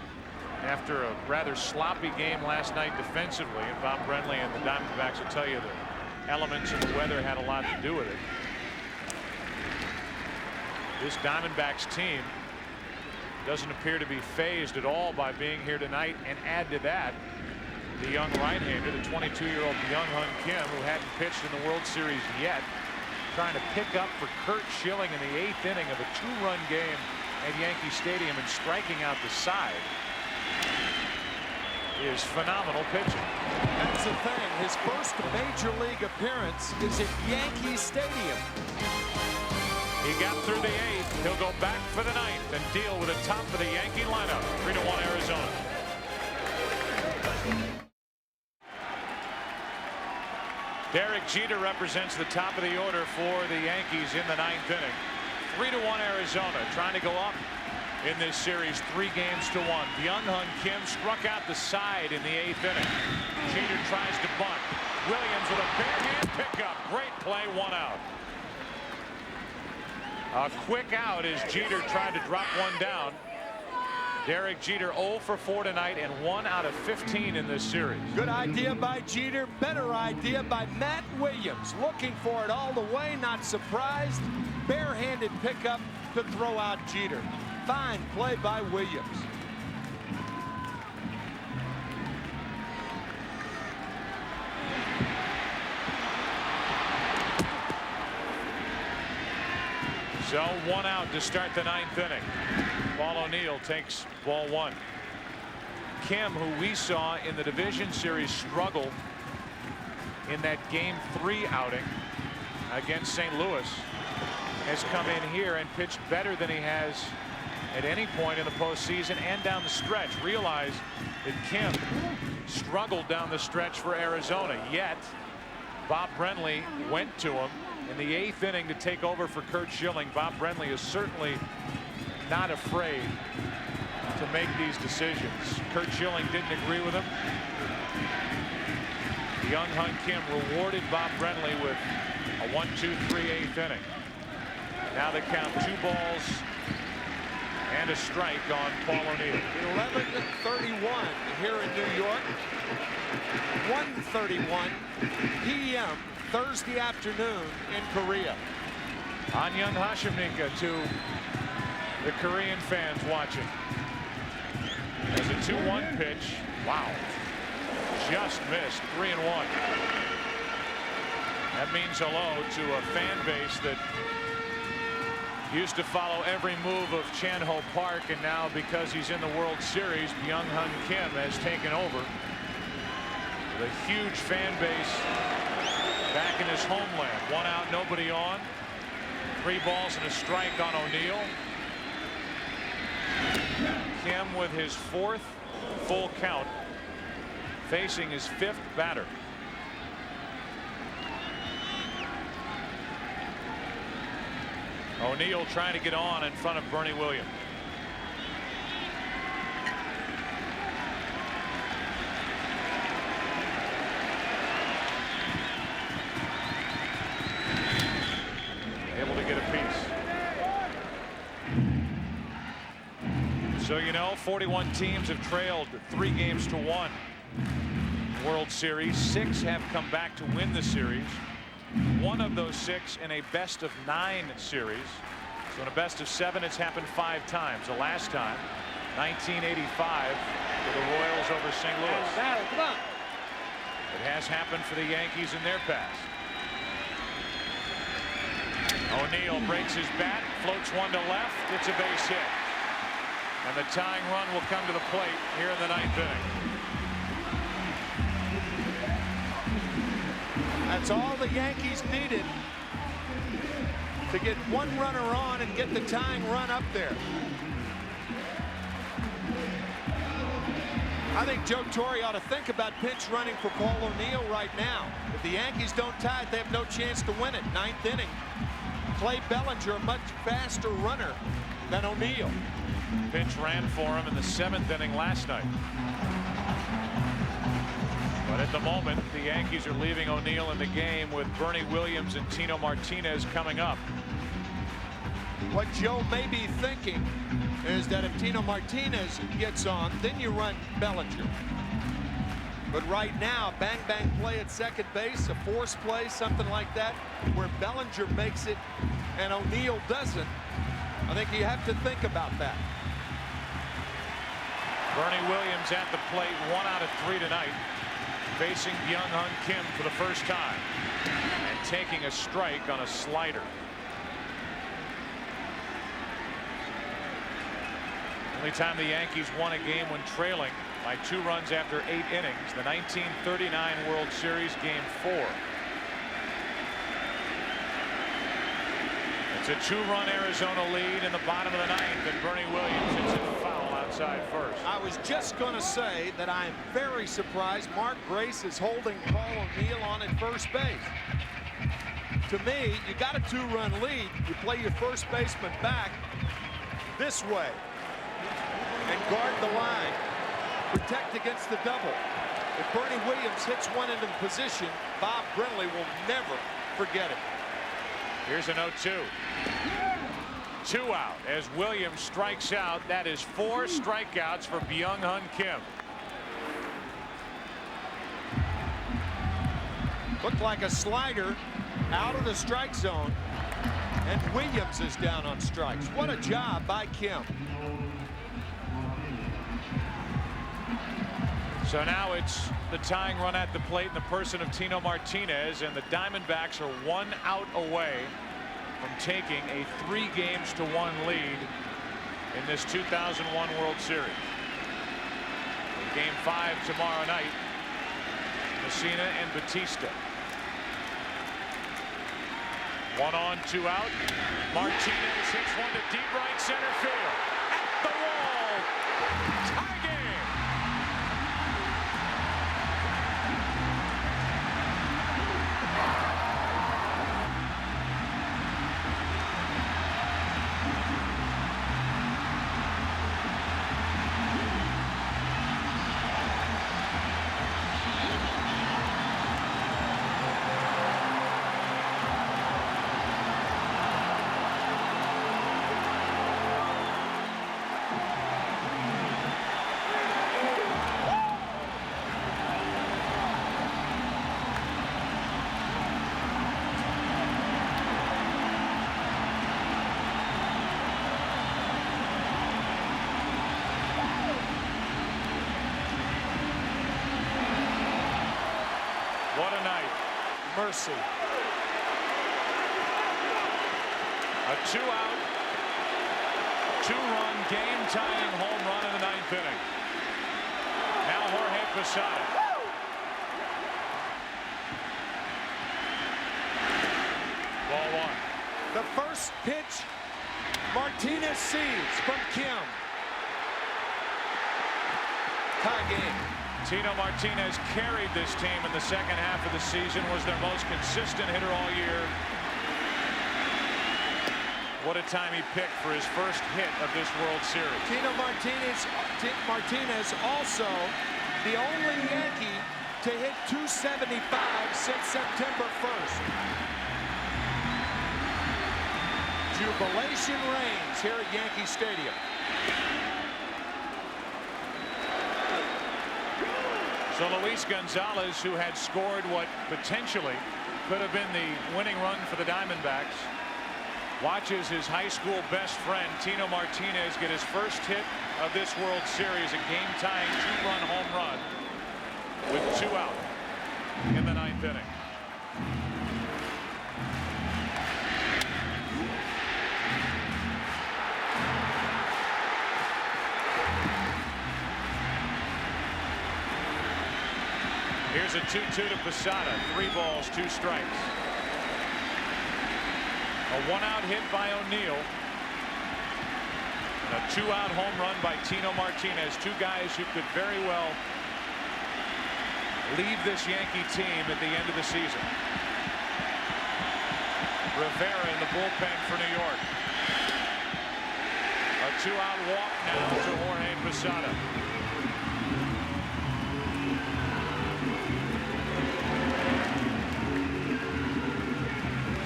After a rather sloppy game last night defensively, and Bob Brenly and the Diamondbacks will tell you the elements of the weather had a lot to do with it. This Diamondbacks team doesn't appear to be fazed at all by being here tonight, and add to that the young right-hander, the 22-year-old Byung-Hyun Kim, who hadn't pitched in the World Series yet, trying to pick up for Curt Schilling in the 8th inning of a 2-run game at Yankee Stadium and striking out the side is phenomenal pitching. That's the thing. His first major league appearance is at Yankee Stadium. He got through the 8th. He'll go back for the 9th and deal with the top of the Yankee lineup. 3-1 Arizona. Derek Jeter represents the top of the order for the Yankees in the 9th inning. 3-1 Arizona, trying to go up in this series 3-1. Byung-Hyun Kim struck out the side in the 8th inning. Jeter tries to bunt. Williams with a bare hand pickup. Great play, 1 out. A quick out as Jeter tried to drop 1 down. Derek Jeter 0 for 4 tonight and 1 out of 15 in this series. Good idea by Jeter. Better idea by Matt Williams. Looking for it all the way. Not surprised. Barehanded pickup to throw out Jeter. Fine play by Williams. So 1 out to start the 9th inning. Paul O'Neill takes ball 1. Kim, who we saw in the division series struggle in that game 3 outing against St. Louis, has come in here and pitched better than he has at any point in the postseason and down the stretch. Realize that Kim struggled down the stretch for Arizona, yet Bob Brenly went to him in the 8th inning to take over for Curt Schilling. Bob Brenly is certainly not afraid to make these decisions. Curt Schilling didn't agree with him. Byung-Hyun Kim rewarded Bob Brenly with a 1-2-3 8th inning. Now they count 2 balls and a strike on Paul O'Neill. 11:31 here in New York. 1:31 p.m. Thursday afternoon in Korea. Anyang Hashimnika to the Korean fans watching. As a 2-1 pitch. Wow. Just missed. 3-1. That means hello to a fan base that used to follow every move of Chan-Ho Park, and now because he's in the World Series, Byung-Hyun Kim has taken over. With a huge fan base back in his homeland. 1 out, nobody on. 3 balls and a strike on O'Neill. Kim with his 4th full count, facing his 5th batter. O'Neill trying to get on in front of Bernie Williams. Able to get a piece. So, you know, 41 teams have trailed 3 games to 1. World Series. 6 have come back to win the series. 1 of those 6 in a best-of-9 series. So in a best-of-7, it's happened 5 times. The last time, 1985, with the Royals over St. Louis. Come on. It has happened for the Yankees in their past. O'Neill breaks his bat, floats one to left. It's a base hit. And the tying run will come to the plate here in the 9th inning. That's all the Yankees needed to get 1 runner on and get the tying run up there. I think Joe Torre ought to think about pinch running for Paul O'Neill right now. If the Yankees don't tie it, they have no chance to win it. 9th inning. Clay Bellinger, a much faster runner than O'Neill. Pinch ran for him in the 7th inning last night. But at the moment, the Yankees are leaving O'Neill in the game with Bernie Williams and Tino Martinez coming up. What Joe may be thinking is that if Tino Martinez gets on, then you run Bellinger. But right now, bang play at second base, a force play, something like that, where Bellinger makes it and O'Neill doesn't. I think you have to think about that. Bernie Williams at the plate, 1 out of 3 tonight, facing Byung-Hyun Kim for the first time and taking a strike on a slider. Only time the Yankees won a game when trailing by 2 runs after 8 innings, the 1939 World Series Game 4. It's a 2-run Arizona lead in the bottom of the 9th, and Bernie Williams hits it foul outside first. I was just going to say that I'm very surprised Mark Grace is holding Paul O'Neill on at first base. To me, you got a 2-run lead. You play your first baseman back this way and guard the line. Protect against the double. If Bernie Williams hits one into the position, Bob Brenly will never forget it. Here's a 0-2. 2 out as Williams strikes out. That is 4 strikeouts for Byung-Hyun Kim. Looked like a slider out of the strike zone, and Williams is down on strikes. What a job by Kim. So now it's the tying run at the plate in the person of Tino Martinez, and the Diamondbacks are 1 out away from taking a 3-games-to-1 lead in this 2001 World Series. In Game 5 tomorrow night, Messina and Batista. 1 on, 2 out. Martinez hits one to deep right center field. At the wall. Tie game. What a night. Mercy. A 2-out, 2-run game-tying home run in the 9th inning. Now Jorge Posada. Ball 1. The first pitch Martinez sees from Kim. Tie game. Tino Martinez carried this team in the second half of the season, was their most consistent hitter all year. What a time he picked for his first hit of this World Series. Tino Martinez also the only Yankee to hit .275 since September 1st. Jubilation reigns here at Yankee Stadium. So Luis Gonzalez, who had scored what potentially could have been the winning run for the Diamondbacks, watches his high school best friend Tino Martinez get his first hit of this World Series, a game-tying 2-run home run with 2 out in the 9th inning. Here's a 2-2 to Posada. 3 balls, 2 strikes. A 1-out hit by O'Neill. And a 2-out home run by Tino Martinez. 2 guys who could very well leave this Yankee team at the end of the season. Rivera in the bullpen for New York. A 2-out walk now to Jorge Posada.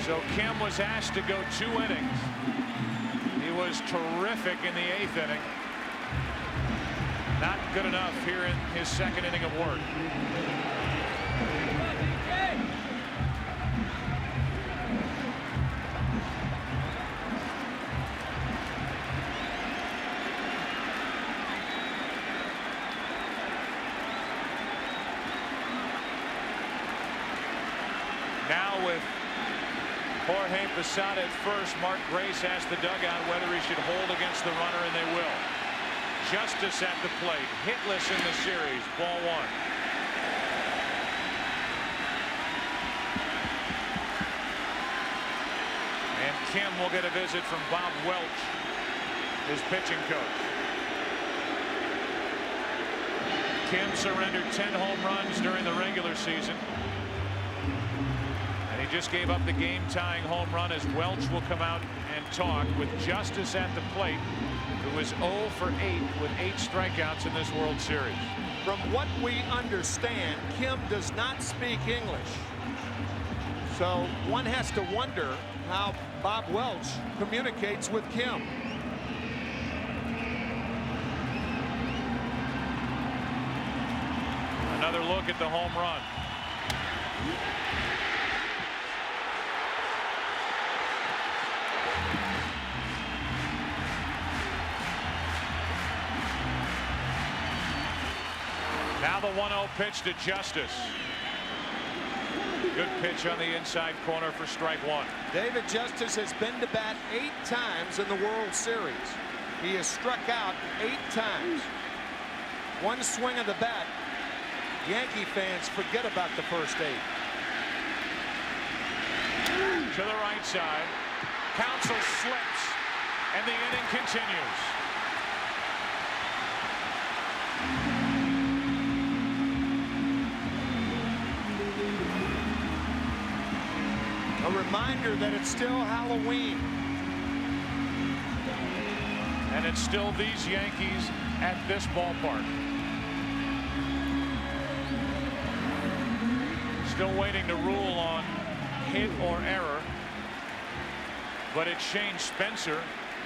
So Kim was asked to go 2 innings. He was terrific in the 8th inning. Not good enough here in his 2nd inning of work. Now with Jorge Posada at first, Mark Grace asked the dugout whether he should hold against the runner, and they will. Justice at the plate, hitless in the series, ball 1. And Kim will get a visit from Bob Welch, his pitching coach. Kim surrendered 10 home runs during the regular season. He just gave up the game-tying home run as Welch will come out and talk with Justice at the plate, who is 0 for 8 with 8 strikeouts in this World Series. From what we understand, Kim does not speak English. So one has to wonder how Bob Welch communicates with Kim. Another look at the home run. Now the 1-0 pitch to Justice. Good pitch on the inside corner for strike 1. David Justice has been to bat 8 times in the World Series. He has struck out 8 times. One swing of the bat. Yankee fans forget about the first 8. To the right side. Counsell slips, and the inning continues. A reminder that it's still Halloween. And it's still these Yankees at this ballpark. Still waiting to rule on hit or error. But it's Shane Spencer,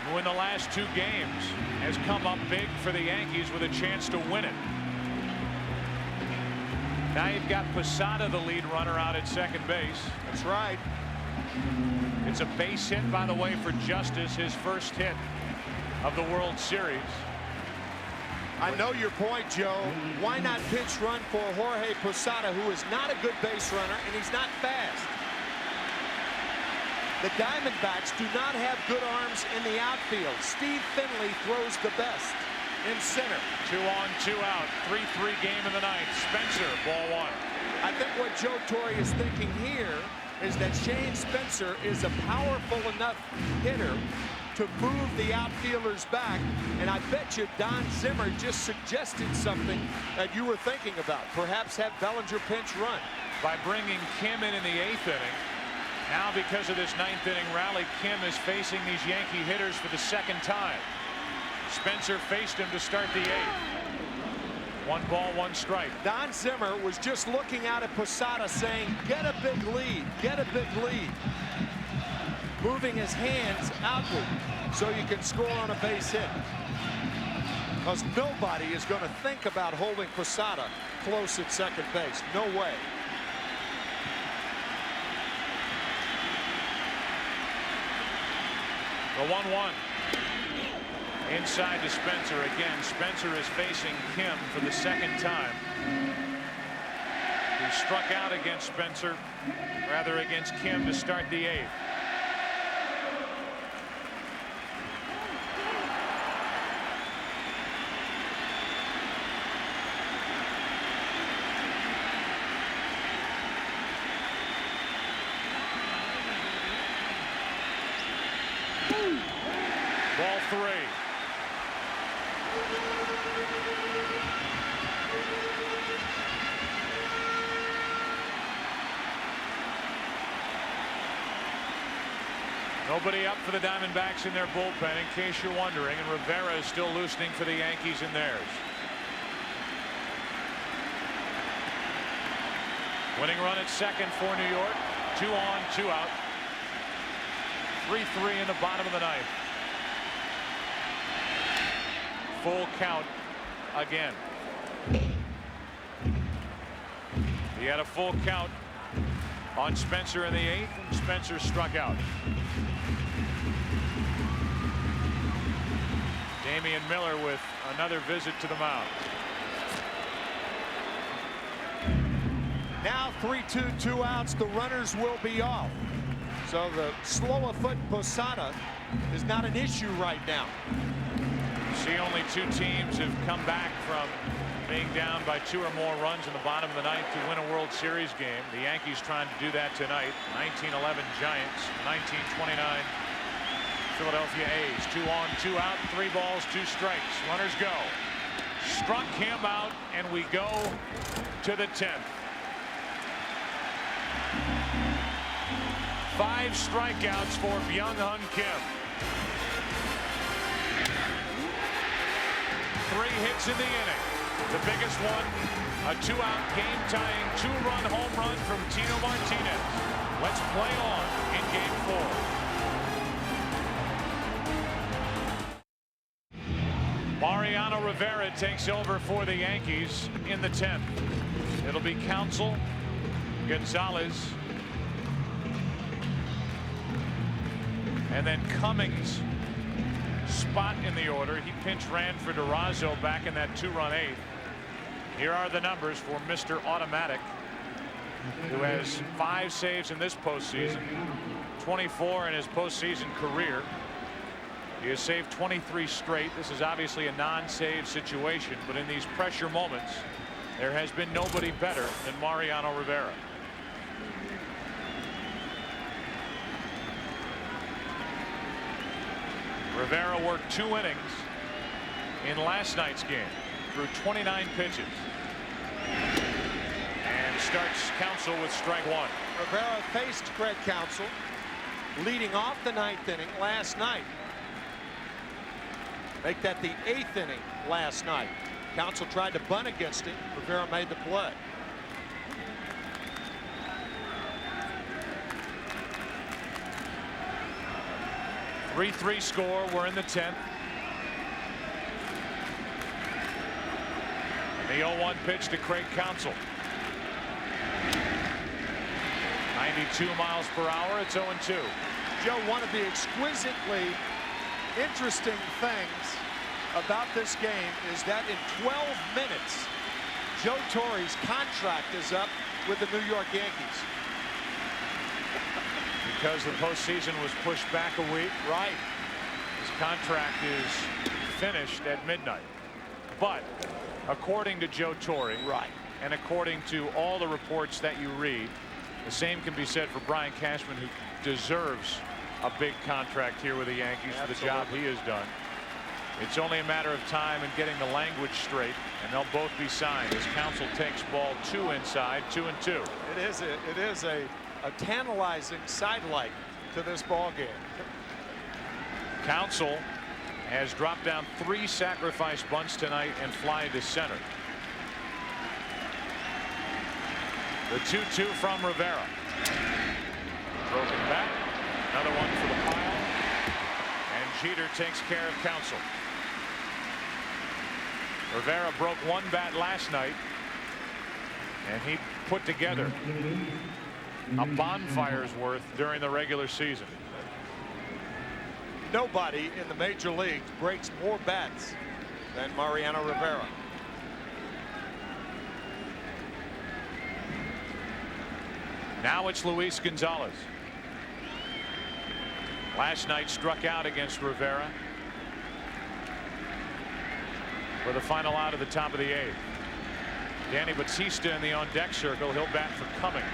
who in the last 2 games has come up big for the Yankees with a chance to win it. Now you've got Posada, the lead runner, out at second base. That's right. It's a base hit, by the way, for Justice, his first hit of the World Series. I know your point, Joe. Why not pitch run for Jorge Posada, who is not a good base runner, and he's not fast. The Diamondbacks do not have good arms in the outfield. Steve Finley throws the best in center. 2 on, 2 out. 3-3 game in the ninth. Spencer, ball 1. I think what Joe Torre is thinking here is that Shane Spencer is a powerful enough hitter to move the outfielders back, and I bet you Don Zimmer just suggested something that you were thinking about. Perhaps have Bellinger pinch run. By bringing Kim in the 8th inning. Now, because of this 9th inning rally, Kim is facing these Yankee hitters for the 2nd time. Spencer faced him to start the 8th. 1 ball, 1 strike. Don Zimmer was just looking out at Posada saying, get a big lead, get a big lead. Moving his hands outward so you can score on a base hit. Because nobody is going to think about holding Posada close at second base. No way. The 1-1. Inside to Spencer again. Spencer is facing Kim for the 2nd time. He struck out against Spencer, rather against Kim, to start the 8th. Ball 3. Nobody up for the Diamondbacks in their bullpen, in case you're wondering, and Rivera is still loosening for the Yankees in theirs. Winning run at second for New York. 2 on, 2 out. 3-3 in the bottom of the 9th. Full count again. He had a full count on Spencer in the 8th, and Spencer struck out. Damian Miller with another visit to the mound. Now 3-2, 2 outs. The runners will be off. So the slow of foot Posada is not an issue right now. See, only 2 teams have come back from being down by 2 or more runs in the bottom of the 9th to win a World Series game. The Yankees trying to do that tonight. 1911 Giants, 1929 Philadelphia A's. 2 on, 2 out, 3 balls, 2 strikes. Runners go. Struck him out, and we go to the 10th. 5 strikeouts for Byung-Hyun Kim. 3 hits in the inning. The biggest one, a 2-out game-tying 2-run home run from Tino Martinez. Let's play on in Game 4. Mariano Rivera takes over for the Yankees in the 10th. It'll be Counsell, Gonzalez, and then Cummings spot in the order. He pinch ran for Durazo back in that 2-run 8th. Here are the numbers for Mr. Automatic, who has 5 saves in this postseason, 24 in his postseason career. He has saved 23 straight. This is obviously a non-save situation, but in these pressure moments, there has been nobody better than Mariano Rivera. Rivera worked 2 innings in last night's game, threw 29 pitches, and starts Counsell with strike 1. Rivera faced Craig Counsell leading off the 9th inning last night. Make that the 8th inning last night. Counsell tried to bunt against him. Rivera made the play. A 3-3 score. We're in the 10th. The 0-1 pitch to Craig Counsell. 92 miles per hour. It's 0-2. Joe, one of the exquisitely interesting things about this game is that in 12 minutes, Joe Torre's contract is up with the New York Yankees. Because the postseason was pushed back a week. Right. His contract is finished at midnight. But according to Joe Torre, Right. and according to all the reports that you read, the same can be said for Brian Cashman, who deserves a big contract here with the Yankees for the job he has done. It's only a matter of time and getting the language straight, and they'll both be signed as Counsell takes ball 2 inside, 2-2. It is a tantalizing sidelight to this ball game. Counsell has dropped down 3 sacrifice bunts tonight and fly to center. The 2-2 from Rivera. Broken back. Another one for the pile. And Jeter takes care of Counsell. Rivera broke 1 bat last night, and he put together a bonfire's worth during the regular season. Nobody in the major leagues breaks more bats than Mariano Rivera. Now it's Luis Gonzalez. Last night struck out against Rivera for the final out of the top of the 8th. Danny Batista in the on-deck circle. He'll bat for Cummings.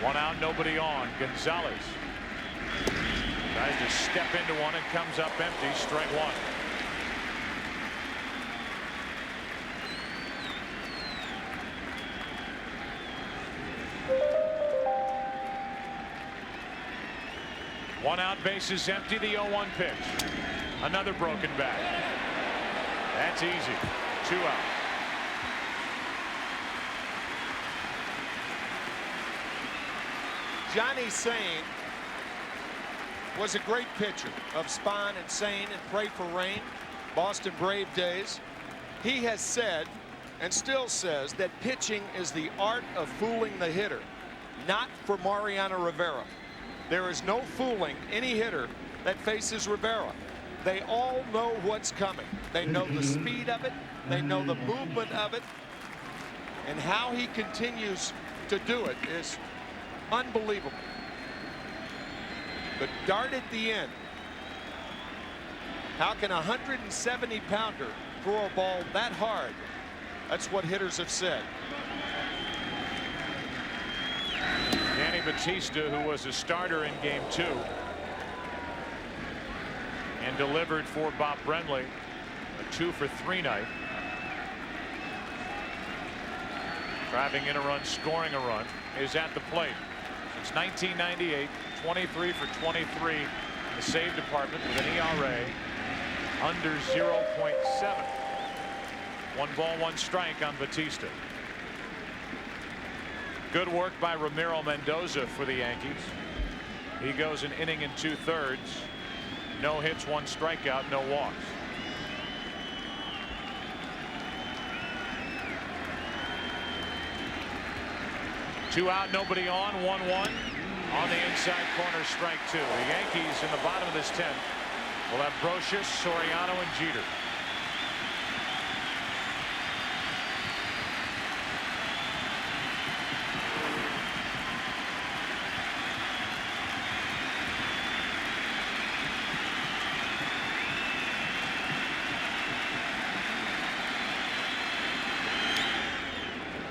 1 out, nobody on. Gonzalez tries to step into one and comes up empty. Strike 1. One out, bases empty. The 0-1 pitch. Another broken bat. That's easy. 2 out. Johnny Sain was a great pitcher of Spahn and Sain and Pray for Rain, Boston Brave days. He has said and still says that pitching is the art of fooling the hitter, not for Mariano Rivera. There is no fooling any hitter that faces Rivera. They all know what's coming. They know the speed of it. They know the movement of it. And how he continues to do it is unbelievable. The dart at the end. How can a 170-pounder throw a ball that hard? That's what hitters have said. Danny Batista, who was a starter in Game 2 and delivered for Bob Brenly, a 2 for 3 night. Driving in a run, scoring a run, is at the plate. Since 1998, 23 for 23 in the save department with an ERA under 0.7. 1 ball, 1 strike on Batista. Good work by Ramiro Mendoza for the Yankees. He goes an inning and 2/3. No hits, 1 strikeout, no walks. Two out, nobody on, 1-1. On the inside corner, strike 2. The Yankees in the bottom of this 10th will have Brocious, Soriano, and Jeter.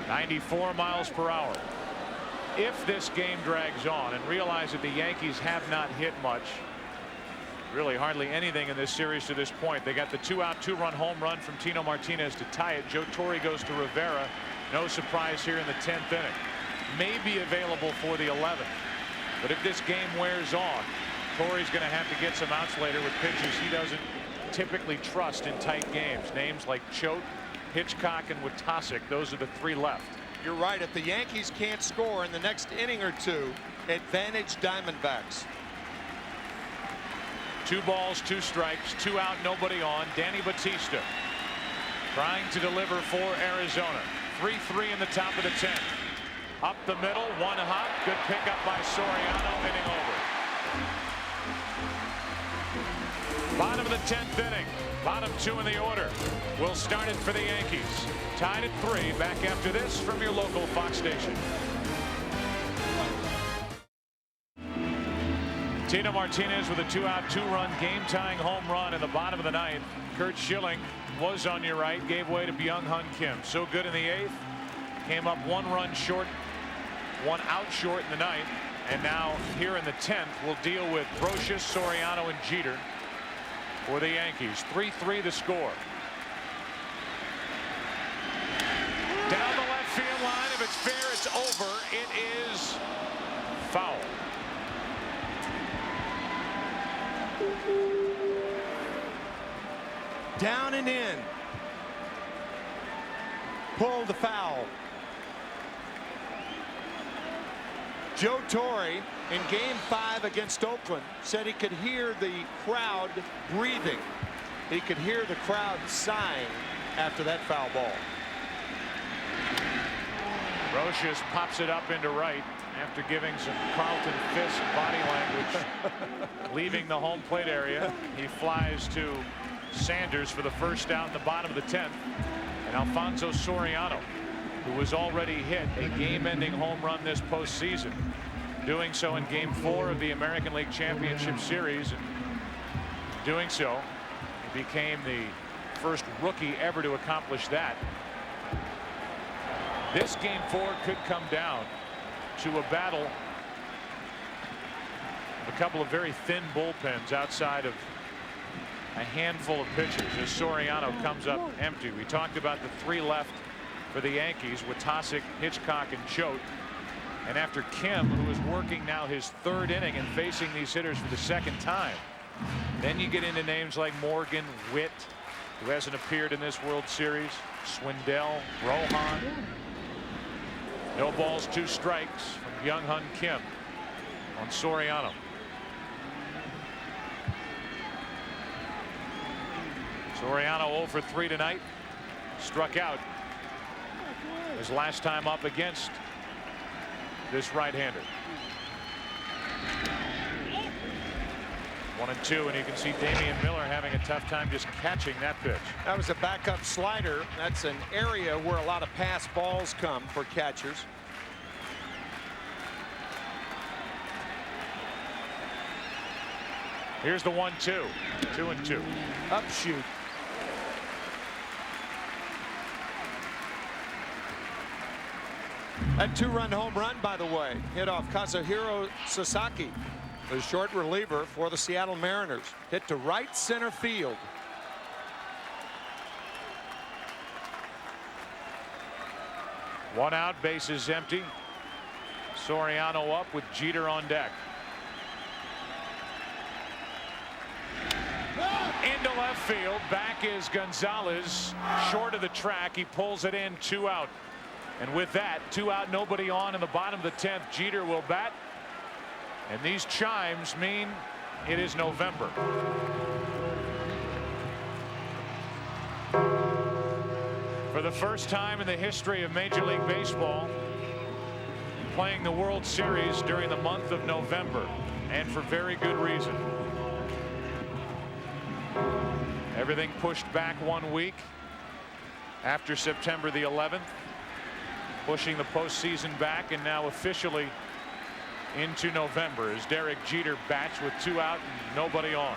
.94 miles per hour. If this game drags on, and realize that the Yankees have not hit much, really hardly anything in this series to this point. They got the 2-out, 2-run home run from Tino Martinez to tie it. Joe Torre goes to Rivera. No surprise here in the 10th inning. May be available for the 11th. But if this game wears on, Torre's going to have to get some outs later with pitches he doesn't typically trust in tight games. Names like Choate, Hitchcock, and Witasic. Those are the 3 left. You're right. If the Yankees can't score in the next inning or 2, advantage Diamondbacks. 2 balls, 2 strikes, 2 out, nobody on. Danny Batista trying to deliver for Arizona. 3-3 in the top of the 10th. Up the middle, 1 hop. Good pickup by Soriano, inning over. Bottom of the 10th inning. Bottom 2 in the order. We'll start it for the Yankees. Tied at 3. Back after this from your local Fox station. Tino Martinez with a 2-out, 2-run game-tying home run in the bottom of the 9th. Kurt Schilling was on your right, gave way to Byung-Hyun Kim. So good in the 8th. Came up 1 run short, 1 out short in the 9th. And now here in the 10th, we'll deal with Brocious, Soriano, and Jeter for the Yankees. 3-3 the score. Down the left field line. If it's fair, it's over. It is foul. Down and in. Pulled the foul. Joe Torre in Game 5 against Oakland said he could hear the crowd breathing. He could hear the crowd sighing after that foul ball. Brocious pops it up into right after giving some Carlton Fisk body language. Leaving the home plate area. He flies to Sanders for the first out in the bottom of the 10th. And Alfonso Soriano, who was already hit a game-ending home run this postseason, doing so in Game 4 of the American League Championship Series. And doing so, he became the first rookie ever to accomplish that. This Game 4 could come down to a battle of a couple of very thin bullpens outside of a handful of pitchers as Soriano comes up empty. We talked about the 3 left for the Yankees with Tosic, Hitchcock, and Choate. And after Kim, who is working now his 3rd inning and facing these hitters for the 2nd time, then you get into names like Morgan, Witt, who hasn't appeared in this World Series, Swindell, Rohan. No balls, 2 strikes from Byung-Hyun Kim on Soriano. Soriano 0 for 3 tonight. Struck out his last time up against this right-hander. 1-2, and you can see Damian Miller having a tough time just catching that pitch. That was a backup slider. That's an area where a lot of pass balls come for catchers. Here's the 1-2. 2-2. Upshoot. That 2-run home run, by the way, hit off Kazuhiro Sasaki, the short reliever for the Seattle Mariners. Hit to right center field. One out, bases empty. Soriano up with Jeter on deck. Into left field. Back is Gonzalez. Short of the track. He pulls it in. 2 out. And with that, 2 out, nobody on in the bottom of the 10th. Jeter will bat. And these chimes mean it is November. For the first time in the history of Major League Baseball, playing the World Series during the month of November, and for very good reason. Everything pushed back 1 week after September the 11th, pushing the postseason back, and now officially into November as Derek Jeter bats with 2 out and nobody on.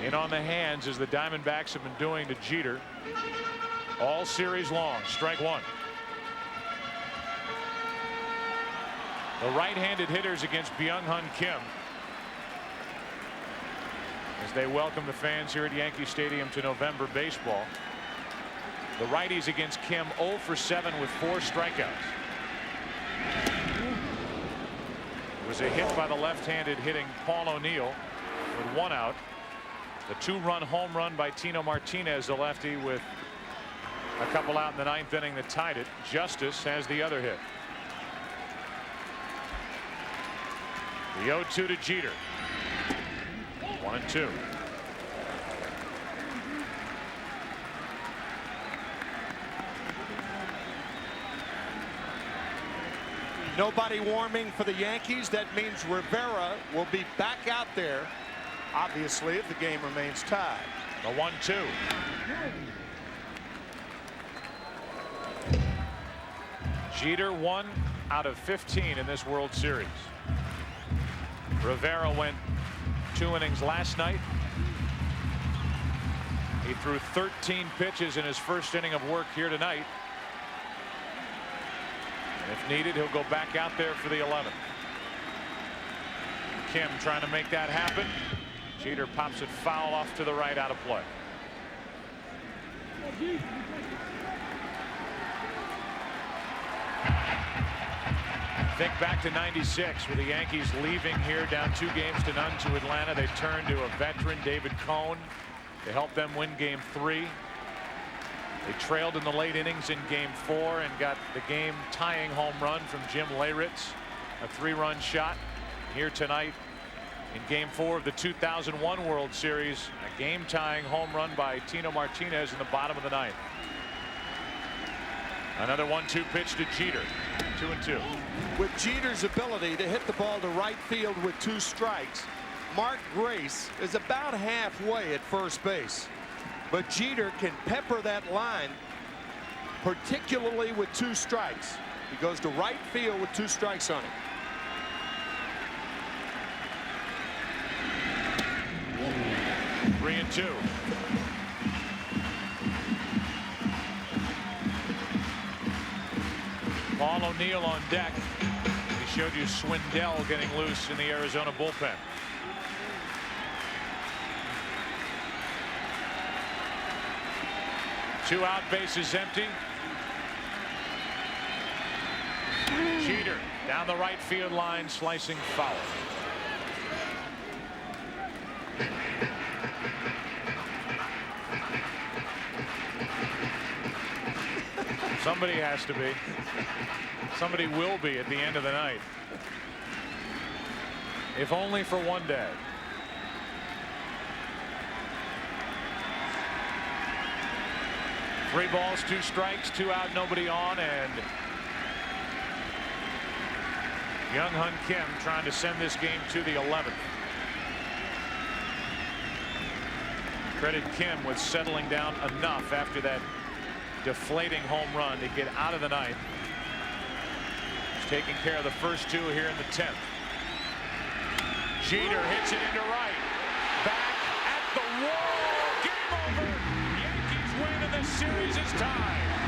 In on the hands as the Diamondbacks have been doing to Jeter all series long. Strike 1. The right-handed hitters against Byung-Hyun Kim as they welcome the fans here at Yankee Stadium to November baseball. The righties against Kim 0 for 7 with 4 strikeouts. It was a hit by the left-handed hitting Paul O'Neill with 1 out. The 2-run home run by Tino Martinez, the lefty, with a couple out in the 9th inning that tied it. Justice has the other hit. The 0-2 to Jeter. 1-2. Nobody warming for the Yankees. That means Rivera will be back out there, obviously, if the game remains tied. The 1-2. Jeter 1 out of 15 in this World Series. Rivera went 2 innings last night. He threw 13 pitches in his first inning of work here tonight. And if needed, he'll go back out there for the 11th. Kim trying to make that happen. Jeter pops it foul off to the right, out of play. Think back to '96 with the Yankees leaving here down 2-0 to Atlanta. They turned to a veteran, David Cohn, to help them win Game 3. They trailed in the late innings in Game 4 and got the game tying home run from Jim Leyritz, a 3-run shot. Here tonight in Game 4 of the 2001 World Series, a game tying home run by Tino Martinez in the bottom of the 9th. Another 1-2 pitch to Jeter. 2-2. With Jeter's ability to hit the ball to right field with 2 strikes, Mark Grace is about halfway at first base. But Jeter can pepper that line, particularly with 2 strikes. He goes to right field with 2 strikes on it. Three and 2. Paul O'Neill on deck. He showed you Swindell getting loose in the Arizona bullpen. Two out, bases empty. Jeter down the right field line, slicing foul. Somebody has to be. Somebody will be at the end of the night. If only for one day. Three balls, 2 strikes, 2 out, nobody on, and Byung-Hyun Kim trying to send this game to the 11th. Credit Kim with settling down enough after that deflating home run to get out of the 9th. He's taking care of the first 2 here in the 10th. Jeter hits it into right. Back at the wall. Game over. Yankees win and the series is tied.